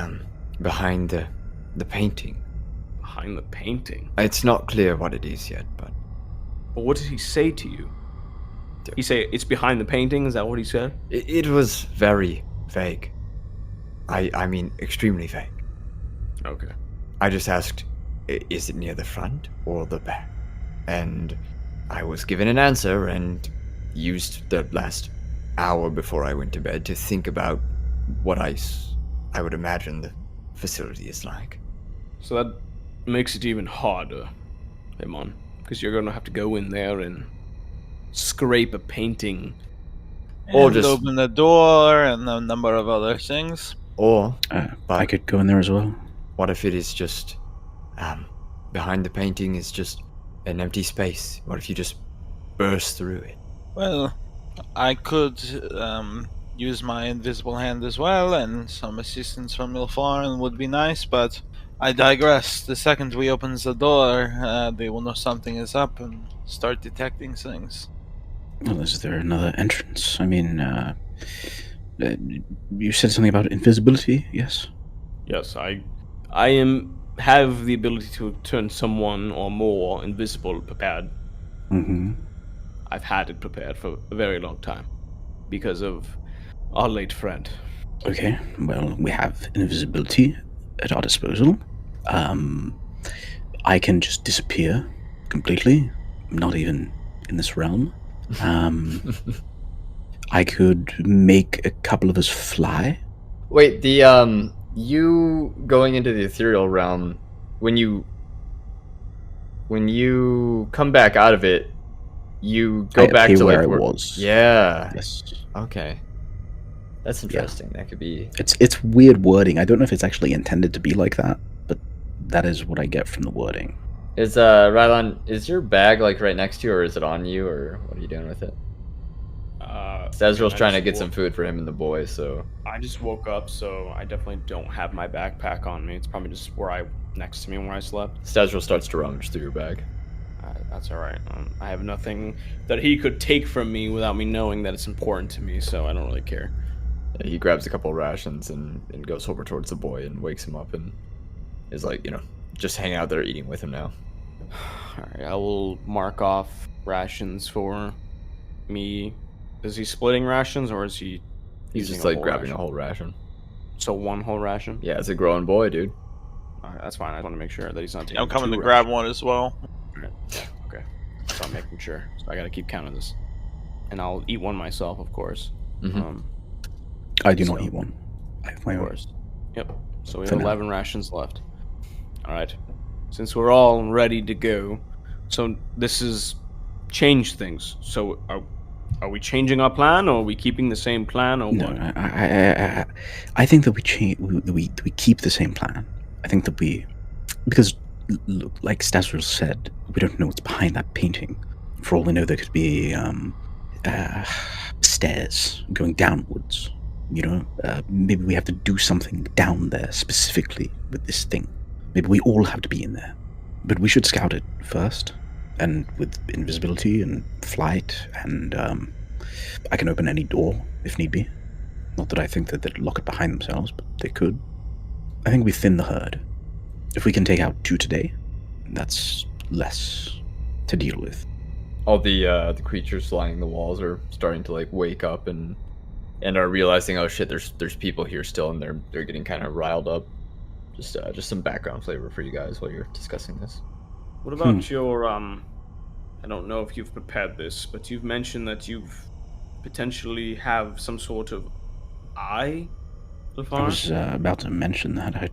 Speaker 7: behind the painting.
Speaker 3: Behind the painting.
Speaker 7: It's not clear what it is yet, but
Speaker 3: But what did he say to you? He say it's behind the painting? Is that what he said?
Speaker 7: it was very vague. I mean, extremely vague.
Speaker 3: Okay.
Speaker 7: I just asked is it near the front or the back? And I was given an answer and used the last hour before I went to bed to think about what I would imagine the facility is like.
Speaker 3: So that makes it even harder, Eamon, because you're gonna have to go in there and scrape a painting.
Speaker 6: Or
Speaker 1: just-
Speaker 6: open the door and a number of other things.
Speaker 7: Or
Speaker 4: I could go in there as well.
Speaker 7: what if it is just behind the painting is just an empty space? What if you just burst through it?
Speaker 6: Well, I could use my invisible hand as well, and some assistance from Ilfharyn would be nice, but I digress. The second we open the door, they will know something is up and start detecting things.
Speaker 4: Well, is there another entrance? I mean, you said something about invisibility, yes?
Speaker 3: Yes, I have the ability to turn someone or more invisible prepared.
Speaker 4: Mm-hmm.
Speaker 3: I've had it prepared for a very long time because of our late friend.
Speaker 4: Okay, well, we have invisibility at our disposal. I can just disappear completely, not even in this realm. I could make a couple of us fly.
Speaker 1: Wait, the you going into the ethereal realm, when you come back out of it, you go
Speaker 4: I
Speaker 1: back
Speaker 4: appear
Speaker 1: to
Speaker 4: where
Speaker 1: like
Speaker 4: I was.
Speaker 1: Yeah,
Speaker 4: Yes.
Speaker 7: Okay.
Speaker 1: that's interesting. That could be.
Speaker 4: It's weird wording. I don't know if it's actually intended to be like that, but that is what I get from the wording.
Speaker 1: Is Rylon, is your bag like right next to you, or is it on you, or what are you doing with it? Stazril's
Speaker 3: I
Speaker 1: trying to
Speaker 3: just
Speaker 1: get some food for him and the boys, so
Speaker 3: I just woke up, so I definitely don't have my backpack on me. It's probably just next to me where I slept.
Speaker 1: Stazril starts to rummage through your bag.
Speaker 3: That's all right. I have nothing that he could take from me without me knowing that it's important to me, so I don't really care.
Speaker 1: He grabs a couple of rations and goes over towards the boy and wakes him up and is like, just hanging out there eating with him now.
Speaker 3: All right, I will mark off rations for me. Is he splitting rations, or is he
Speaker 1: He's
Speaker 3: using
Speaker 1: just
Speaker 3: a
Speaker 1: like
Speaker 3: whole
Speaker 1: grabbing
Speaker 3: ration?
Speaker 1: a whole ration.
Speaker 3: So one whole ration?
Speaker 1: Yeah, it's a growing boy, dude.
Speaker 3: All right, that's fine. I just want to make sure that he's not taking
Speaker 6: I'm coming
Speaker 3: two
Speaker 6: to grab
Speaker 3: rations.
Speaker 6: one as well.
Speaker 3: Okay. So I'm making sure. So I gotta keep count of this. And I'll eat one myself, of course.
Speaker 1: Mhm.
Speaker 4: I do not
Speaker 3: So-
Speaker 4: eat one. I have my
Speaker 3: Of
Speaker 4: own.
Speaker 3: course. Yep. So we
Speaker 4: For
Speaker 3: have
Speaker 4: now.
Speaker 3: 11 rations left. Alright. Since we're all ready to go, so this is change things. So are we changing our plan, or are we keeping the same plan, or
Speaker 4: No,
Speaker 3: what?
Speaker 4: I think that we keep the same plan. I think that because look, like Stazril said, we don't know what's behind that painting. For all we know, there could be stairs going downwards. Maybe we have to do something down there specifically with this thing. Maybe we all have to be in there. But we should scout it first, and with invisibility and flight, and I can open any door if need be. Not that I think that they'd lock it behind themselves, but they could. I think we thin the herd. If we can take out 2 today, that's less to deal with.
Speaker 1: All the creatures lining the walls are starting to like wake up and are realizing, oh shit, there's people here still, and they're getting kind of riled up. Just some background flavor for you guys while you're discussing this.
Speaker 3: What about your I don't know if you've prepared this, but you've mentioned that you've potentially have some sort of eye,
Speaker 4: I
Speaker 3: Ilfharyn?
Speaker 4: was about to mention that. I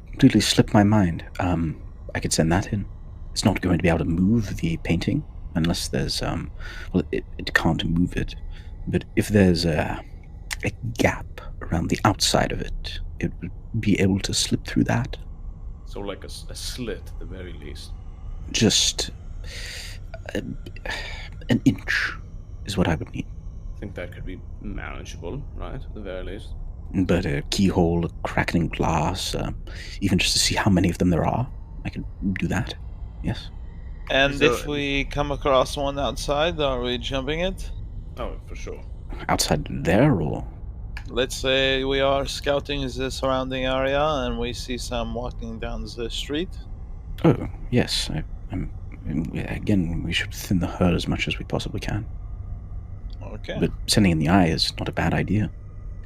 Speaker 4: completely slipped my mind. I could send that in. It's not going to be able to move the painting unless there's it can't move it. But if there's a gap around the outside of it, it would be able to slip through that.
Speaker 3: So like a slit at the very least.
Speaker 4: Just an inch is what I would need.
Speaker 3: I think that could be manageable, right? At the very least.
Speaker 4: But a keyhole, a crack in glass, even just to see how many of them there are, I could do that. Yes.
Speaker 6: And
Speaker 3: Is there-
Speaker 6: if we come across one outside, are we jumping it?
Speaker 3: Oh, for sure.
Speaker 4: Outside there, or
Speaker 6: Let's say we are scouting the surrounding area and we see some walking down the street.
Speaker 4: oh yes. Again, we should thin the herd as much as we possibly can.
Speaker 6: Okay.
Speaker 4: But sending in the eye is not a bad idea.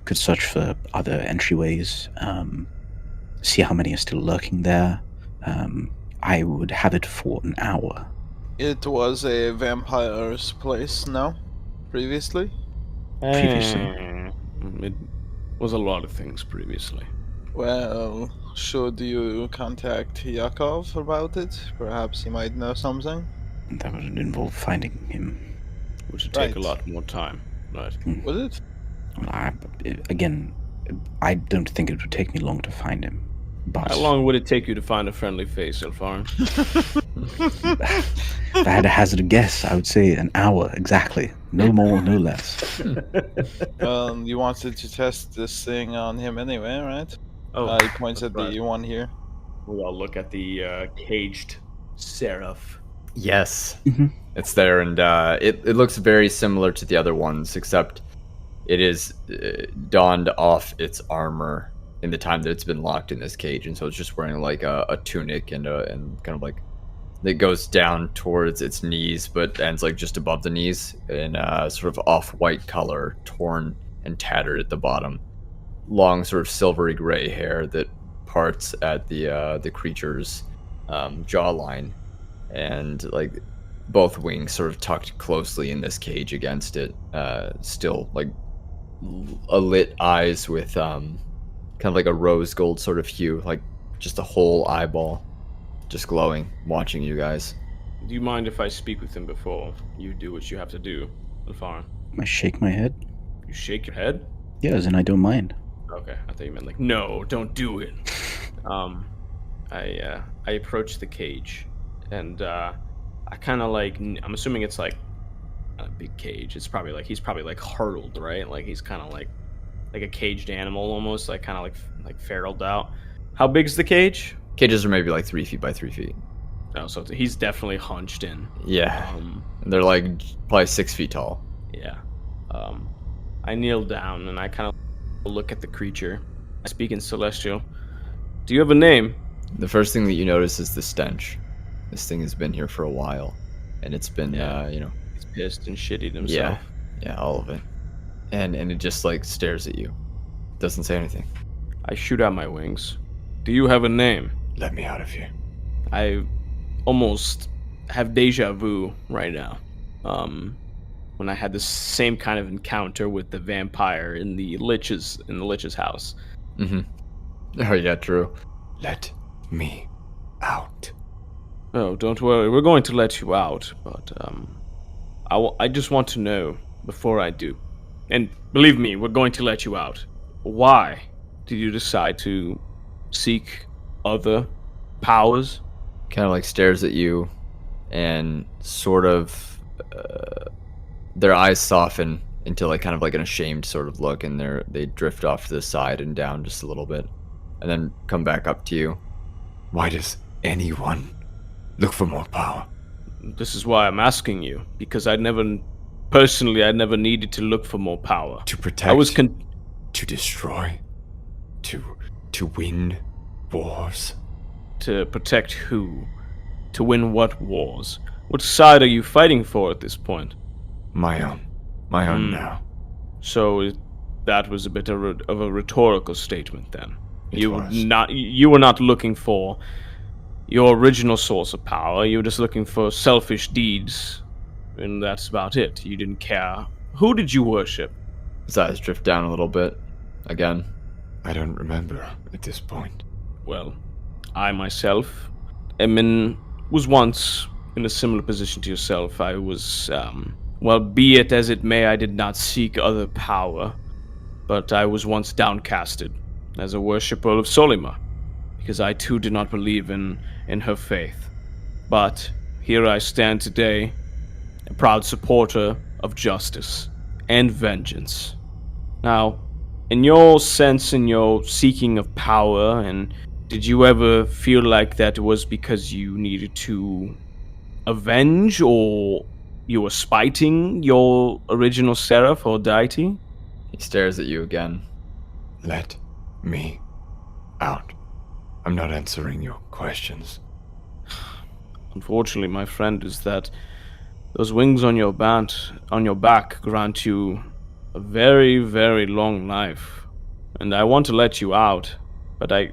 Speaker 4: Could search for other entryways, see how many are still lurking there. I would have it for an hour.
Speaker 2: It was a vampire's place, no? Previously?
Speaker 4: Previously.
Speaker 3: It was a lot of things previously.
Speaker 2: Well, should you contact Yakov about it? Perhaps he might know something?
Speaker 4: That would involve finding him.
Speaker 3: Which would take a
Speaker 2: Right.
Speaker 3: lot more time. Right.
Speaker 2: Would it?
Speaker 4: Again, I don't think it would take me long to find him. But
Speaker 3: How long would it take you to find a friendly face, Ilfharyn?
Speaker 4: if I had to hazard a guess, I would say an hour exactly. No more, no less.
Speaker 2: You wanted to test this thing on him anyway, right?
Speaker 3: Oh,
Speaker 2: He points at
Speaker 3: that's
Speaker 2: the one here.
Speaker 3: we all look at the caged seraph.
Speaker 1: Yes,
Speaker 4: Mhm.
Speaker 1: it's there, and it looks very similar to the other ones, except it is donned off its armor in the time that it's been locked in this cage, and so it's just wearing like a tunic and kind of like it goes down towards its knees, but ends like just above the knees in sort of off-white color, torn and tattered at the bottom. Long sort of silvery gray hair that parts at the creature's jawline, and like both wings sort of tucked closely in this cage against it. Still like lit eyes with kind of like a rose gold sort of hue, like just a whole eyeball, just glowing, watching you guys.
Speaker 3: Do you mind if I speak with him before you do what you have to do, Ilfharyn?
Speaker 4: I shake my head.
Speaker 3: You shake your head?
Speaker 4: Yes, and I don't mind.
Speaker 3: Okay, I thought you meant like, no, don't do it. I approach the cage, and I kind of like, I'm assuming it's like a big cage. It's probably like, he's probably like hurdled, right? Like he's kind of like a caged animal almost, like kind of like feraled out. How big's the cage?
Speaker 1: Cages are maybe like 3 feet by 3 feet.
Speaker 3: Oh, so he's definitely hunched in.
Speaker 1: Yeah, and they're like probably 6 feet tall.
Speaker 3: Yeah. I kneel down and I kind of look at the creature. I speak in Celestial. Do you have a name?
Speaker 1: The first thing that you notice is the stench. This thing has been here for a while, and it's been,
Speaker 3: He's pissed and shitted himself.
Speaker 1: yeah, all of it, and it just like stares at you, doesn't say anything.
Speaker 3: I shoot out my wings. Do you have a name?
Speaker 5: Let me out of here.
Speaker 3: I almost have deja vu right now. When I had the same kind of encounter with the vampire in the lich's house.
Speaker 1: Oh yeah, true.
Speaker 5: Let me out.
Speaker 3: Oh, don't worry. We're going to let you out, but I just want to know before I do. And believe me, we're going to let you out. Why did you decide to seek other powers?
Speaker 1: Kind of like stares at you, and sort of their eyes soften into like kind of like an ashamed sort of look, and they drift off to the side and down just a little bit, and then come back up to you.
Speaker 5: Why does anyone look for more power?
Speaker 3: This is why I'm asking you, because I never needed to look for more power.
Speaker 5: To protect?
Speaker 3: I was
Speaker 5: to destroy? To win wars?
Speaker 3: to protect who? To win what wars? What side are you fighting for at this point?
Speaker 5: My own now.
Speaker 3: So that was a bit of a rhetorical statement then.
Speaker 5: It
Speaker 3: You
Speaker 5: was.
Speaker 3: you were not looking for your original source of power. You were just looking for selfish deeds, and that's about it. You didn't care. Who did you worship?
Speaker 1: His eyes drift down a little bit again.
Speaker 5: I don't remember at this point.
Speaker 3: Well, I myself, was once in a similar position to yourself. I was, well, be it as it may, I did not seek other power, but I was once downcasted as a worshipper of Solima, because I too did not believe in her faith. But here I stand today, a proud supporter of justice and vengeance. Now, in your sense, in your seeking of power, and did you ever feel like that was because you needed to avenge, or you were spiting your original seraph or deity?
Speaker 1: He stares at you again.
Speaker 5: Let me out. I'm not answering your questions.
Speaker 3: Unfortunately, my friend, is that those wings on your back grant you a very, very long life. And I want to let you out, but I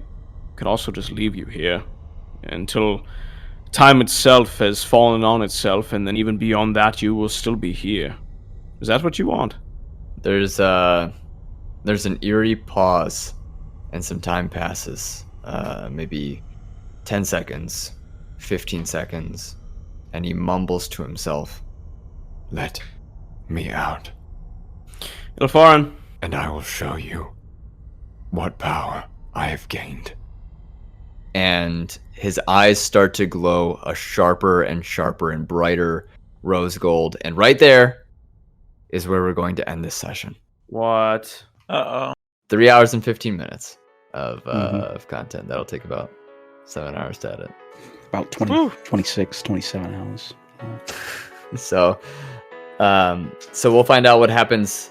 Speaker 3: could also just leave you here until time itself has fallen on itself, and then even beyond that, you will still be here. Is that what you want?
Speaker 1: There's an eerie pause, and some time passes. Maybe 10 seconds, 15 seconds, and he mumbles to himself.
Speaker 5: Let me out,
Speaker 3: Ilfharyn,
Speaker 5: and I will show you what power I have gained.
Speaker 1: And his eyes start to glow a sharper and sharper and brighter rose gold. And right there is where we're going to end this session.
Speaker 3: what?
Speaker 1: 3 hours and 15 minutes of content. That'll take about 7 hours to edit.
Speaker 4: About 20, 26, 27 hours.
Speaker 1: So we'll find out what happens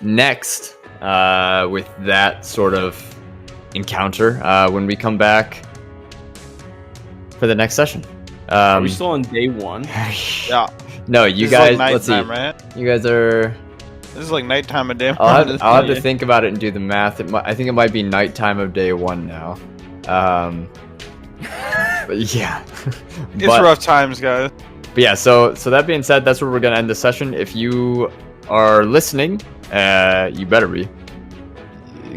Speaker 1: next with that sort of encounter when we come back for the next session.
Speaker 3: Are we still on day 1?
Speaker 2: Yeah.
Speaker 1: No, you
Speaker 2: This is
Speaker 1: guys.
Speaker 2: like
Speaker 1: Let's see.
Speaker 2: nighttime, right?
Speaker 1: You guys are.
Speaker 2: This is like nighttime of day one.
Speaker 1: I'll have to think about it and do the math. I think it might be nighttime of day 1 now. But yeah.
Speaker 2: It's rough times, guys.
Speaker 1: But yeah, so that being said, that's where we're gonna end the session. If you are listening, you better be.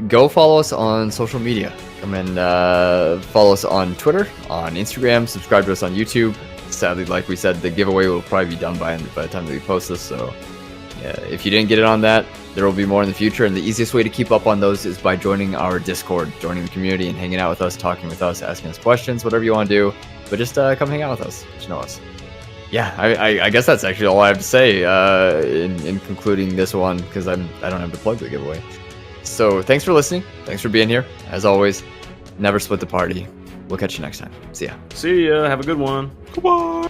Speaker 1: Go follow us on social media. Come and follow us on Twitter, on Instagram, subscribe to us on YouTube. Sadly, like we said, the giveaway will probably be done by the time that we post this, so yeah, if you didn't get it on that, there will be more in the future, and the easiest way to keep up on those is by joining our Discord, joining the community and hanging out with us, talking with us, asking us questions, whatever you want to do, but just come hang out with us, just know us. Yeah, I guess that's actually all I have to say in concluding this one, because I don't have to plug the giveaway. So thanks for listening, thanks for being here. As always, never split the party. We'll catch you next time. See ya.
Speaker 3: See ya. Have a good one.
Speaker 2: Goodbye.